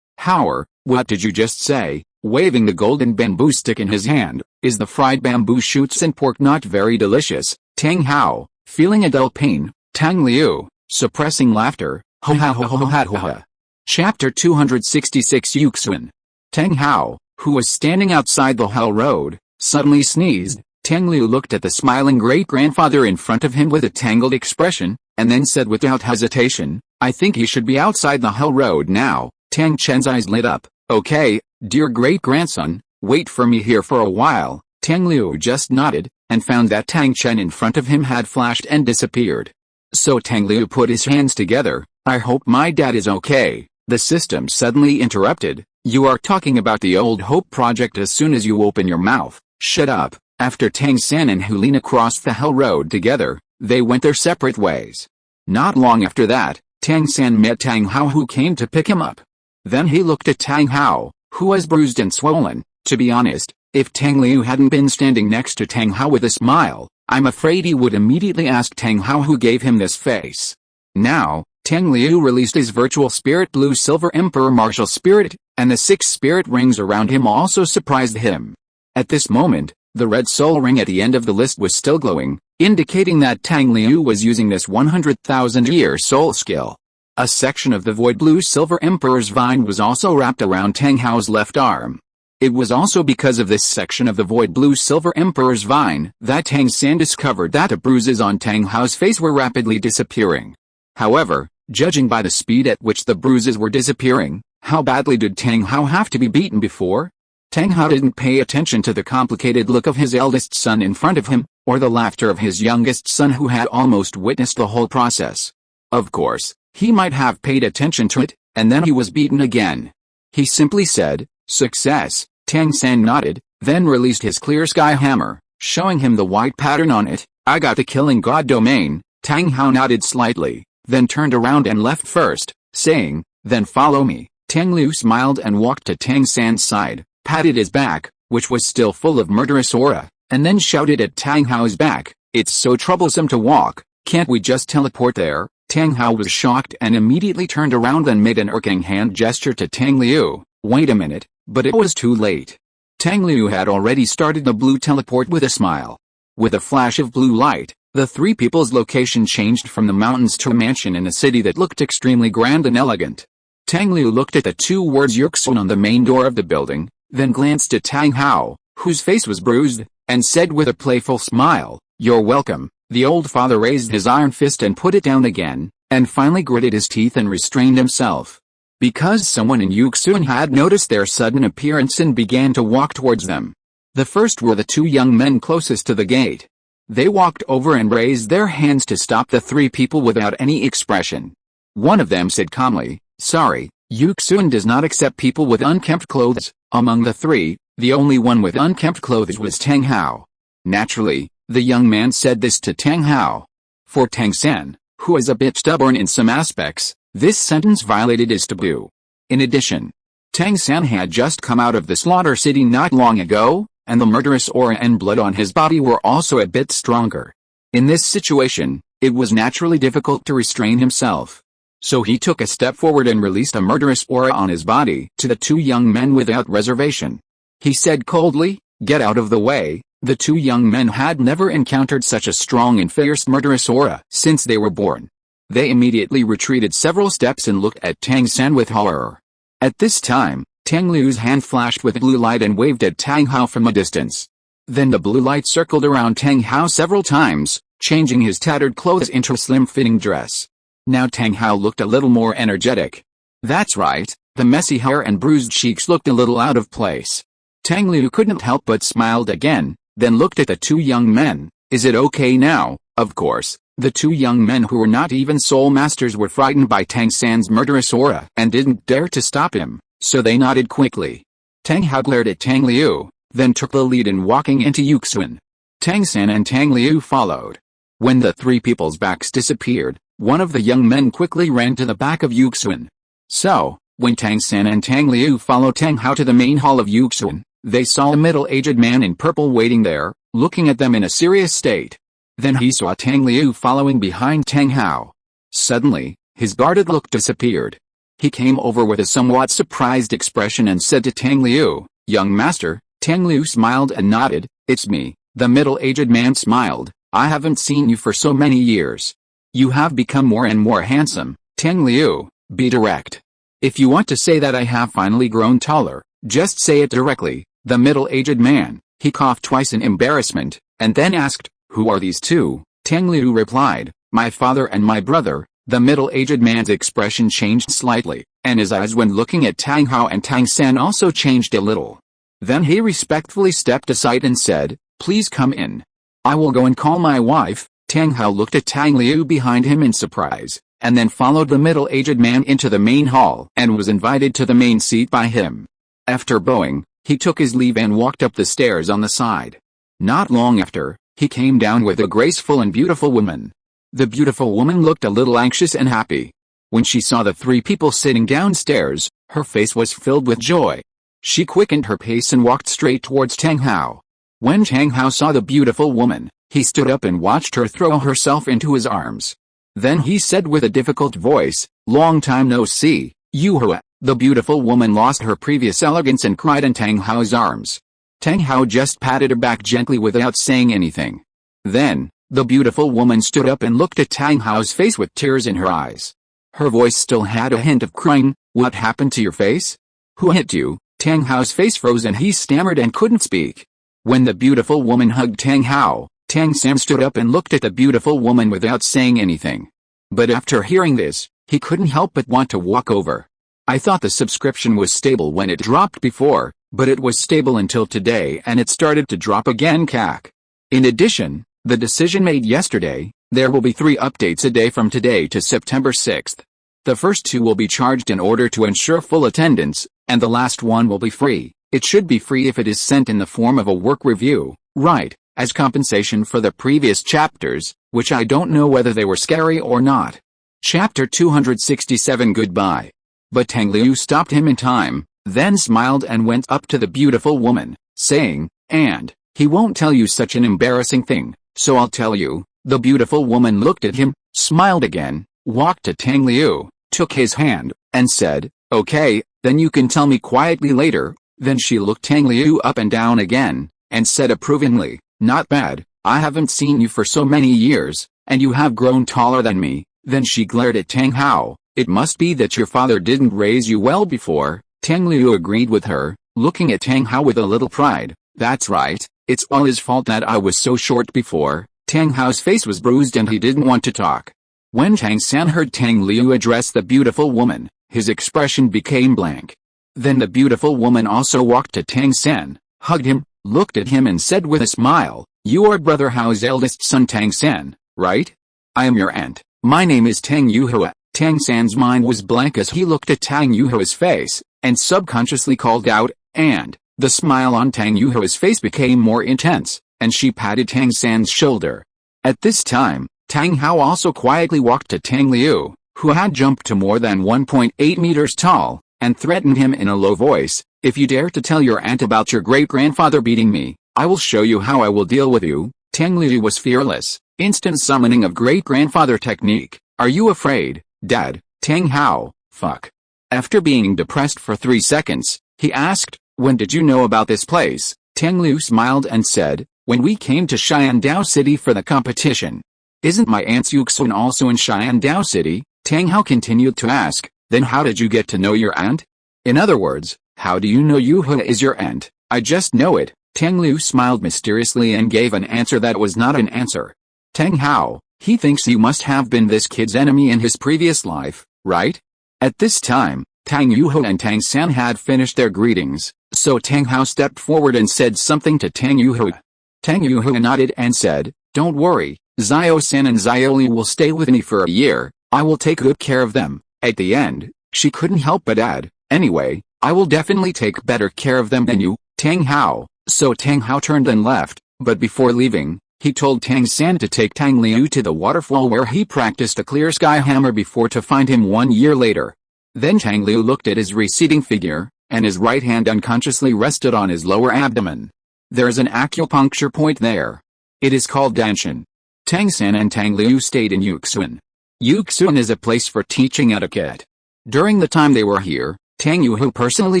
[SPEAKER 1] Hauer, what did you just say?" Waving the golden bamboo stick in his hand. "Is the fried bamboo shoots and pork not very delicious?" Tang Hao, feeling a dull pain. Tang Liu, suppressing laughter. Ho ha ho ho ho ha ho ha. Chapter 266 Yuxuan. Tang Hao, who was standing outside the Hell Road, suddenly sneezed. Tang Liu looked at the smiling great-grandfather in front of him with a tangled expression, and then said without hesitation, "I think he should be outside the Hell Road now." Tang Chen's eyes lit up. "Okay, dear great-grandson, wait for me here for a while." Tang Liu just nodded, and found that Tang Chen in front of him had flashed and disappeared. So Tang Liu put his hands together. "I hope my dad is okay." The system suddenly interrupted. "You are talking about the Old Hope Project as soon as you open your mouth." "Shut up." After Tang San and Hulina crossed the Hell Road together, they went their separate ways. Not long after that, Tang San met Tang Hao, who came to pick him up. Then he looked at Tang Hao, who was bruised and swollen. To be honest, if Tang Liu hadn't been standing next to Tang Hao with a smile, I'm afraid he would immediately ask Tang Hao who gave him this face. Now, Tang Liu released his virtual spirit Blue Silver Emperor Martial Spirit, and the 6 spirit rings around him also surprised him. At this moment, the red soul ring at the end of the list was still glowing, indicating that Tang Liu was using this 100,000-year soul skill. A section of the void Blue Silver Emperor's vine was also wrapped around Tang Hao's left arm. It was also because of this section of the void blue silver emperor's vine that Tang San discovered that the bruises on Tang Hao's face were rapidly disappearing. However, judging by the speed at which the bruises were disappearing, how badly did Tang Hao have to be beaten before? Tang Hao didn't pay attention to the complicated look of his eldest son in front of him, or the laughter of his youngest son who had almost witnessed the whole process. Of course, he might have paid attention to it, and then he was beaten again. He simply said, "Success." Tang San nodded, then released his clear sky hammer, showing him the white pattern on it. "I got the killing god domain." Tang Hao nodded slightly, then turned around and left first, saying, "Then follow me." Tang Liu smiled and walked to Tang San's side, patted his back, which was still full of murderous aura, and then shouted at Tang Hao's back, "It's so troublesome to walk, can't we just teleport there?" Tang Hao was shocked and immediately turned around and made an irking hand gesture to Tang Liu. Wait a minute, but it was too late. Tang Liu had already started the blue teleport with a smile. With a flash of blue light, the three people's location changed from the mountains to a mansion in a city that looked extremely grand and elegant. Tang Liu looked at the two words Yuxun on the main door of the building, then glanced at Tang Hao, whose face was bruised, and said with a playful smile, "You're welcome." The old father raised his iron fist and put it down again, and finally gritted his teeth and restrained himself. Because someone in Yuxun had noticed their sudden appearance and began to walk towards them. The first were the two young men closest to the gate. They walked over and raised their hands to stop the three people without any expression. One of them said calmly, "Sorry, Yuxun does not accept people with unkempt clothes." Among the three, the only one with unkempt clothes was Tang Hao. Naturally, the young man said this to Tang Hao. For Tang San, who is a bit stubborn in some aspects, this sentence violated his taboo. In addition, Tang San had just come out of the slaughter city not long ago, and the murderous aura and blood on his body were also a bit stronger. In this situation, it was naturally difficult to restrain himself. So he took a step forward and released a murderous aura on his body to the two young men without reservation. He said coldly, "Get out of the way." The two young men had never encountered such a strong and fierce murderous aura since they were born. They immediately retreated several steps and looked at Tang San with horror. At this time, Tang Liu's hand flashed with blue light and waved at Tang Hao from a distance. Then the blue light circled around Tang Hao several times, changing his tattered clothes into a slim-fitting dress. Now Tang Hao looked a little more energetic. That's right, the messy hair and bruised cheeks looked a little out of place. Tang Liu couldn't help but smiled again, then looked at the two young men. "Is it okay now?" Of course, the two young men who were not even soul masters were frightened by Tang San's murderous aura and didn't dare to stop him, so they nodded quickly. Tang Hao glared at Tang Liu, then took the lead in walking into Yuxun. Tang San and Tang Liu followed. When the three people's backs disappeared, one of the young men quickly ran to the back of Yuxun. So, when Tang San and Tang Liu followed Tang Hao to the main hall of Yuxun, they saw a middle-aged man in purple waiting there, looking at them in a serious state. Then he saw Tang Liu following behind Tang Hao. Suddenly, his guarded look disappeared. He came over with a somewhat surprised expression and said to Tang Liu, "Young master." Tang Liu smiled and nodded. "It's me." The middle-aged man smiled. "I haven't seen you for so many years. You have become more and more handsome." Tang Liu, be direct. If you want to say that I have finally grown taller, just say it directly. The middle-aged man, he coughed twice in embarrassment, and then asked, "Who are these two?" Tang Liu replied, "My father and my brother." The middle-aged man's expression changed slightly, and his eyes when looking at Tang Hao and Tang San also changed a little. Then he respectfully stepped aside and said, "Please come in. I will go and call my wife." Tang Hao looked at Tang Liu behind him in surprise, and then followed the middle-aged man into the main hall and was invited to the main seat by him. After bowing, he took his leave and walked up the stairs on the side. Not long after, he came down with a graceful and beautiful woman. The beautiful woman looked a little anxious and happy. When she saw the three people sitting downstairs, her face was filled with joy. She quickened her pace and walked straight towards Tang Hao. When Tang Hao saw the beautiful woman, he stood up and watched her throw herself into his arms. Then he said with a difficult voice, "Long time no see, Yuhua." The beautiful woman lost her previous elegance and cried in Tang Hao's arms. Tang Hao just patted her back gently without saying anything. Then, the beautiful woman stood up and looked at Tang Hao's face with tears in her eyes. Her voice still had a hint of crying. "What happened to your face? Who hit you?" Tang Hao's face froze and he stammered and couldn't speak. When the beautiful woman hugged Tang Hao, Tang San stood up and looked at the beautiful woman without saying anything. But after hearing this, he couldn't help but want to walk over. I thought the subscription was stable when it dropped before, but it was stable until today and it started to drop again. CAC. In addition, the decision made yesterday, there will be 3 updates a day from today to September 6th. The first 2 will be charged in order to ensure full attendance, and the last one will be free. It should be free if it is sent in the form of a work review, right, as compensation for the previous chapters, which I don't know whether they were scary or not. Chapter 267 Goodbye. But Tang Liu stopped him in time, then smiled and went up to the beautiful woman, saying, "And he won't tell you such an embarrassing thing, so I'll tell you." The beautiful woman looked at him, smiled again, walked to Tang Liu, took his hand, and said, "Okay, then you can tell me quietly later." Then she looked Tang Liu up and down again, and said approvingly, "Not bad, I haven't seen you for so many years, and you have grown taller than me." Then she glared at Tang Hao. "It must be that your father didn't raise you well before." Tang Liu agreed with her, looking at Tang Hao with a little pride. "That's right, it's all his fault that I was so short before." Tang Hao's face was bruised and he didn't want to talk. When Tang San heard Tang Liu address the beautiful woman, his expression became blank. Then the beautiful woman also walked to Tang San, hugged him, looked at him and said with a smile, "You are Brother Hao's eldest son Tang San, right? I am your aunt. My name is Tang Yuhua." Tang San's mind was blank as he looked at Tang Yuhua's face, and subconsciously called out, "And." The smile on Tang Yuhua's face became more intense, and she patted Tang San's shoulder. At this time, Tang Hao also quietly walked to Tang Liu, who had jumped to more than 1.8 meters tall, and threatened him in a low voice, "If you dare to tell your aunt about your great-grandfather beating me, I will show you how I will deal with you." Tang Liu was fearless, instant summoning of great-grandfather technique. "Are you afraid, Dad?" Tang Hao, fuck. After being depressed for 3 seconds, he asked, "When did you know about this place?" Tang Liu smiled and said, "When we came to Xiandao City for the competition." "Isn't my aunt Yuxun also in Xiandao City?" Tang Hao continued to ask. "Then how did you get to know your aunt? In other words, how do you know Yuhua is your aunt?" "I just know it." Tang Liu smiled mysteriously and gave an answer that was not an answer. "Tang Hao, he thinks you must have been this kid's enemy in his previous life, right?" At this time, Tang Yuhua and Tang San had finished their greetings, so Tang Hao stepped forward and said something to Tang Yuhua. Tang Yuhua nodded and said, "Don't worry, Zio-san and Zio-li will stay with me for a year. I will take good care of them." At the end, she couldn't help but add, "Anyway, I will definitely take better care of them than you, Tang Hao." So Tang Hao turned and left, but before leaving, he told Tang San to take Tang Liu to the waterfall where he practiced a clear sky hammer before to find him 1 year later. Then Tang Liu looked at his receding figure, and his right hand unconsciously rested on his lower abdomen. There is an acupuncture point there. It is called Danshan. Tang San and Tang Liu stayed in Yuxun. Yuxun is a place for teaching etiquette. During the time they were here, Tang Yuhu personally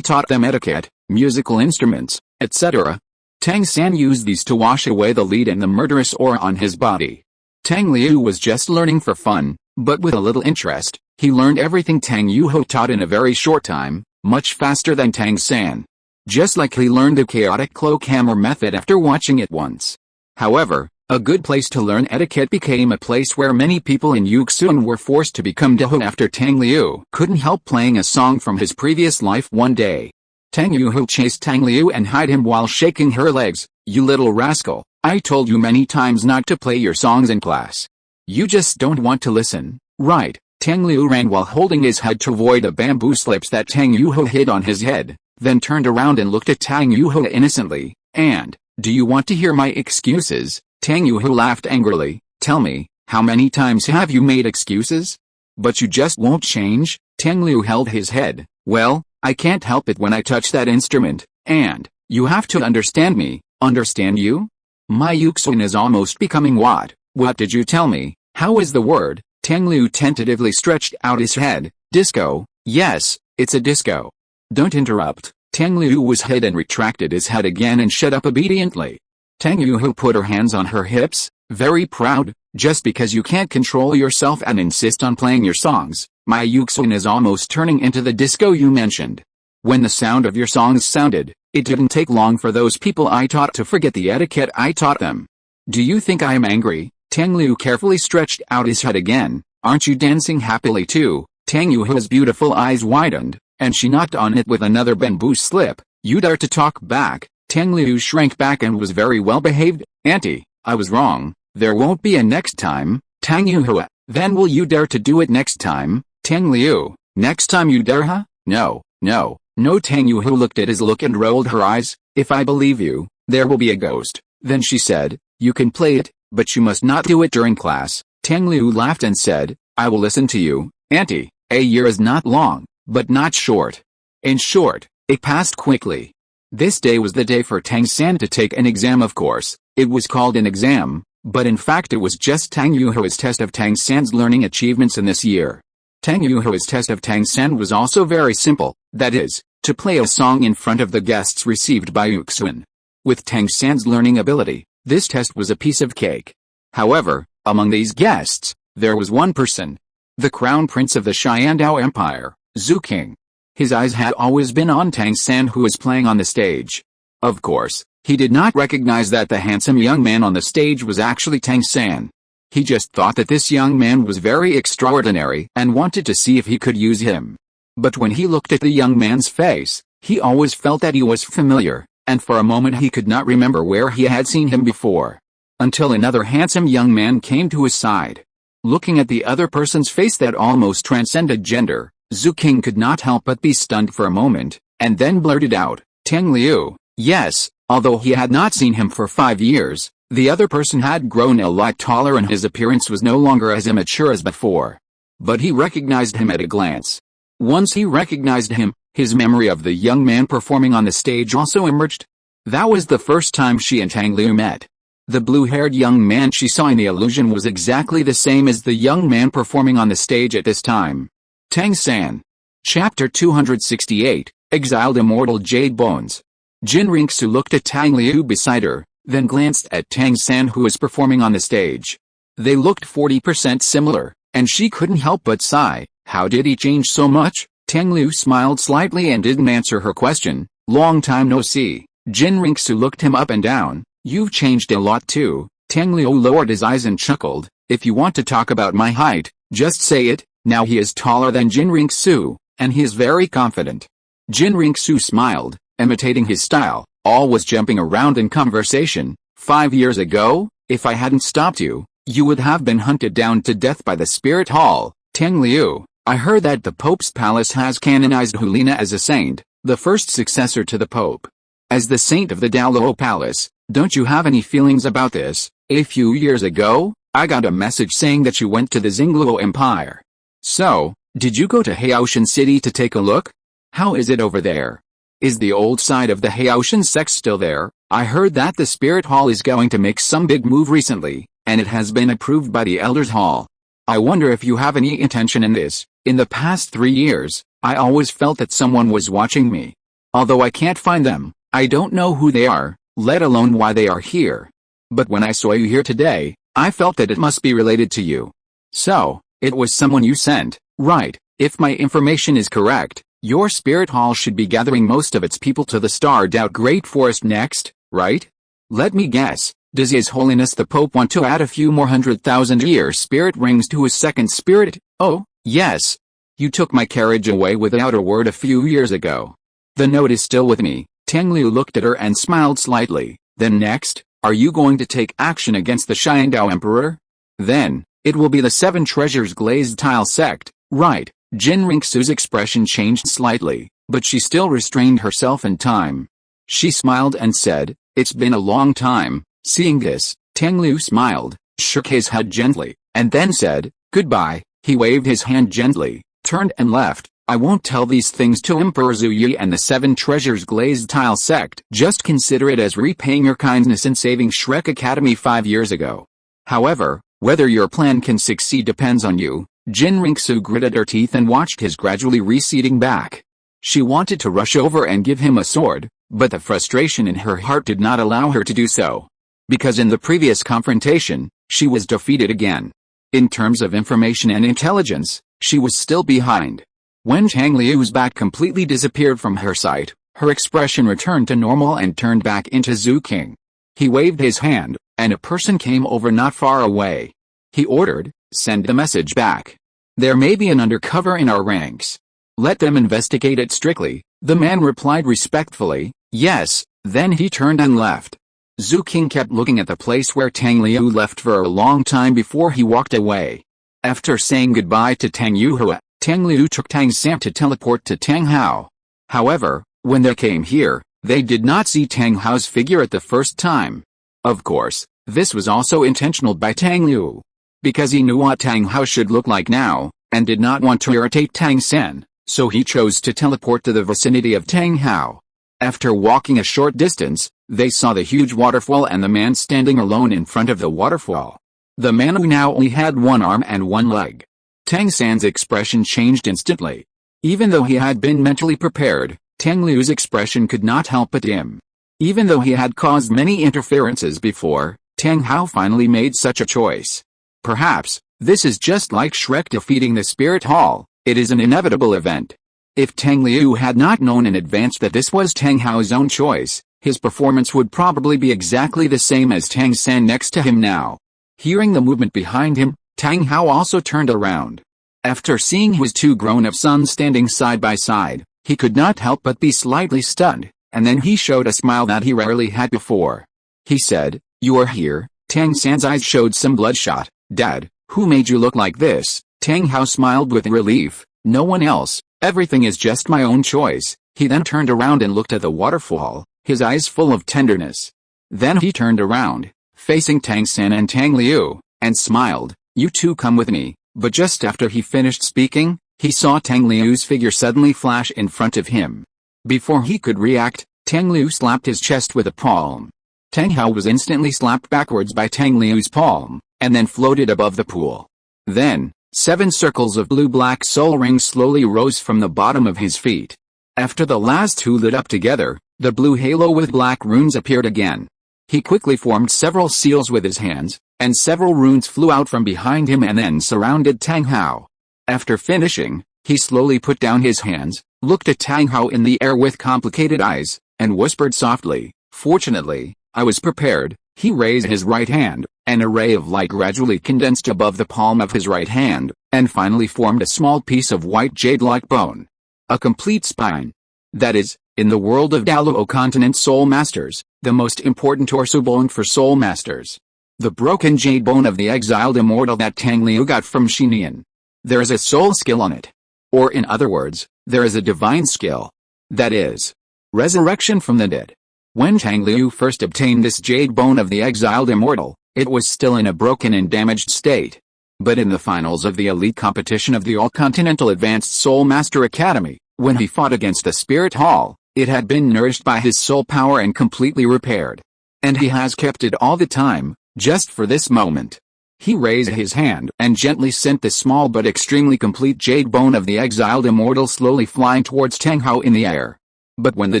[SPEAKER 1] taught them etiquette, musical instruments, etc. Tang San used these to wash away the lead and the murderous aura on his body. Tang Liu was just learning for fun, but with a little interest. He learned everything Tang Yuhu taught in a very short time, much faster than Tang San. Just like he learned the chaotic cloak hammer method after watching it once. However, a good place to learn etiquette became a place where many people in Yuxun were forced to become Dahu after Tang Liu couldn't help playing a song from his previous life one day. Tang Yuhu chased Tang Liu and hid him while shaking her legs. "You little rascal, I told you many times not to play your songs in class. You just don't want to listen, right?" Tang Liu ran while holding his head to avoid the bamboo slips that Tang Yuhu hid on his head, then turned around and looked at Tang Yuhu innocently. "And, do you want to hear my excuses?" Tang Yuhu laughed angrily. "Tell me, how many times have you made excuses? But you just won't change?" Tang Liu held his head. "Well, I can't help it when I touch that instrument, and, you have to understand me, understand you? My Yuxun is almost becoming what? What did you tell me? How is the word?" Tang Liu tentatively stretched out his head. "Disco, yes, it's a disco." "Don't interrupt." Tang Liu was hid and retracted his head again and shut up obediently. Tang Yuhu put her hands on her hips, very proud. "Just because you can't control yourself and insist on playing your songs, my Yuxun is almost turning into the disco you mentioned." When the sound of your songs sounded, it didn't take long for those people I taught to forget the etiquette I taught them. Do you think I am angry? Tang Liu carefully stretched out his head again. Aren't you dancing happily too? Tang Yuhu's beautiful eyes widened, and she knocked on it with another bamboo slip. You dare to talk back? Tang Liu shrank back and was very well behaved. Auntie, I was wrong. There won't be a next time. Tang Yuhu, then will you dare to do it next time? Tang Liu, next time you dare, huh? No. Tang Yuhu looked at his look and rolled her eyes. If I believe you, there will be a ghost. Then she said, you can play it, but you must not do it during class. Tang Liu laughed and said, I will listen to you, Auntie. A year is not long, but not short. In short, it passed quickly. This day was the day for Tang San to take an exam. Of course, it was called an exam, but in fact it was just Tang Yuhu's test of Tang San's learning achievements in this year. Tang Yuhu's test of Tang San was also very simple, that is, to play a song in front of the guests received by Yuxuan. With Tang San's learning ability, this test was a piece of cake. However, among these guests, there was one person. The crown prince of the Xiandao Empire, Zhu King. His eyes had always been on Tang San, who was playing on the stage. Of course, he did not recognize that the handsome young man on the stage was actually Tang San. He just thought that this young man was very extraordinary and wanted to see if he could use him. But when he looked at the young man's face, he always felt that he was familiar, and for a moment he could not remember where he had seen him before. Until another handsome young man came to his side. Looking at the other person's face that almost transcended gender, Zhu King could not help but be stunned for a moment, and then blurted out, Tang Liu. Yes, although he had not seen him for 5 years, the other person had grown a lot taller and his appearance was no longer as immature as before. But he recognized him at a glance. Once he recognized him, his memory of the young man performing on the stage also emerged. That was the first time she and Tang Liu met. The blue-haired young man she saw in the illusion was exactly the same as the young man performing on the stage at this time. Tang San. Chapter 268, Exiled Immortal Jade Bones. Jin Ringsu looked at Tang Liu beside her, then glanced at Tang San, who was performing on the stage. They looked 40% similar, and she couldn't help but sigh. How did he change so much? Tang Liu smiled slightly and didn't answer her question. Long time no see. Jin Ringsu looked him up and down. You've changed a lot too. Tang Liu lowered his eyes and chuckled. If you want to talk about my height, just say it. Now he is taller than Jin Ringsu, and he is very confident. Jin Ringsu smiled, imitating his style. All was jumping around in conversation. 5 years ago, if I hadn't stopped you, you would have been hunted down to death by the Spirit Hall. Tang Liu, I heard that the Pope's palace has canonized Hulina as a saint, the first successor to the Pope. As the saint of the Douluo Palace, don't you have any feelings about this? A few years ago, I got a message saying that you went to the Xingluo Empire. So, did you go to Haoshan City to take a look? How is it over there? Is the old side of the Haoshan sect still there? I heard that the Spirit Hall is going to make some big move recently, and it has been approved by the Elders Hall. I wonder if you have any intention in this. In the past 3 years, I always felt that someone was watching me. Although I can't find them, I don't know who they are, let alone why they are here. But when I saw you here today, I felt that it must be related to you. So, it was someone you sent, right? If my information is correct, your Spirit Hall should be gathering most of its people to the starred out Great Forest next, right? Let me guess, does His Holiness the Pope want to add a few more 100,000-year spirit rings to his second spirit? Oh, yes. You took my carriage away without a word a few years ago. The note is still with me. Tang Liu looked at her and smiled slightly. Then next, are you going to take action against the Xiandao Emperor? Then, it will be the 7 Treasures Glazed Tile sect, right? Jin Ringsu's expression changed slightly, but she still restrained herself in time. She smiled and said, it's been a long time. Seeing this, Tang Liu smiled, shook his head gently, and then said, goodbye. He waved his hand gently, turned and left. I won't tell these things to Emperor Zhu Yi and the 7 Treasures Glazed Tile sect. Just consider it as repaying your kindness in saving Shrek Academy 5 years ago. However, whether your plan can succeed depends on you. Jin Ringsu gritted her teeth and watched his gradually receding back. She wanted to rush over and give him a sword, but the frustration in her heart did not allow her to do so. Because in the previous confrontation, she was defeated again. In terms of information and intelligence, she was still behind. When Tang Liu's back completely disappeared from her sight, her expression returned to normal and turned back into Zhu King. He waved his hand, and a person came over not far away. He ordered, "Send the message back. There may be an undercover in our ranks. Let them investigate it strictly." The man replied respectfully, "Yes," then he turned and left. Zhu King kept looking at the place where Tang Liu left for a long time before he walked away. After saying goodbye to Tang Hao, Tang Liu took Tang San to teleport to Tang Hao. However, when they came here, they did not see Tang Hao's figure at the first time. Of course, this was also intentional by Tang Liu. Because he knew what Tang Hao should look like now, and did not want to irritate Tang San, so he chose to teleport to the vicinity of Tang Hao. After walking a short distance, they saw the huge waterfall and the man standing alone in front of the waterfall. The man who now only had one arm and one leg. Tang San's expression changed instantly. Even though he had been mentally prepared, Tang Liu's expression could not help but dim. Even though he had caused many interferences before, Tang Hao finally made such a choice. Perhaps, this is just like Shrek defeating the Spirit Hall, it is an inevitable event. If Tang Liu had not known in advance that this was Tang Hao's own choice, his performance would probably be exactly the same as Tang San next to him now. Hearing the movement behind him, Tang Hao also turned around. After seeing his two grown-up sons standing side by side, he could not help but be slightly stunned, and then he showed a smile that he rarely had before. He said, "You are here." Tang San's eyes showed some bloodshot. "Dad, who made you look like this?" Tang Hao smiled with relief. "No one else, everything is just my own choice." He then turned around and looked at the waterfall, his eyes full of tenderness. Then he turned around, facing Tang San and Tang Liu, and smiled, "You two come with me." But just after he finished speaking, he saw Tang Liu's figure suddenly flash in front of him. Before he could react, Tang Liu slapped his chest with a palm. Tang Hao was instantly slapped backwards by Tang Liu's palm, and then floated above the pool. Then, 7 circles of blue-black soul rings slowly rose from the bottom of his feet. After the last 2 lit up together, the blue halo with black runes appeared again. He quickly formed several seals with his hands, and several runes flew out from behind him and then surrounded Tang Hao. After finishing, he slowly put down his hands, looked at Tang Hao in the air with complicated eyes, and whispered softly, "Fortunately, I was prepared." He raised his right hand, an array of light gradually condensed above the palm of his right hand, and finally formed a small piece of white jade-like bone. A complete spine. That is, in the world of Douluo continent soul masters, the most important torso bone for soul masters. The broken jade bone of the exiled immortal that Tang Liu got from Xinian. There is a soul skill on it. Or in other words, there is a divine skill. That is, resurrection from the dead. When Tang Liu first obtained this jade bone of the exiled immortal, it was still in a broken and damaged state. But in the finals of the elite competition of the All-Continental Advanced Soul Master Academy, when he fought against the Spirit Hall, it had been nourished by his soul power and completely repaired. And he has kept it all the time, just for this moment. He raised his hand and gently sent the small but extremely complete jade bone of the exiled immortal slowly flying towards Tang Hao in the air. But when the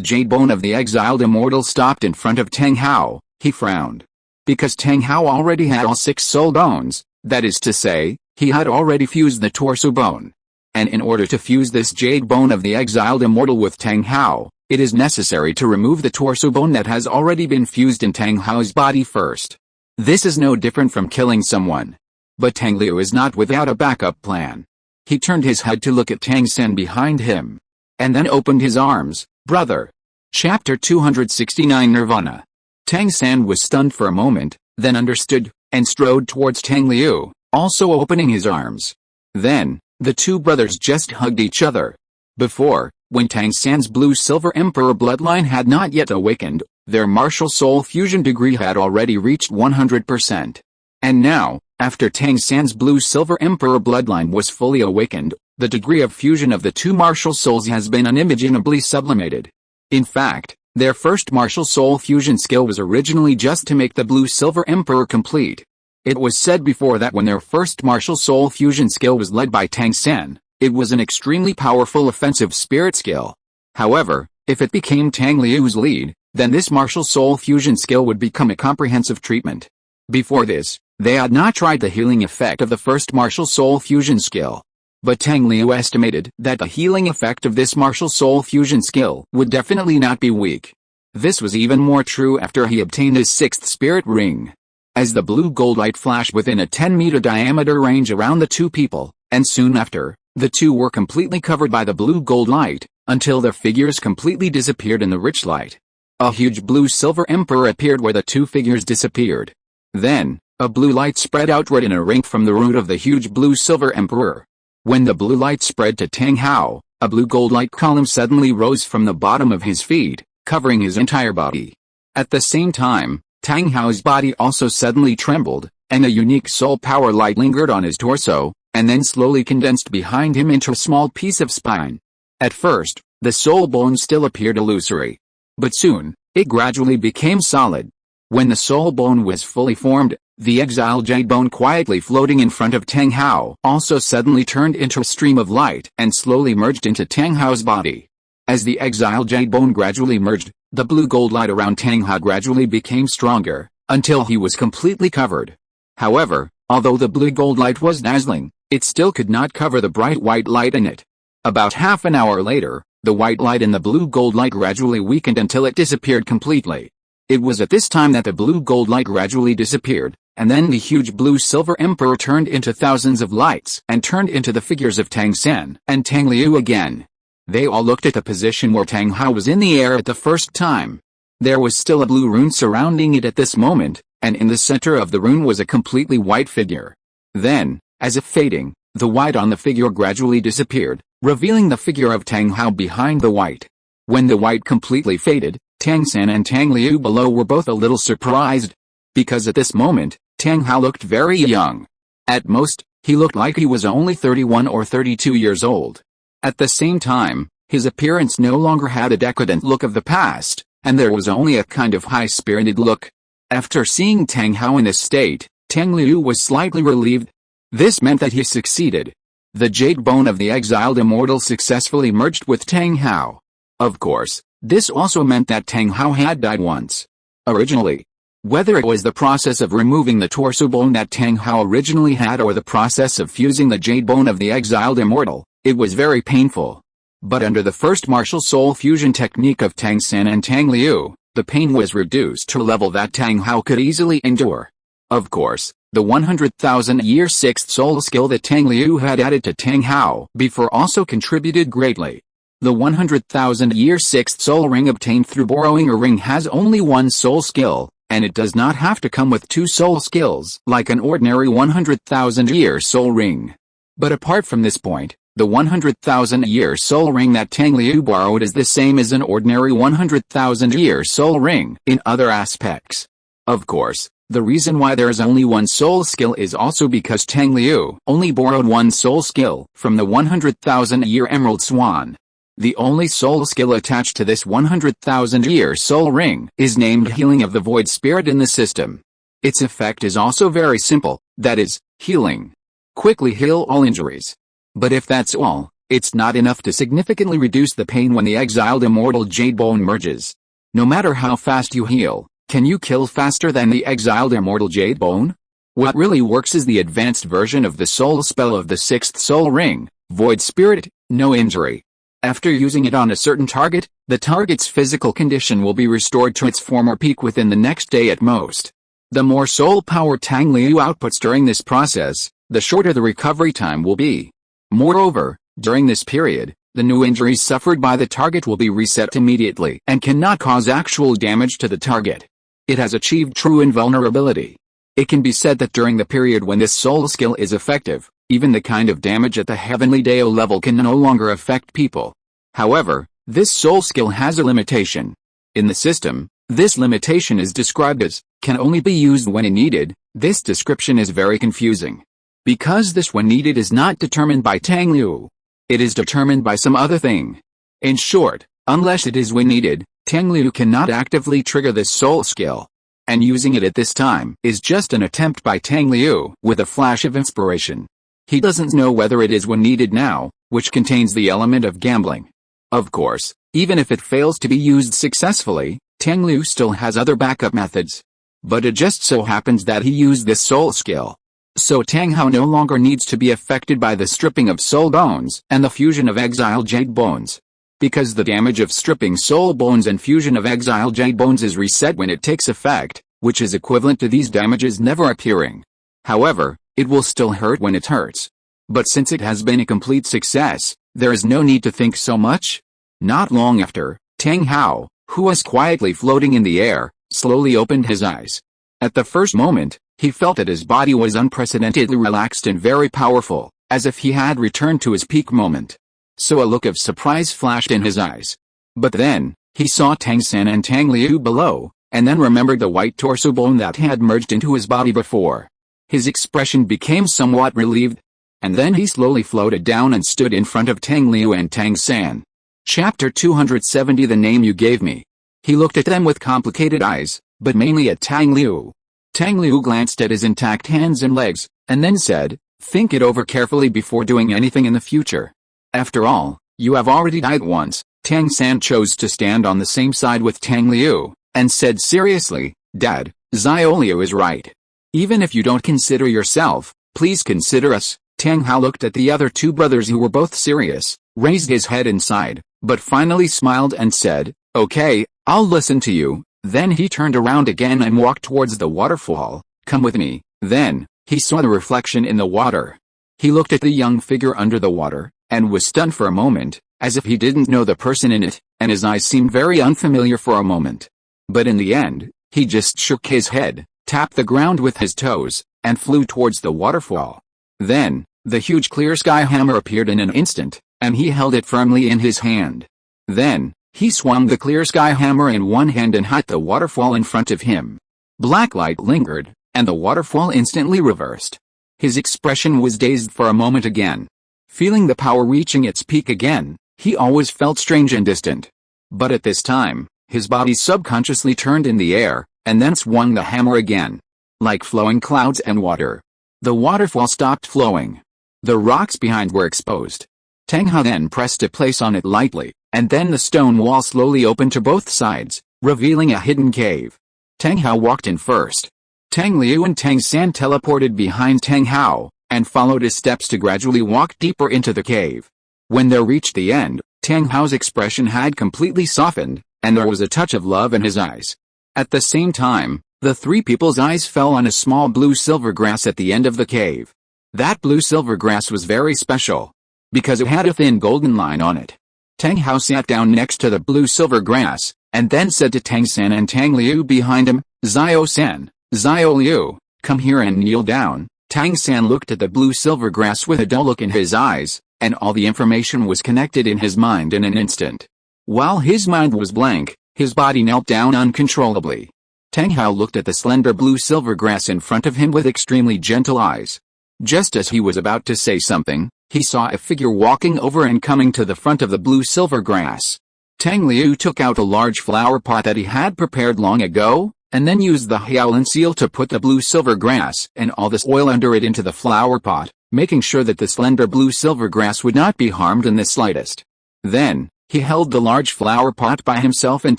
[SPEAKER 1] jade bone of the exiled immortal stopped in front of Tang Hao, he frowned. Because Tang Hao already had all 6 soul bones, that is to say, he had already fused the torso bone. And in order to fuse this jade bone of the exiled immortal with Tang Hao, it is necessary to remove the torso bone that has already been fused in Tang Hao's body first. This is no different from killing someone. But Tang Liu is not without a backup plan. He turned his head to look at Tang San behind him. And then opened his arms. "Brother." Chapter 269 Nirvana. Tang San was stunned for a moment, then understood, and strode towards Tang Liu, also opening his arms. Then, the two brothers just hugged each other. Before, when Tang San's blue-silver emperor bloodline had not yet awakened, their martial soul fusion degree had already reached 100%. And now, after Tang San's blue-silver emperor bloodline was fully awakened, the degree of fusion of the two martial souls has been unimaginably sublimated. In fact, their first martial soul fusion skill was originally just to make the blue-silver emperor complete. It was said before that when their first martial soul fusion skill was led by Tang San, it was an extremely powerful offensive spirit skill. However, if it became Tang Liu's lead, then this martial soul fusion skill would become a comprehensive treatment. Before this, they had not tried the healing effect of the first martial soul fusion skill. But Tang Liu estimated that the healing effect of this martial soul fusion skill would definitely not be weak. This was even more true after he obtained his 6th spirit ring. As the blue gold light flashed within a 10-meter diameter range around the two people, and soon after, the two were completely covered by the blue gold light, until their figures completely disappeared in the rich light. A huge blue-silver emperor appeared where the two figures disappeared. Then, a blue light spread outward in a ring from the root of the huge blue-silver emperor. When the blue light spread to Tang Hao, a blue gold light column suddenly rose from the bottom of his feet, covering his entire body. At the same time, Tang Hao's body also suddenly trembled, and a unique soul power light lingered on his torso, and then slowly condensed behind him into a small piece of spine. At first, the soul bone still appeared illusory. But soon, it gradually became solid. When the soul bone was fully formed, the exiled jade bone quietly floating in front of Tang Hao also suddenly turned into a stream of light and slowly merged into Tang Hao's body. As the exiled jade bone gradually merged, the blue gold light around Tang Hao gradually became stronger, until he was completely covered. However, although the blue gold light was dazzling, it still could not cover the bright white light in it. About half an hour later, the white light in the blue gold light gradually weakened until it disappeared completely. It was at this time that the blue gold light gradually disappeared, and then the huge blue-silver emperor turned into thousands of lights and turned into the figures of Tang San and Tang Liu again. They all looked at the position where Tang Hao was in the air at the first time. There was still a blue rune surrounding it at this moment, and in the center of the rune was a completely white figure. Then, as if fading, the white on the figure gradually disappeared, revealing the figure of Tang Hao behind the white. When the white completely faded, Tang San and Tang Liu below were both a little surprised. Because at this moment, Tang Hao looked very young. At most, he looked like he was only 31 or 32 years old. At the same time, his appearance no longer had a decadent look of the past, and there was only a kind of high-spirited look. After seeing Tang Hao in this state, Tang Liu was slightly relieved. This meant that he succeeded. The jade bone of the exiled immortal successfully merged with Tang Hao. Of course, this also meant that Tang Hao had died once. Originally. Whether it was the process of removing the torso bone that Tang Hao originally had or the process of fusing the jade bone of the exiled immortal, it was very painful. But under the first martial soul fusion technique of Tang San and Tang Liu, the pain was reduced to a level that Tang Hao could easily endure. Of course, the 100,000-year 6th soul skill that Tang Liu had added to Tang Hao before also contributed greatly. The 100,000-year 6th soul ring obtained through borrowing a ring has only one soul skill, and it does not have to come with two soul skills like an ordinary 100,000-year soul ring. But apart from this point, the 100,000-year soul ring that Tang Liu borrowed is the same as an ordinary 100,000-year soul ring in other aspects. Of course, the reason why there is only one soul skill is also because Tang Liu only borrowed one soul skill from the 100,000-year Emerald Swan. The only soul skill attached to this 100,000-year soul ring is named Healing of the Void Spirit in the system. Its effect is also very simple, that is, healing. Quickly heal all injuries. But if that's all, it's not enough to significantly reduce the pain when the exiled immortal jade bone merges. No matter how fast you heal, can you kill faster than the exiled immortal jade bone? What really works is the advanced version of the soul spell of the 6th soul ring, Void Spirit, no injury. After using it on a certain target, the target's physical condition will be restored to its former peak within the next day at most. The more soul power Tang Liu outputs during this process, the shorter the recovery time will be. Moreover, during this period, the new injuries suffered by the target will be reset immediately and cannot cause actual damage to the target. It has achieved true invulnerability. It can be said that during the period when this soul skill is effective, even the kind of damage at the heavenly Deo level can no longer affect people. However, this soul skill has a limitation. In the system, this limitation is described as, can only be used when needed. This description is very confusing. Because this when needed is not determined by Tang Liu. It is determined by some other thing. In short, unless it is when needed, Tang Liu cannot actively trigger this soul skill. And using it at this time is just an attempt by Tang Liu with a flash of inspiration. He doesn't know whether it is when needed now, which contains the element of gambling. Of course, even if it fails to be used successfully, Tang Liu still has other backup methods. But it just so happens that he used this soul skill. So Tang Hao no longer needs to be affected by the stripping of soul bones and the fusion of exiled jade bones. Because the damage of stripping soul bones and fusion of exiled jade bones is reset when it takes effect, which is equivalent to these damages never appearing. However, it will still hurt when it hurts. But since it has been a complete success, there is no need to think so much. Not long after, Tang Hao, who was quietly floating in the air, slowly opened his eyes. At the first moment, he felt that his body was unprecedentedly relaxed and very powerful, as if he had returned to his peak moment. So a look of surprise flashed in his eyes. But then, he saw Tang San and Tang Liu below, and then remembered the white torso bone that had merged into his body before. His expression became somewhat relieved, and then he slowly floated down and stood in front of Tang Liu and Tang San. Chapter 270 The Name You Gave Me. He looked at them with complicated eyes, but mainly at Tang Liu. Tang Liu glanced at his intact hands and legs, and then said, "Think it over carefully before doing anything in the future. After all, you have already died once." Tang San chose to stand on the same side with Tang Liu, and said seriously, "Dad, Liu is right. Even if you don't consider yourself, please consider us." Tang Hao looked at the other two brothers who were both serious, raised his head and sighed, but finally smiled and said, "Okay, I'll listen to you." Then he turned around again and walked towards the waterfall. "Come with me." Then, he saw the reflection in the water. He looked at the young figure under the water, and was stunned for a moment, as if he didn't know the person in it, and his eyes seemed very unfamiliar for a moment. But in the end, he just shook his head, tapped the ground with his toes, and flew towards the waterfall. Then, the huge clear sky hammer appeared in an instant, and he held it firmly in his hand. Then, he swung the clear sky hammer in one hand and hit the waterfall in front of him. Black light lingered, and the waterfall instantly reversed. His expression was dazed for a moment again. Feeling the power reaching its peak again, he always felt strange and distant. But at this time, his body subconsciously turned in the air, and then swung the hammer again. Like flowing clouds and water. The waterfall stopped flowing. The rocks behind were exposed. Tang Hao then pressed a place on it lightly, and then the stone wall slowly opened to both sides, revealing a hidden cave. Tang Hao walked in first. Tang Liu and Tang San teleported behind Tang Hao, and followed his steps to gradually walk deeper into the cave. When they reached the end, Tang Hao's expression had completely softened, and there was a touch of love in his eyes. At the same time, the three people's eyes fell on a small blue silver grass at the end of the cave. That blue silver grass was very special, because it had a thin golden line on it. Tang Hao sat down next to the blue silver grass, and then said to Tang San and Tang Liu behind him, "San, Liu, come here and kneel down." Tang San looked at the blue silver grass with a dull look in his eyes, and all the information was connected in his mind in an instant. While his mind was blank, his body knelt down uncontrollably. Tang Hao looked at the slender blue silver grass in front of him with extremely gentle eyes. Just as he was about to say something, he saw a figure walking over and coming to the front of the blue silver grass. Tang Liu took out a large flower pot that he had prepared long ago, and then used the Hyaolin seal to put the blue silver grass and all this oil under it into the flower pot, making sure that the slender blue silver grass would not be harmed in the slightest. Then, he held the large flower pot by himself and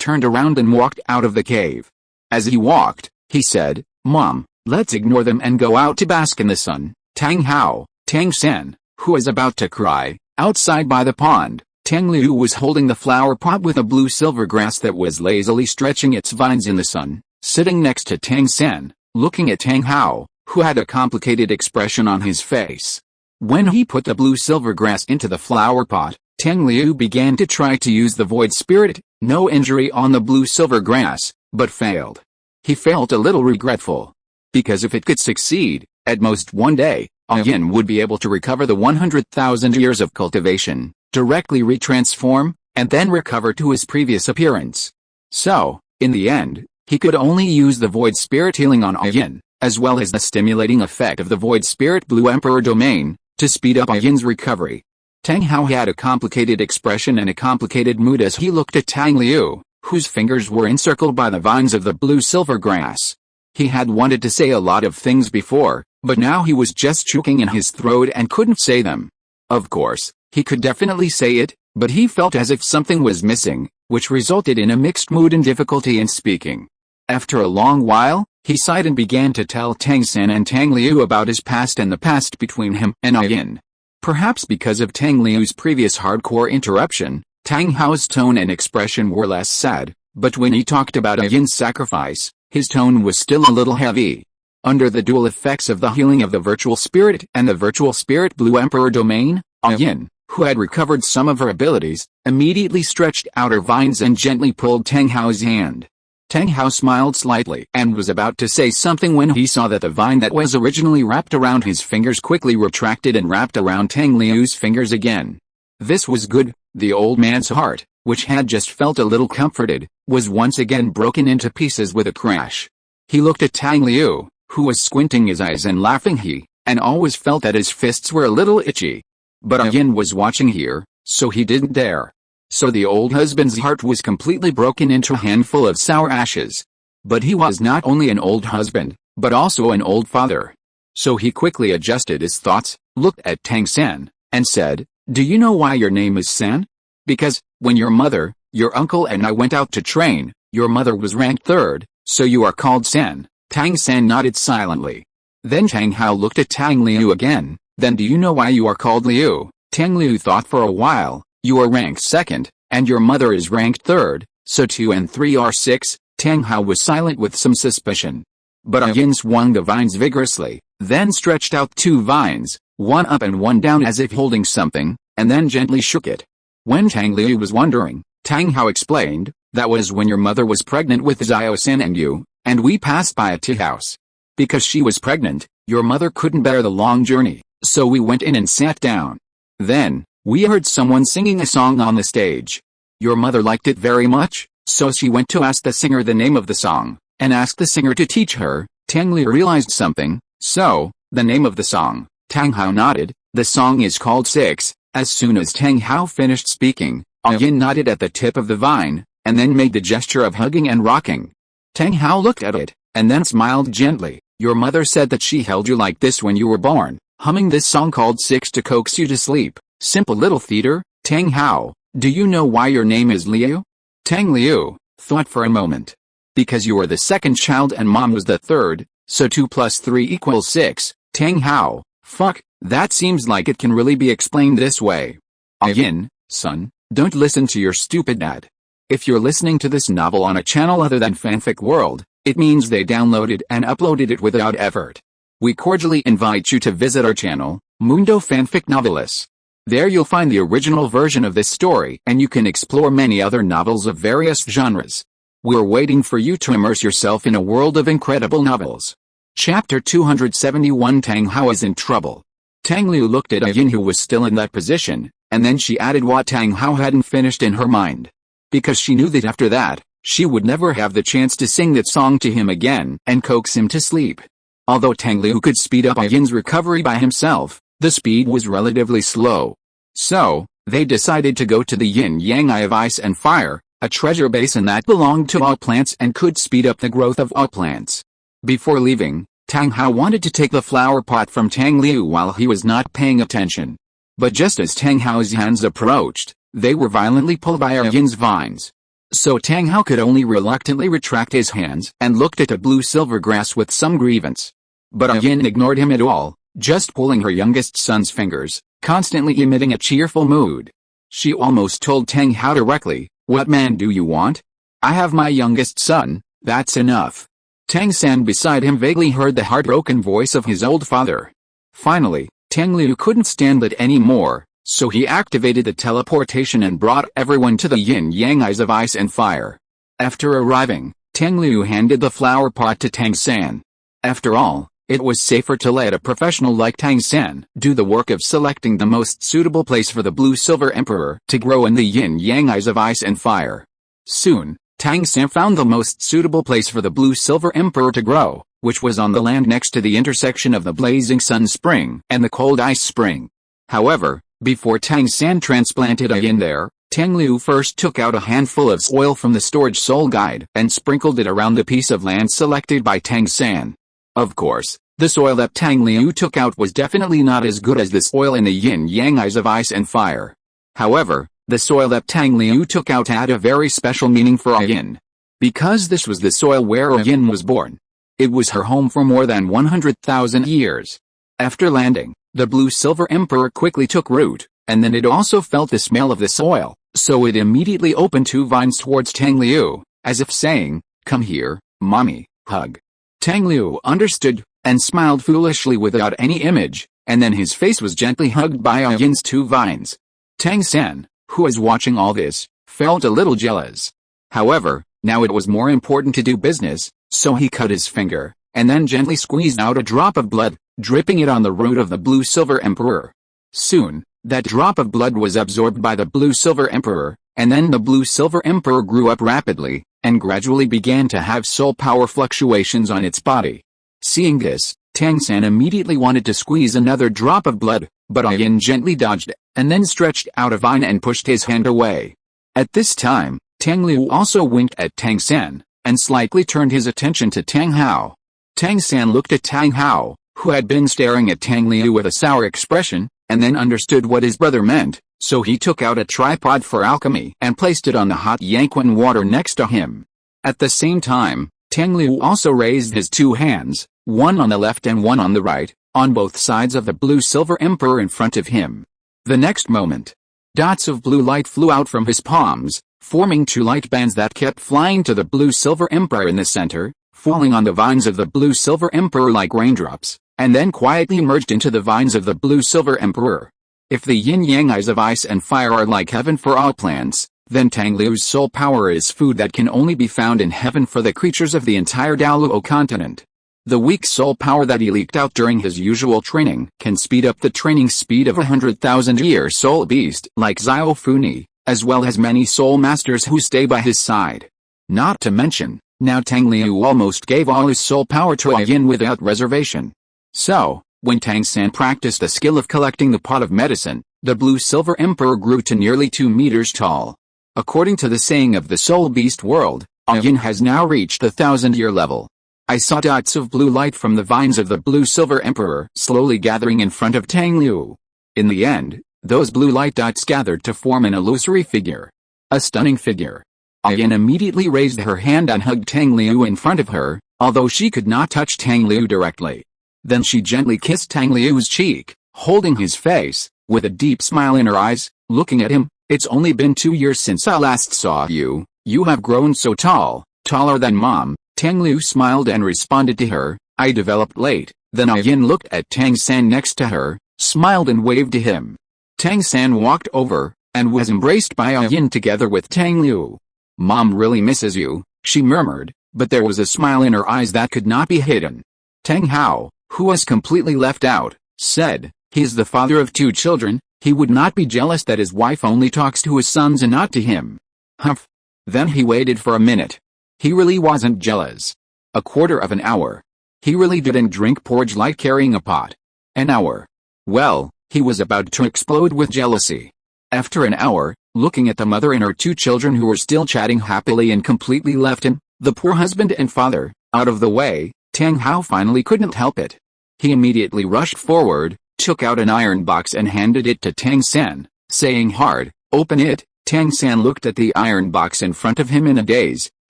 [SPEAKER 1] turned around and walked out of the cave. As he walked, he said, "Mom, let's ignore them and go out to bask in the sun." Tang Hao, Tang San, who was about to cry, outside by the pond. Tang Liu was holding the flower pot with a blue silver grass that was lazily stretching its vines in the sun, sitting next to Tang San, looking at Tang Hao, who had a complicated expression on his face. When he put the blue silver grass into the flower pot, Tang Liu began to try to use the void spirit, no injury on the blue silver grass, but failed. He felt a little regretful. Because if it could succeed, at most one day, Yin would be able to recover the 100,000 years of cultivation, directly retransform, and then recover to his previous appearance. So, in the end, he could only use the void spirit healing on Yin, as well as the stimulating effect of the void spirit blue emperor domain, to speed up Yin's recovery. Tang Hao had a complicated expression and a complicated mood as he looked at Tang Liu, whose fingers were encircled by the vines of the blue silver grass. He had wanted to say a lot of things before, but now he was just choking in his throat and couldn't say them. Of course, he could definitely say it, but he felt as if something was missing, which resulted in a mixed mood and difficulty in speaking. After a long while, He sighed and began to tell Tang San and Tang Liu about his past and the past between him and Yin. Perhaps because of Tang Liu's previous hardcore interruption, Tang Hao's tone and expression were less sad, but when he talked about Yin's sacrifice, his tone was still a little heavy. Under the dual effects of the healing of the virtual spirit and the virtual spirit Blue Emperor domain, Yin, who had recovered some of her abilities, immediately stretched out her vines and gently pulled Tang Hao's hand. Tang Hao smiled slightly and was about to say something when he saw that the vine that was originally wrapped around his fingers quickly retracted and wrapped around Tang Liu's fingers again. This was good. The old man's heart, which had just felt a little comforted, was once again broken into pieces with a crash. He looked at Tang Liu, who was squinting his eyes and laughing and always felt that his fists were a little itchy. But Yin was watching here, so he didn't dare. So the old husband's heart was completely broken into a handful of sour ashes. But he was not only an old husband, but also an old father. So he quickly adjusted his thoughts, looked at Tang San, and said, "Do you know why your name is San? Because, when your mother, your uncle and I went out to train, your mother was ranked 3rd, so you are called San." Tang San nodded silently. Then Tang Hao looked at Tang Liu again. "Then do you know why you are called Liu?" Tang Liu thought for a while. "You are ranked 2nd, and your mother is ranked 3rd, so 2 and 3 are 6, Tang Hao was silent with some suspicion. But Yin swung the vines vigorously, then stretched out 2 vines, one up and one down as if holding something, and then gently shook it. When Tang Liu was wondering, Tang Hao explained, "That was when your mother was pregnant with Zio-san and you, and we passed by a tea house. Because she was pregnant, your mother couldn't bear the long journey, so we went in and sat down. Then, we heard someone singing a song on the stage. Your mother liked it very much, so she went to ask the singer the name of the song, and asked the singer to teach her." Tang Liu realized something. "So, the name of the song." Tang Hao nodded. "The song is called 6. As soon as Tang Hao finished speaking, Yin nodded at the tip of the vine, and then made the gesture of hugging and rocking. Tang Hao looked at it, and then smiled gently. "Your mother said that she held you like this when you were born, humming this song called 6 to coax you to sleep. Simple little theater." "Tang Hao, do you know why your name is Liu?" Tang Liu thought for a moment. "Because you were the 2nd child and mom was the 3rd, so 2 plus 3 equals 6. Tang Hao, fuck, that seems like it can really be explained this way. Yin, son, don't listen to your stupid dad. If you're listening to this novel on a channel other than Fanfic World, it means they downloaded and uploaded it without effort. We cordially invite you to visit our channel, Mundo Fanfic Novelis. There you'll find the original version of this story and you can explore many other novels of various genres. We're waiting for you to immerse yourself in a world of incredible novels. Chapter 271 Tang Hao is in trouble. Tang Liu looked at Yin who was still in that position, and then she added what Tang Hao hadn't finished in her mind. Because she knew that after that, she would never have the chance to sing that song to him again and coax him to sleep. Although Tang Liu could speed up Yin's recovery by himself, the speed was relatively slow. So, they decided to go to the yin-yang eye of ice and fire, a treasure basin that belonged to all plants and could speed up the growth of all plants. Before leaving, Tang Hao wanted to take the flower pot from Tang Liu while he was not paying attention. But just as Tang Hao's hands approached, they were violently pulled by Yin's vines. So Tang Hao could only reluctantly retract his hands and looked at a blue-silver grass with some grievance. But Yin ignored him at all, just pulling her youngest son's fingers, constantly emitting a cheerful mood. She almost told Tang Hao directly, "What man do you want? I have my youngest son, that's enough." Tang San beside him vaguely heard the heartbroken voice of his old father. Finally, Tang Liu couldn't stand it anymore, so he activated the teleportation and brought everyone to the yin-yang eyes of ice and fire. After arriving, Tang Liu handed the flower pot to Tang San. After all, it was safer to let a professional like Tang San do the work of selecting the most suitable place for the blue-silver emperor to grow in the yin-yang eyes of ice and fire. Soon, Tang San found the most suitable place for the blue-silver emperor to grow, which was on the land next to the intersection of the blazing sun spring and the cold ice spring. However, before Tang San transplanted Yin there, Tang Liu first took out a handful of soil from the storage soul guide and sprinkled it around the piece of land selected by Tang San. Of course, the soil that Tang Liu took out was definitely not as good as the soil in the yin-yang eyes of ice and fire. However, the soil that Tang Liu took out had a very special meaning for Yin. Because this was the soil where Yin was born. It was her home for more than 100,000 years. After landing, the blue-silver emperor quickly took root, and then it also felt the smell of the soil, so it immediately opened 2 vines towards Tang Liu, as if saying, "Come here, mommy, hug." Tang Liu understood, and smiled foolishly without any image, and then his face was gently hugged by Yin's 2 vines. Tang San, who was watching all this, felt a little jealous. However, now it was more important to do business, so he cut his finger, and then gently squeezed out a drop of blood, dripping it on the root of the blue-silver emperor. Soon, that drop of blood was absorbed by the blue-silver emperor, and then the blue-silver emperor grew up rapidly, and gradually began to have soul power fluctuations on its body. Seeing this, Tang San immediately wanted to squeeze another drop of blood, but Yin gently dodged, and then stretched out a vine and pushed his hand away. At this time, Tang Liu also winked at Tang San, and slightly turned his attention to Tang Hao. Tang San looked at Tang Hao, who had been staring at Tang Liu with a sour expression, and then understood what his brother meant, so he took out a tripod for alchemy and placed it on the hot Yanquan water next to him. At the same time, Tang Liu also raised his 2 hands, one on the left and one on the right, on both sides of the blue-silver emperor in front of him. The next moment, dots of blue light flew out from his palms, forming 2 light bands that kept flying to the blue-silver emperor in the center, falling on the vines of the blue-silver emperor like raindrops, and then quietly merged into the vines of the blue-silver emperor. If the yin-yang eyes of ice and fire are like heaven for all plants, then Tang Liu's soul power is food that can only be found in heaven for the creatures of the entire Douluo continent. The weak soul power that he leaked out during his usual training can speed up the training speed of 100,000-year soul beast like Xiao Funi, as well as many soul masters who stay by his side. Not to mention, now Tang Liu almost gave all his soul power to Yin without reservation. So, when Tang San practiced the skill of collecting the pot of medicine, the blue-silver emperor grew to nearly 2 meters tall. According to the saying of the soul beast world, Yin has now reached the 1,000-year level. I saw dots of blue light from the vines of the blue-silver emperor slowly gathering in front of Tang Liu. In the end, those blue light dots gathered to form an illusory figure. A stunning figure. Yin immediately raised her hand and hugged Tang Liu in front of her, although she could not touch Tang Liu directly. Then she gently kissed Tang Liu's cheek, holding his face, with a deep smile in her eyes, looking at him. "It's only been 2 years since I last saw you. You have grown so tall, taller than Mom." Tang Liu smiled and responded to her, "I developed late." Then Yin looked at Tang San next to her, smiled and waved to him. Tang San walked over, and was embraced by Yin together with Tang Liu. "Mom really misses you," she murmured, but there was a smile in her eyes that could not be hidden. Tang Hao, who was completely left out, said, "He is the father of 2 children, he would not be jealous that his wife only talks to his sons and not to him." Humph. Then he waited for a minute. He really wasn't jealous. A quarter of an hour. He really didn't drink porridge like carrying a pot. An hour. Well, he was about to explode with jealousy. After an hour, looking at the mother and her 2 children who were still chatting happily and completely left him, the poor husband and father, out of the way, Tang Hao finally couldn't help it. He immediately rushed forward, took out an iron box and handed it to Tang San, saying hard, "Open it." Tang San looked at the iron box in front of him in a daze,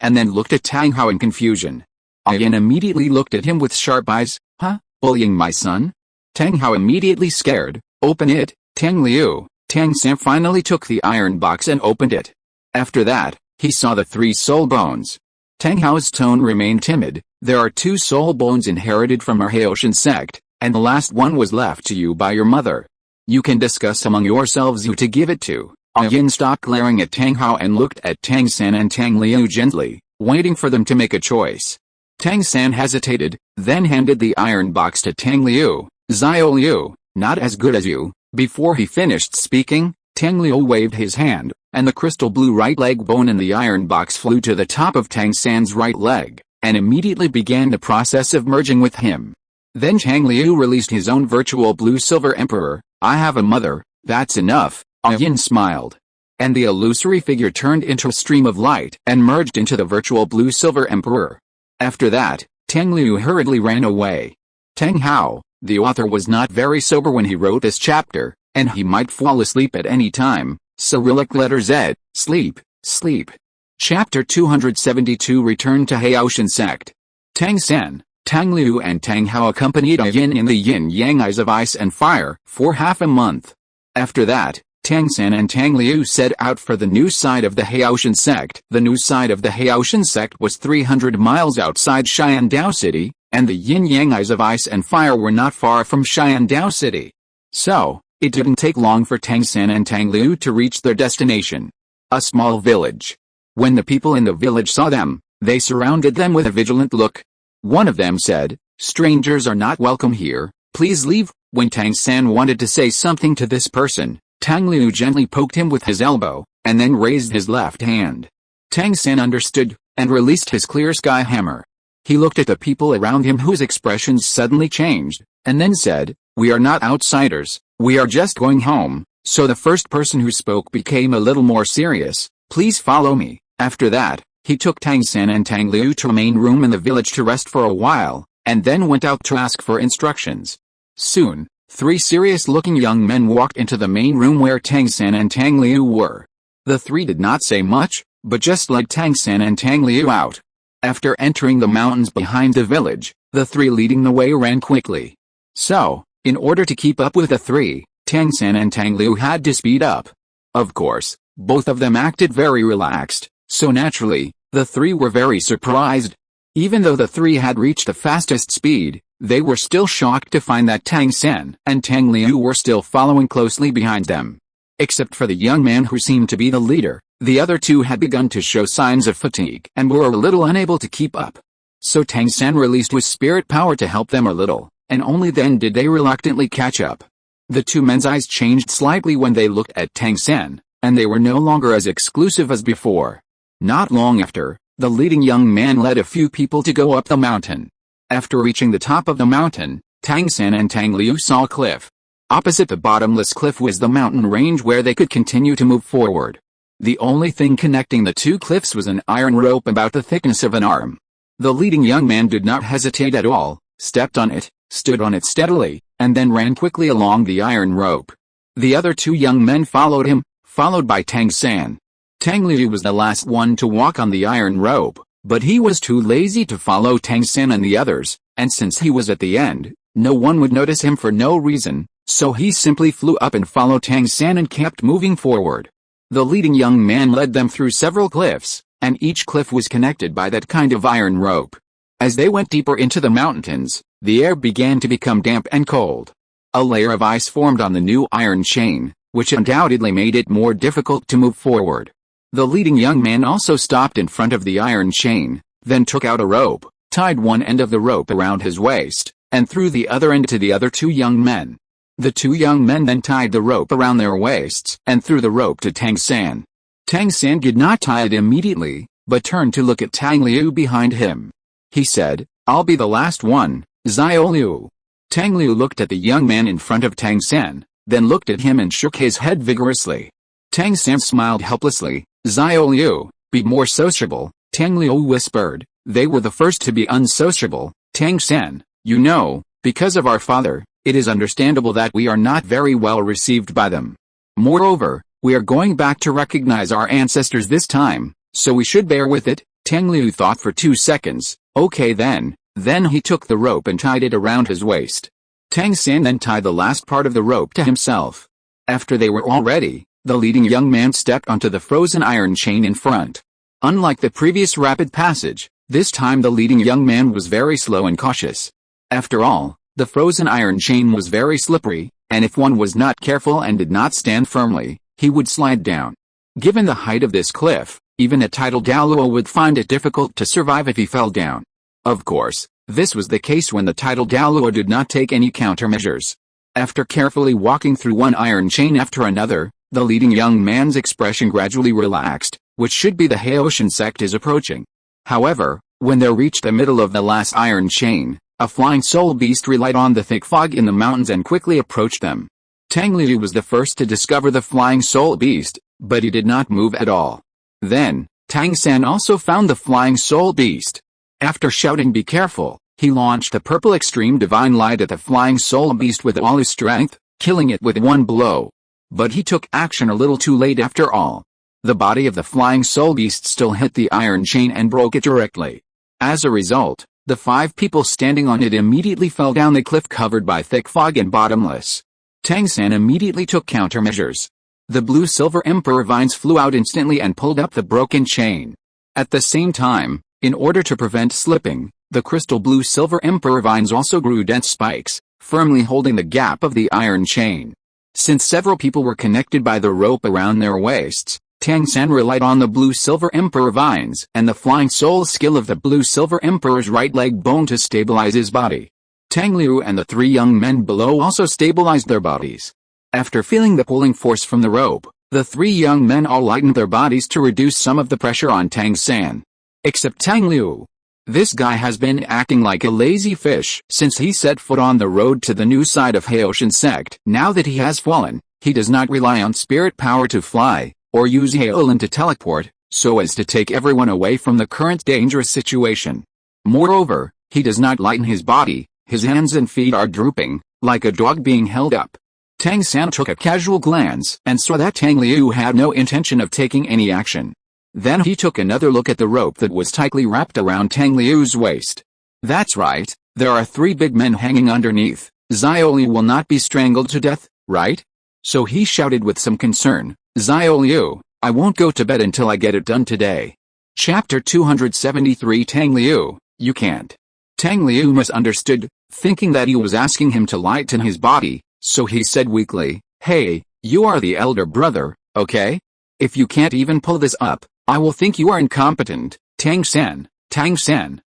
[SPEAKER 1] and then looked at Tang Hao in confusion. Yin immediately looked at him with sharp eyes. "Huh? Bullying my son?" Tang Hao immediately scared. "Open it, Tang Liu." Tang San finally took the iron box and opened it. After that, he saw the 3 soul bones. Tang Hao's tone remained timid. "There are 2 soul bones inherited from our Haoshan sect, and the last one was left to you by your mother. You can discuss among yourselves who to give it to." Yin stopped glaring at Tang Hao and looked at Tang San and Tang Liu gently, waiting for them to make a choice. Tang San hesitated, then handed the iron box to Tang Liu. "Xiao Liu, not as good as you." Before he finished speaking, Tang Liu waved his hand, and the crystal blue right leg bone in the iron box flew to the top of Tang San's right leg, and immediately began the process of merging with him. Then Tang Liu released his own virtual blue-silver emperor. "I have a mother, that's enough." Yin smiled. And the illusory figure turned into a stream of light and merged into the virtual blue-silver emperor. After that, Tang Liu hurriedly ran away. Tang Hao, the author, was not very sober when he wrote this chapter, and he might fall asleep at any time. Cyrillic letter Z, sleep, sleep. Chapter 272 Return to Haoshan Sect. Tang San, Tang Liu and Tang Hao accompanied a yin in the yin-yang eyes of ice and fire for half a month. After that, Tang San and Tang Liu set out for the new side of the Haotian sect. The new side of the Haotian sect was 300 miles outside Xiandao City, and the yin-yang eyes of ice and fire were not far from Xiandao City. So, it didn't take long for Tang San and Tang Liu to reach their destination. A small village. When the people in the village saw them, they surrounded them with a vigilant look. One of them said, "Strangers are not welcome here, please leave." When Tang San wanted to say something to this person, Tang Liu gently poked him with his elbow, and then raised his left hand. Tang San understood, and released his clear sky hammer. He looked at the people around him whose expressions suddenly changed, and then said, "We are not outsiders, we are just going home." So the first person who spoke became a little more serious. "Please follow me." After that, he took Tang San and Tang Liu to a main room in the village to rest for a while, and then went out to ask for instructions. Soon, 3 serious-looking young men walked into the main room where Tang San and Tang Liu were. The 3 did not say much, but just led Tang San and Tang Liu out. After entering the mountains behind the village, the 3 leading the way ran quickly. So, in order to keep up with the 3, Tang San and Tang Liu had to speed up. Of course, both of them acted very relaxed, so naturally, the 3 were very surprised. Even though the 3 had reached the fastest speed, they were still shocked to find that Tang San and Tang Liu were still following closely behind them. Except for the young man who seemed to be the leader, the other 2 had begun to show signs of fatigue and were a little unable to keep up. So Tang San released his spirit power to help them a little, and only then did they reluctantly catch up. The 2 men's eyes changed slightly when they looked at Tang San, and they were no longer as exclusive as before. Not long after, the leading young man led a few people to go up the mountain. After reaching the top of the mountain, Tang San and Tang Liu saw a cliff. Opposite the bottomless cliff was the mountain range where they could continue to move forward. The only thing connecting the 2 cliffs was an iron rope about the thickness of an arm. The leading young man did not hesitate at all, stepped on it, stood on it steadily, and then ran quickly along the iron rope. The other 2 young men followed him, followed by Tang San. Tang Liu was the last one to walk on the iron rope, but he was too lazy to follow Tang San and the others, and since he was at the end, no one would notice him for no reason, so he simply flew up and followed Tang San and kept moving forward. The leading young man led them through several cliffs, and each cliff was connected by that kind of iron rope. As they went deeper into the mountains, the air began to become damp and cold. A layer of ice formed on the new iron chain, which undoubtedly made it more difficult to move forward. The leading young man also stopped in front of the iron chain, then took out a rope, tied one end of the rope around his waist, and threw the other end to the other 2 young men. The 2 young men then tied the rope around their waists and threw the rope to Tang San. Tang San did not tie it immediately, but turned to look at Tang Liu behind him. He said, "I'll be the last one, Xiao Liu." Tang Liu looked at the young man in front of Tang San, then looked at him and shook his head vigorously. Tang San smiled helplessly. "Xiao Liu, be more sociable," Tang Liu whispered. "They were the first to be unsociable, Tang San. You know, because of our father, it is understandable that we are not very well received by them. Moreover, we are going back to recognize our ancestors this time, so we should bear with it." Tang Liu thought for 2 seconds. "Okay then." Then he took the rope and tied it around his waist. Tang San then tied the last part of the rope to himself. After they were all ready, the leading young man stepped onto the frozen iron chain in front. Unlike the previous rapid passage, this time the leading young man was very slow and cautious. After all, the frozen iron chain was very slippery, and if one was not careful and did not stand firmly, he would slide down. Given the height of this cliff, even a title Douluo would find it difficult to survive if he fell down. Of course, this was the case when the title Douluo did not take any countermeasures. After carefully walking through one iron chain after another, the leading young man's expression gradually relaxed, which should be the Haotian sect is approaching. However, when they reached the middle of the last iron chain, a flying soul beast relied on the thick fog in the mountains and quickly approached them. Tang Liu was the first to discover the flying soul beast, but he did not move at all. Then, Tang San also found the flying soul beast. After shouting "Be careful," he launched the purple extreme divine light at the flying soul beast with all his strength, killing it with one blow. But he took action a little too late after all. The body of the flying soul beast still hit the iron chain and broke it directly. As a result, The 5 people standing on it immediately fell down the cliff covered by thick fog and bottomless. Tang San immediately took countermeasures. The blue-silver emperor vines flew out instantly and pulled up the broken chain. At the same time, in order to prevent slipping, the crystal blue-silver emperor vines also grew dense spikes, firmly holding the gap of the iron chain. Since several people were connected by the rope around their waists, Tang San relied on the blue-silver emperor vines and the flying soul skill of the blue-silver emperor's right leg bone to stabilize his body. Tang Liu and the 3 young men below also stabilized their bodies. After feeling the pulling force from the rope, the 3 young men all lightened their bodies to reduce some of the pressure on Tang San. Except Tang Liu. This guy has been acting like a lazy fish since he set foot on the road to the new side of Haoshan sect. Now that he has fallen, he does not rely on spirit power to fly, or use Haolin to teleport, so as to take everyone away from the current dangerous situation. Moreover, he does not lighten his body, his hands and feet are drooping, like a dog being held up. Tang San took a casual glance and saw that Tang Liu had no intention of taking any action. Then he took another look at the rope that was tightly wrapped around Tang Liu's waist. That's right, there are 3 big men hanging underneath. Xiaoli will not be strangled to death, right? So he shouted with some concern, Xiaoli, I won't go to bed until I get it done today. Chapter 273 Tang Liu, you can't. Tang Liu misunderstood, thinking that he was asking him to lighten his body, so he said weakly, hey, you are the elder brother, okay? If you can't even pull this up, I will think you are incompetent. Tang San,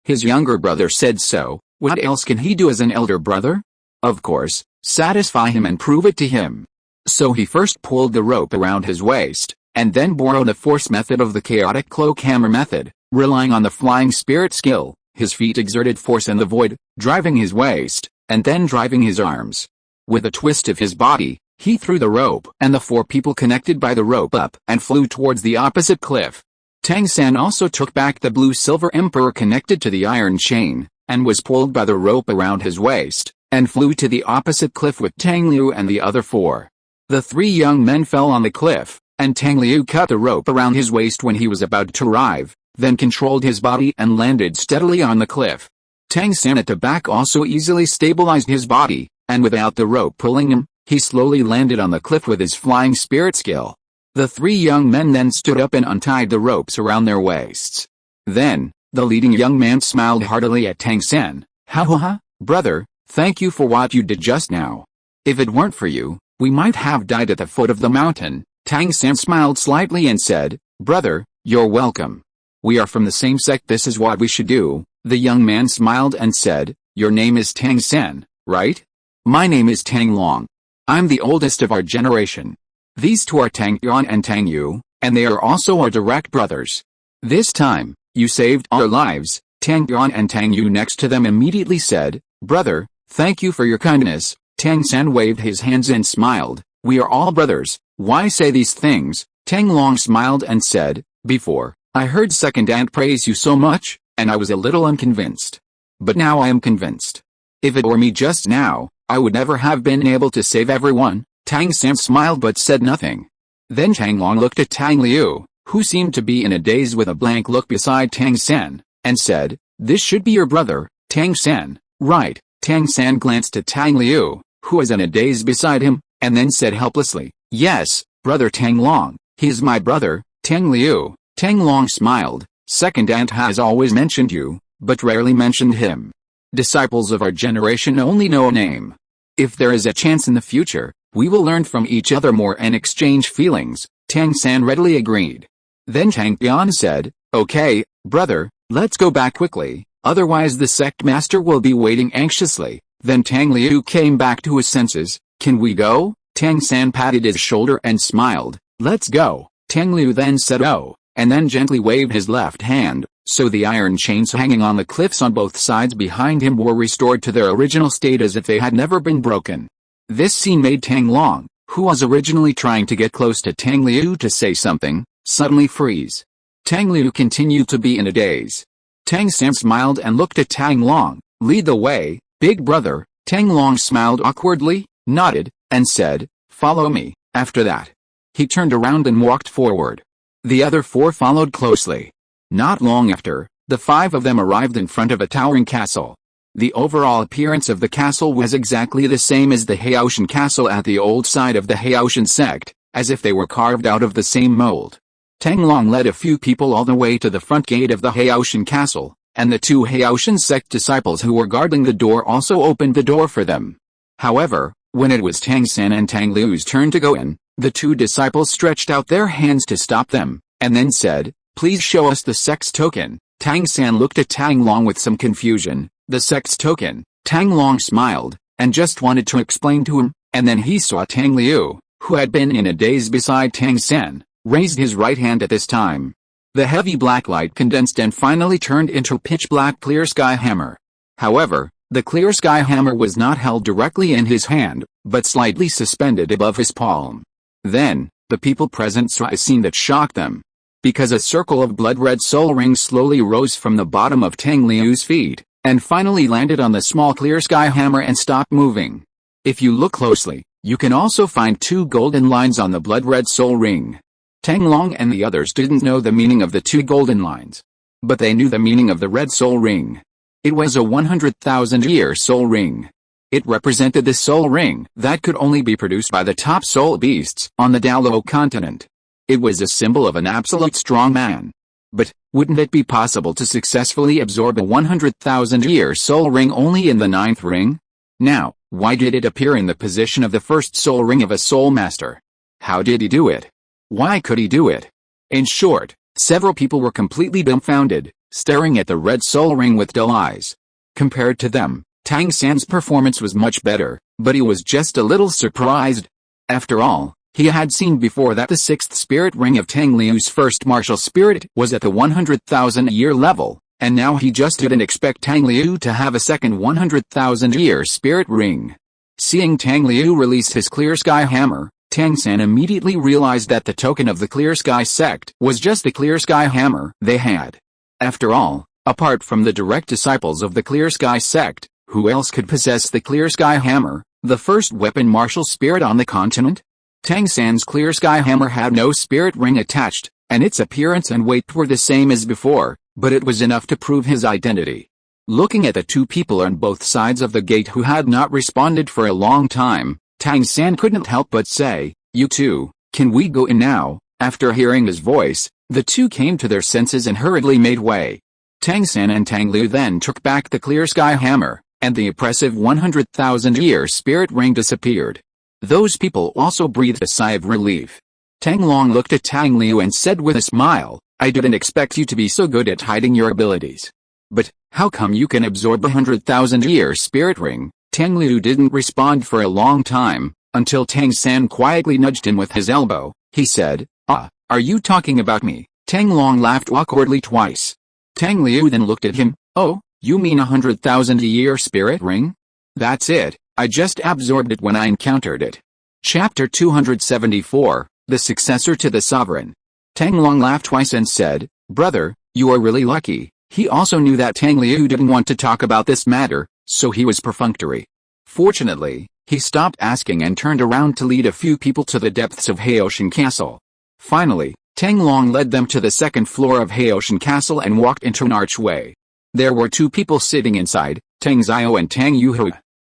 [SPEAKER 1] his younger brother said so. What else can he do as an elder brother? Of course, satisfy him and prove it to him. So he first pulled the rope around his waist, and then borrowed a force method of the chaotic cloak hammer method, relying on the flying spirit skill. His feet exerted force in the void, driving his waist, and then driving his arms. With a twist of his body, he threw the rope and the 4 people connected by the rope up and flew towards the opposite cliff. Tang San also took back the blue-silver emperor connected to the iron chain, and was pulled by the rope around his waist, and flew to the opposite cliff with Tang Liu and the other 4. The 3 young men fell on the cliff, and Tang Liu cut the rope around his waist when he was about to arrive, then controlled his body and landed steadily on the cliff. Tang San at the back also easily stabilized his body, and without the rope pulling him, he slowly landed on the cliff with his flying spirit skill. The 3 young men then stood up and untied the ropes around their waists. Then, the leading young man smiled heartily at Tang San. Ha, brother, thank you for what you did just now. If it weren't for you, we might have died at the foot of the mountain. Tang San smiled slightly and said, brother, you're welcome. We are from the same sect, this is what we should do. The young man smiled and said, your name is Tang San, right? My name is Tang Long. I'm the oldest of our generation. These 2 are Tang Yuan and Tang Yu, and they are also our direct brothers. This time, you saved our lives. Tang Yuan and Tang Yu next to them immediately said, brother, thank you for your kindness. Tang San waved his hands and smiled, we are all brothers, why say these things? Tang Long smiled and said, before, I heard second aunt praise you so much, and I was a little unconvinced. But now I am convinced. If it were me just now, I would never have been able to save everyone. Tang San smiled but said nothing. Then Tang Long looked at Tang Liu, who seemed to be in a daze with a blank look beside Tang San, and said, this should be your brother, Tang San, right? Tang San glanced at Tang Liu, who was in a daze beside him, and then said helplessly, yes, brother Tang Long, he is my brother, Tang Liu. Tang Long smiled, second aunt has always mentioned you, but rarely mentioned him. Disciples of our generation only know a name. If there is a chance in the future, we will learn from each other more and exchange feelings. Tang San readily agreed. Then Tang Tian said, okay, brother, let's go back quickly, otherwise the sect master will be waiting anxiously. Then Tang Liu came back to his senses. Can we go? Tang San patted his shoulder and smiled. Let's go. Tang Liu then said oh, and then gently waved his left hand, so the iron chains hanging on the cliffs on both sides behind him were restored to their original state as if they had never been broken. This scene made Tang Long, who was originally trying to get close to Tang Liu to say something, suddenly freeze. Tang Liu continued to be in a daze. Tang San smiled and looked at Tang Long. Lead the way, big brother. Tang Long smiled awkwardly, nodded, and said, follow me. After that, he turned around and walked forward. The other 4 followed closely. Not long after, The 5 of them arrived in front of a towering castle. The overall appearance of the castle was exactly the same as the Haoshan castle at the old side of the Haoshan sect, as if they were carved out of the same mold. Tang Long led a few people all the way to the front gate of the Haoshan castle, and the 2 Haoshan sect disciples who were guarding the door also opened the door for them. However, when it was Tang San and Tang Liu's turn to go in, the 2 disciples stretched out their hands to stop them, and then said, "Please show us the sect's token." Tang San looked at Tang Long with some confusion. "The sect's token?" Tang Long smiled, and just wanted to explain to him, and then he saw Tang Liu, who had been in a daze beside Tang San, raised his right hand at this time. The heavy black light condensed and finally turned into a pitch-black clear sky hammer. However, the clear sky hammer was not held directly in his hand, but slightly suspended above his palm. Then, the people present saw a scene that shocked them. Because a circle of blood-red soul rings slowly rose from the bottom of Tang Liu's feet, and finally landed on the small clear sky hammer and stopped moving. If you look closely, you can also find 2 golden lines on the blood-red soul ring. Tang Long and the others didn't know the meaning of the 2 golden lines. But they knew the meaning of the red soul ring. It was a 100,000-year soul ring. It represented the soul ring that could only be produced by the top soul beasts on the Douluo continent. It was a symbol of an absolute strong man. But, wouldn't it be possible to successfully absorb a 100,000-year soul ring only in the 9th ring? Now, why did it appear in the position of the first soul ring of a soul master? How did he do it? Why could he do it? In short, several people were completely dumbfounded, staring at the red soul ring with dull eyes. Compared to them, Tang San's performance was much better, but he was just a little surprised. After all, he had seen before that the 6th spirit ring of Tang Liu's first martial spirit was at the 100,000-year level, and now he just didn't expect Tang Liu to have a second 100,000-year spirit ring. Seeing Tang Liu release his clear sky hammer, Tang San immediately realized that the token of the Clear Sky sect was just the Clear Sky hammer they had. After all, apart from the direct disciples of the Clear Sky sect, who else could possess the Clear Sky hammer, the first weapon martial spirit on the continent? Tang San's Clear Sky hammer had no spirit ring attached, and its appearance and weight were the same as before, but it was enough to prove his identity. Looking at the 2 people on both sides of the gate who had not responded for a long time, Tang San couldn't help but say, "You 2, can we go in now?" After hearing his voice, the 2 came to their senses and hurriedly made way. Tang San and Tang Liu then took back the Clear Sky hammer, and the oppressive 100,000-year spirit ring disappeared. Those people also breathed a sigh of relief. Tang Long looked at Tang Liu and said with a smile, "I didn't expect you to be so good at hiding your abilities. But, how come you can absorb a 100,000-year spirit ring?" Tang Liu didn't respond for a long time, until Tang San quietly nudged him with his elbow. He said, "Ah, are you talking about me?" Tang Long laughed awkwardly twice. Tang Liu then looked at him. "Oh, you mean a 100,000-year spirit ring? That's it, I just absorbed it when I encountered it." Chapter 274, The Successor to the Sovereign. Tang Long laughed twice and said, "Brother, you are really lucky." He also knew that Tang Liu didn't want to talk about this matter, so he was perfunctory. Fortunately, he stopped asking and turned around to lead a few people to the depths of Haoshan Castle. Finally, Tang Long led them to the 2nd floor of Haoshan Castle and walked into an archway. There were 2 people sitting inside, Tang Xiao and Tang Yuhu.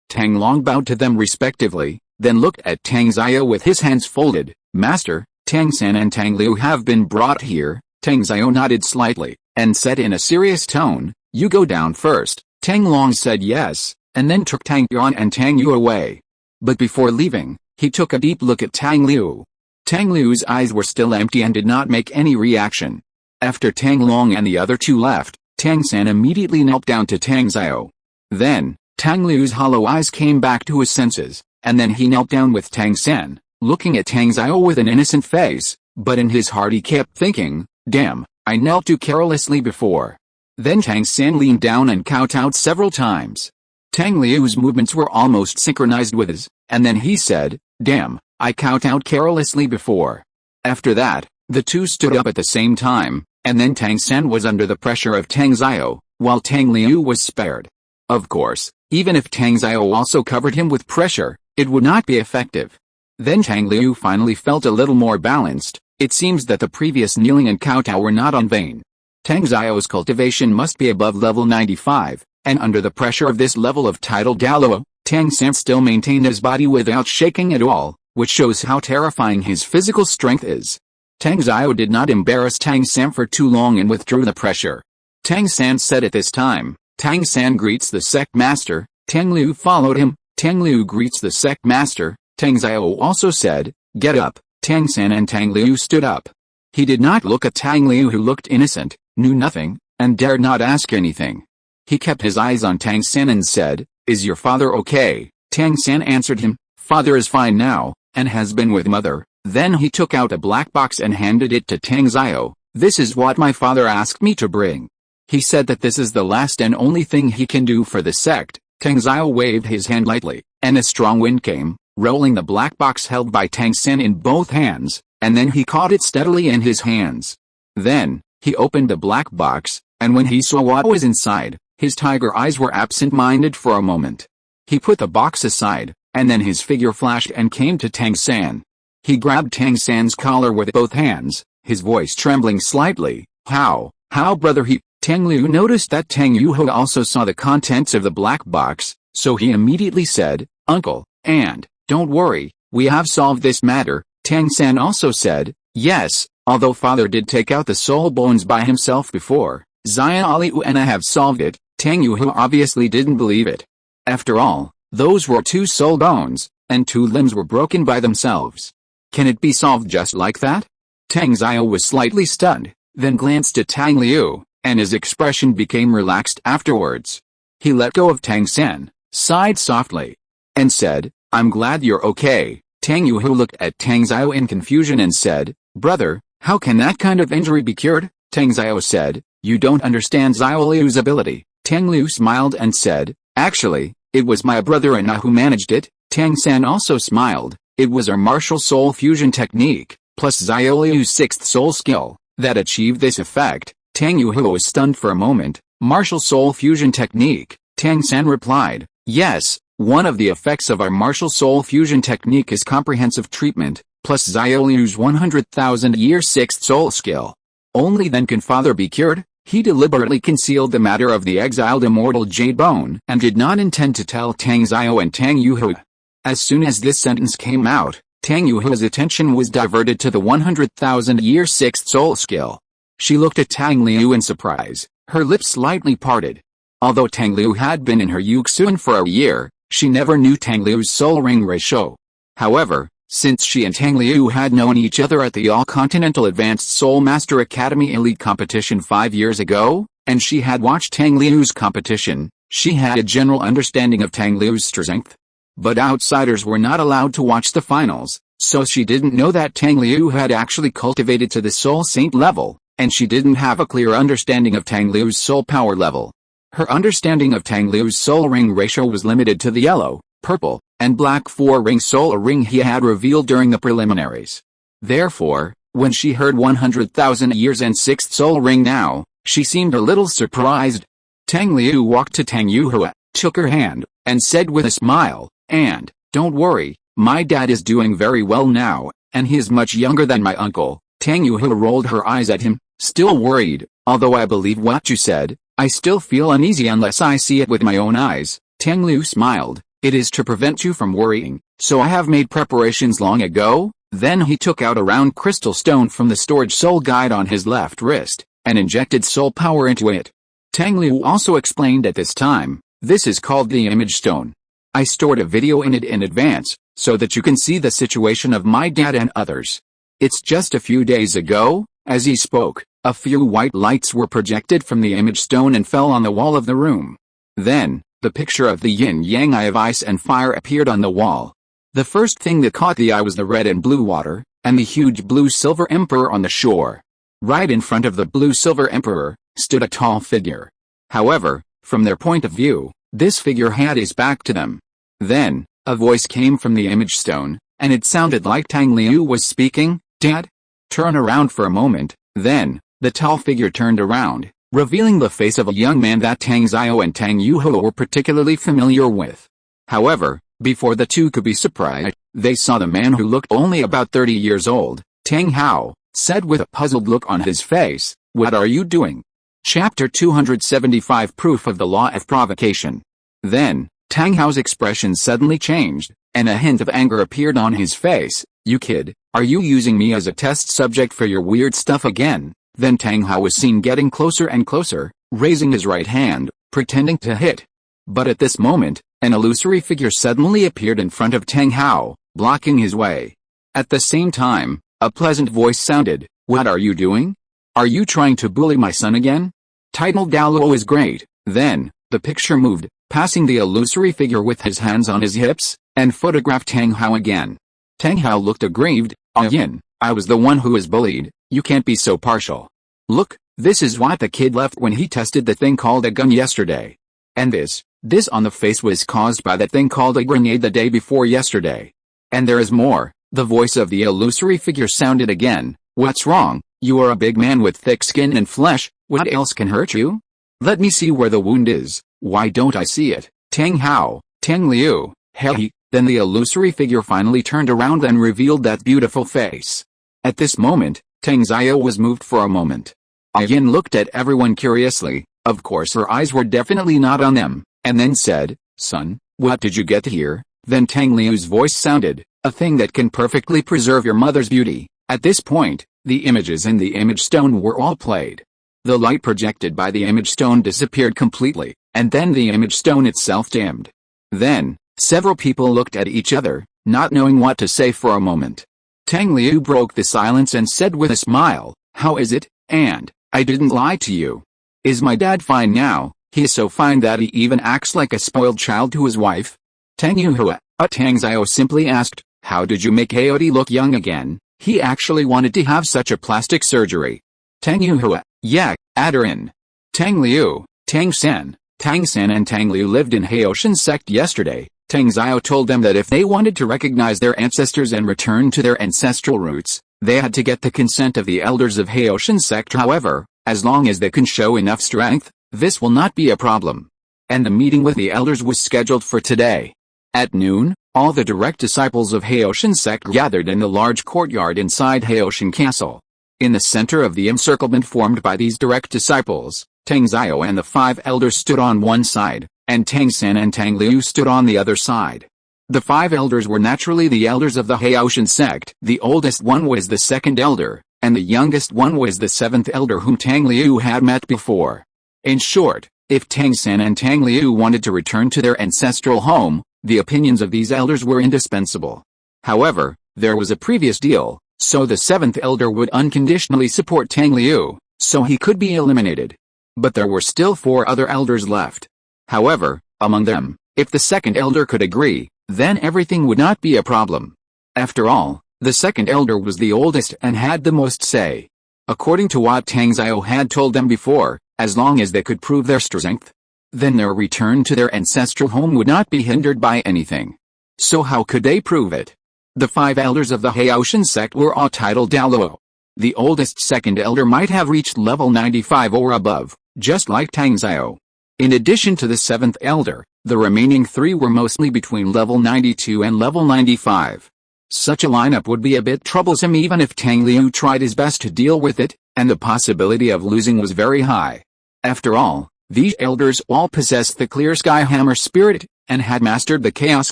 [SPEAKER 1] Tang Long bowed to them respectively, then looked at Tang Xiao with his hands folded. "Master, Tang San and Tang Liu have been brought here." Tang Xiao nodded slightly, and said in a serious tone, "You go down first." Tang Long said yes, and then took Tang Yuan and Tang Yu away. But before leaving, he took a deep look at Tang Liu. Tang Liu's eyes were still empty and did not make any reaction. After Tang Long and the other 2 left, Tang San immediately knelt down to Tang Xiao. Then, Tang Liu's hollow eyes came back to his senses, and then he knelt down with Tang San, looking at Tang Xiao with an innocent face, but in his heart he kept thinking, "Damn, I knelt too carelessly before." Then Tang San leaned down and kowtowed several times. Tang Liu's movements were almost synchronized with his, and then he said, "Damn, I kowtowed carelessly before." After that, the 2 stood up at the same time, and then Tang San was under the pressure of Tang Xiao, while Tang Liu was spared. Of course, even if Tang Xiao also covered him with pressure, it would not be effective. Then Tang Liu finally felt a little more balanced. It seems that the previous kneeling and kowtow were not in vain. Tang Xiao's cultivation must be above level 95, and under the pressure of this level of tidal Douluo, Tang San still maintained his body without shaking at all, which shows how terrifying his physical strength is. Tang Xiao did not embarrass Tang San for too long and withdrew the pressure. Tang San said at this time, Tang San greets the sect master. Tang Liu followed him. Tang Liu greets the sect master. Tang Xiao also said, get up. Tang San and Tang Liu stood up. He did not look at Tang Liu, who looked innocent, knew nothing, and dared not ask anything. He kept his eyes on Tang San and said, is your father okay? Tang San answered him, father is fine now, and has been with mother. Then he took out a black box and handed it to Tang Xiao. This is what my father asked me to bring. He said that this is the last and only thing he can do for the sect. Tang Xiao waved his hand lightly, and a strong wind came, rolling the black box held by Tang San in both hands, and then he caught it steadily in his hands. Then, he opened the black box, and when he saw what was inside, his tiger eyes were absent-minded for a moment. He put the box aside, and then his figure flashed and came to Tang San. He grabbed Tang San's collar with both hands, his voice trembling slightly. How brother Tang Liu noticed that Tang Yuho also saw the contents of the black box, so he immediately said, uncle, and, don't worry, we have solved this matter. Tang San also said, yes, although father did take out the soul bones by himself before, Zion Liu and I have solved it. Tang Yuho obviously didn't believe it. After all, those were 2 soul bones, and 2 limbs were broken by themselves. Can it be solved just like that? Tang Xiao was slightly stunned, then glanced at Tang Liu, and his expression became relaxed afterwards. He let go of Tang San, sighed softly, and said, I'm glad you're okay. Tang Yuho looked at Tang Xiao in confusion and said, brother, how can that kind of injury be cured? Tang Xiao said, you don't understand Xiao Liu's ability. Tang Liu smiled and said, actually, it was my brother and I who managed it. Tang San also smiled. It was our martial soul fusion technique, plus Xiao Liu's 6th soul skill, that achieved this effect. Tang Yuho was stunned for a moment. Martial soul fusion technique. Tang San replied, yes, one of the effects of our martial soul fusion technique is comprehensive treatment, plus Xiao Liu's 100,000-year 6th soul skill. Only then can father be cured. He deliberately concealed the matter of the exiled immortal jade bone and did not intend to tell Tang Xiao and Tang Yuho. As soon as this sentence came out, Tang Yuho's attention was diverted to the 100,000-year 6th soul skill. She looked at Tang Liu in surprise, her lips slightly parted. Although Tang Liu had been in her Yuxuan for a year, she never knew Tang Liu's soul ring ratio. However, since she and Tang Liu had known each other at the All-Continental Advanced Soul Master Academy Elite Competition 5 years ago, and she had watched Tang Liu's competition, she had a general understanding of Tang Liu's strength. But outsiders were not allowed to watch the finals, so she didn't know that Tang Liu had actually cultivated to the Soul Saint level, and she didn't have a clear understanding of Tang Liu's soul power level. Her understanding of Tang Liu's soul ring ratio was limited to the yellow, purple, and black 4-ring soul ring he had revealed during the preliminaries. Therefore, when she heard 100,000 years and 6th soul ring now, she seemed a little surprised. Tang Liu walked to Tang Yuho, took her hand, and said with a smile, and, don't worry, my dad is doing very well now, and he is much younger than my uncle. Tang Yuho rolled her eyes at him, still worried. Although I believe what you said, I still feel uneasy unless I see it with my own eyes. Tang Liu smiled. It is to prevent you from worrying, so I have made preparations long ago. Then he took out a round crystal stone from the storage soul guide on his left wrist, and injected soul power into it. Tang Liu also explained at this time, this is called the image stone. I stored a video in it in advance, so that you can see the situation of my dad and others. It's just a few days ago. As he spoke, a few white lights were projected from the image stone and fell on the wall of the room. Then, the picture of the yin-yang eye of ice and fire appeared on the wall. The first thing that caught the eye was the red and blue water, and the huge blue-silver emperor on the shore. Right in front of the blue-silver emperor, stood a tall figure. However, from their point of view, this figure had his back to them. Then, a voice came from the image stone, and it sounded like Tang Liu was speaking. Dad? Turn around for a moment. Then, the tall figure turned around, revealing the face of a young man that Tang Xiao and Tang Yuho were particularly familiar with. However, before the two could be surprised, they saw the man who looked only about 30 years old. Tang Hao said with a puzzled look on his face, "What are you doing?" Chapter 275 Proof of the Law of Provocation. Then, Tang Hao's expression suddenly changed, and a hint of anger appeared on his face. "You kid, are you using me as a test subject for your weird stuff again?" Then Tang Hao was seen getting closer and closer, raising his right hand, pretending to hit. But at this moment, an illusory figure suddenly appeared in front of Tang Hao, blocking his way. At the same time, a pleasant voice sounded, "What are you doing? Are you trying to bully my son again?" Title: Douluo is great. Then, the picture moved, passing the illusory figure with his hands on his hips, and photographed Tang Hao again. Tang Hao looked aggrieved. "Yin, I was the one who was bullied, you can't be so partial. Look, this is what the kid left when he tested the thing called a gun yesterday. And this on the face was caused by that thing called a grenade the day before yesterday. And there is more." The voice of the illusory figure sounded again. "What's wrong? You are a big man with thick skin and flesh, what else can hurt you? Let me see where the wound is. Why don't I see it?" Tang Hao, Tang Liu, hey. Then the illusory figure finally turned around and revealed that beautiful face. At this moment, Tang Zio was moved for a moment. Yin looked at everyone curiously. Of course her eyes were definitely not on them, and then said, "Son, what did you get here?" Then Tang Liu's voice sounded, "A thing that can perfectly preserve your mother's beauty." At this point, the images in the image stone were all played. The light projected by the image stone disappeared completely, and then the image stone itself dimmed. Then, several people looked at each other, not knowing what to say for a moment. Tang Liu broke the silence and said with a smile, "How is it, and I didn't lie to you. Is my dad fine now?" "He is so fine that he even acts like a spoiled child to his wife." Tang Yuhua, Tang Zio simply asked, "How did you make Aodi look young again? He actually wanted to have such a plastic surgery." Tang Yuhua, "Yeah, add her in." Tang Liu, Tang San and Tang Liu lived in Haoshan sect yesterday. Tang Zio told them that if they wanted to recognize their ancestors and return to their ancestral roots, they had to get the consent of the elders of Haoshan sect. However, as long as they can show enough strength, this will not be a problem. And the meeting with the elders was scheduled for today. At noon, all the direct disciples of Haoshan sect gathered in the large courtyard inside Haoshan Castle. In the center of the encirclement formed by these direct disciples, Tang Zio and the 5 elders stood on one side, and Tang San and Tang Liu stood on the other side. The 5 elders were naturally the elders of the Haoshan sect. The oldest one was the 2nd elder, and the youngest one was the 7th elder whom Tang Liu had met before. In short, if Tang San and Tang Liu wanted to return to their ancestral home, the opinions of these elders were indispensable. However, there was a previous deal, so the 7th elder would unconditionally support Tang Liu, so he could be eliminated. But there were still 4 other elders left. However, among them, if the 2nd elder could agree, then everything would not be a problem. After all, the 2nd elder was the oldest and had the most say. According to what Tang Zio had told them before, as long as they could prove their strength, then their return to their ancestral home would not be hindered by anything. So how could they prove it? The 5 elders of the Haoshan sect were all titled Douluo. The oldest 2nd elder might have reached level 95 or above, just like Tang Zio. In addition to the 7th elder, the remaining 3 were mostly between level 92 and level 95. Such a lineup would be a bit troublesome even if Tang Liu tried his best to deal with it, and the possibility of losing was very high. After all, these elders all possessed the Clear Sky Hammer spirit, and had mastered the Chaos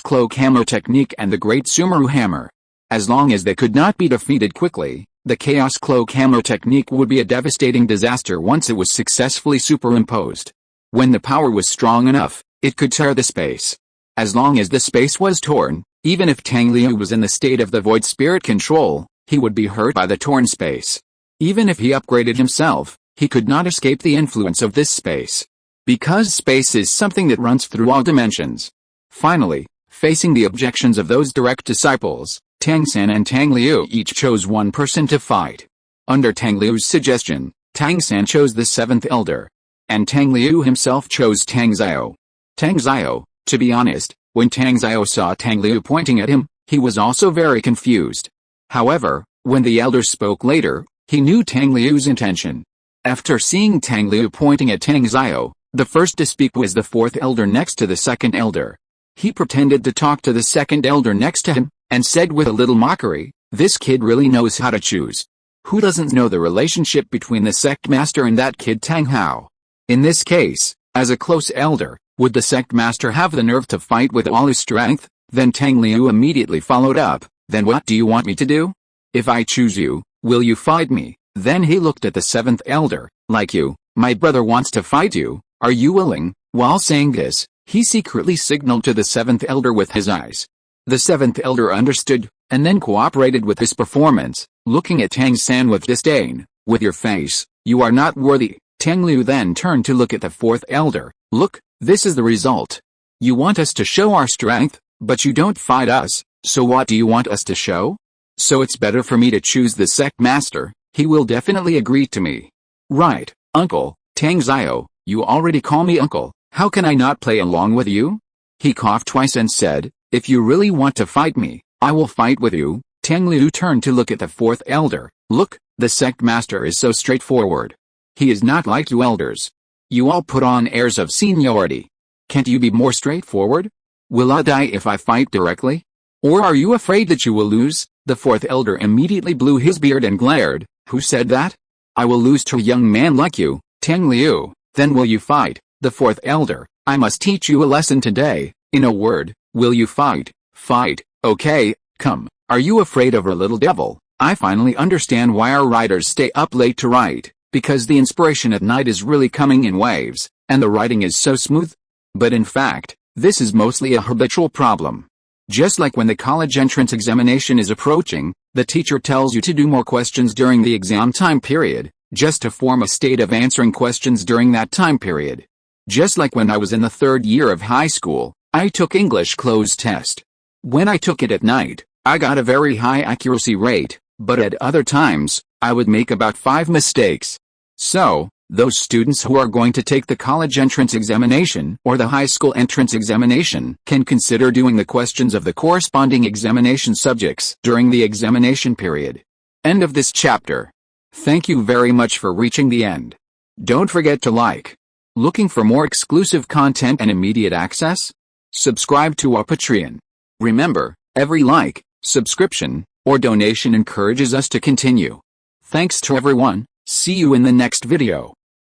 [SPEAKER 1] Cloak Hammer technique and the Great Sumeru Hammer. As long as they could not be defeated quickly, the Chaos Cloak Hammer technique would be a devastating disaster once it was successfully superimposed. When the power was strong enough, it could tear the space. As long as the space was torn, even if Tang Liu was in the state of the Void Spirit control, he would be hurt by the torn space. Even if he upgraded himself, he could not escape the influence of this space. Because space is something that runs through all dimensions. Finally, facing the objections of those direct disciples, Tang San and Tang Liu each chose one person to fight. Under Tang Liu's suggestion, Tang San chose the 7th elder, and Tang Liu himself chose Tang Zio. Tang Zio, to be honest, when Tang Zio saw Tang Liu pointing at him, he was also very confused. However, when the elder spoke later, he knew Tang Liu's intention. After seeing Tang Liu pointing at Tang Zio, the first to speak was the 4th elder next to the 2nd elder. He pretended to talk to the 2nd elder next to him, and said with a little mockery, "This kid really knows how to choose. Who doesn't know the relationship between the sect master and that kid Tang Hao? In this case, as a close elder, would the sect master have the nerve to fight with all his strength? Then Tang Liu immediately followed up, then what do you want me to do? If I choose you, will you fight me? Then he looked at the seventh elder, like you, my brother wants to fight you, are you willing? While saying this, he secretly signaled to the seventh elder with his eyes. The seventh elder understood, and then cooperated with his performance, looking at Tang San with disdain. With your face, you are not worthy. Tang Liu then turned to look at the fourth elder. Look, this is the result. You want us to show our strength, but you don't fight us, so what do you want us to show? So it's better for me to choose the sect master, he will definitely agree to me. Right, uncle, Tang Zio, you already call me uncle, how can I not play along with you? He coughed twice and said, if you really want to fight me, I will fight with you. Tang Liu turned to look at the fourth elder. Look, the sect master is so straightforward. He is not like you elders. You all put on airs of seniority. Can't you be more straightforward? Will I die if I fight directly? Or are you afraid that you will lose? The fourth elder immediately blew his beard and glared. Who said that? I will lose to a young man like you, Tang Liu. Then will you fight? The fourth elder, I must teach you a lesson today. In a word, will you fight? Fight, okay, come. Are you afraid of a little devil? I finally understand why our writers stay up late to write, because the inspiration at night is really coming in waves, and the writing is so smooth. But in fact, this is mostly a habitual problem. Just like when the college entrance examination is approaching, the teacher tells you to do more questions during the exam time period, just to form a state of answering questions during that time period. Just like when I was in the third year of high school, I took English closed test. When I took it at night, I got a very high accuracy rate, but at other times, I would make about 5 mistakes. So, those students who are going to take the college entrance examination or the high school entrance examination can consider doing the questions of the corresponding examination subjects during the examination period. End of this chapter. Thank you very much for reaching the end. Don't forget to like. Looking for more exclusive content and immediate access? Subscribe to our Patreon. Remember, every like, subscription, or donation encourages us to continue. Thanks to everyone, see you in the next video.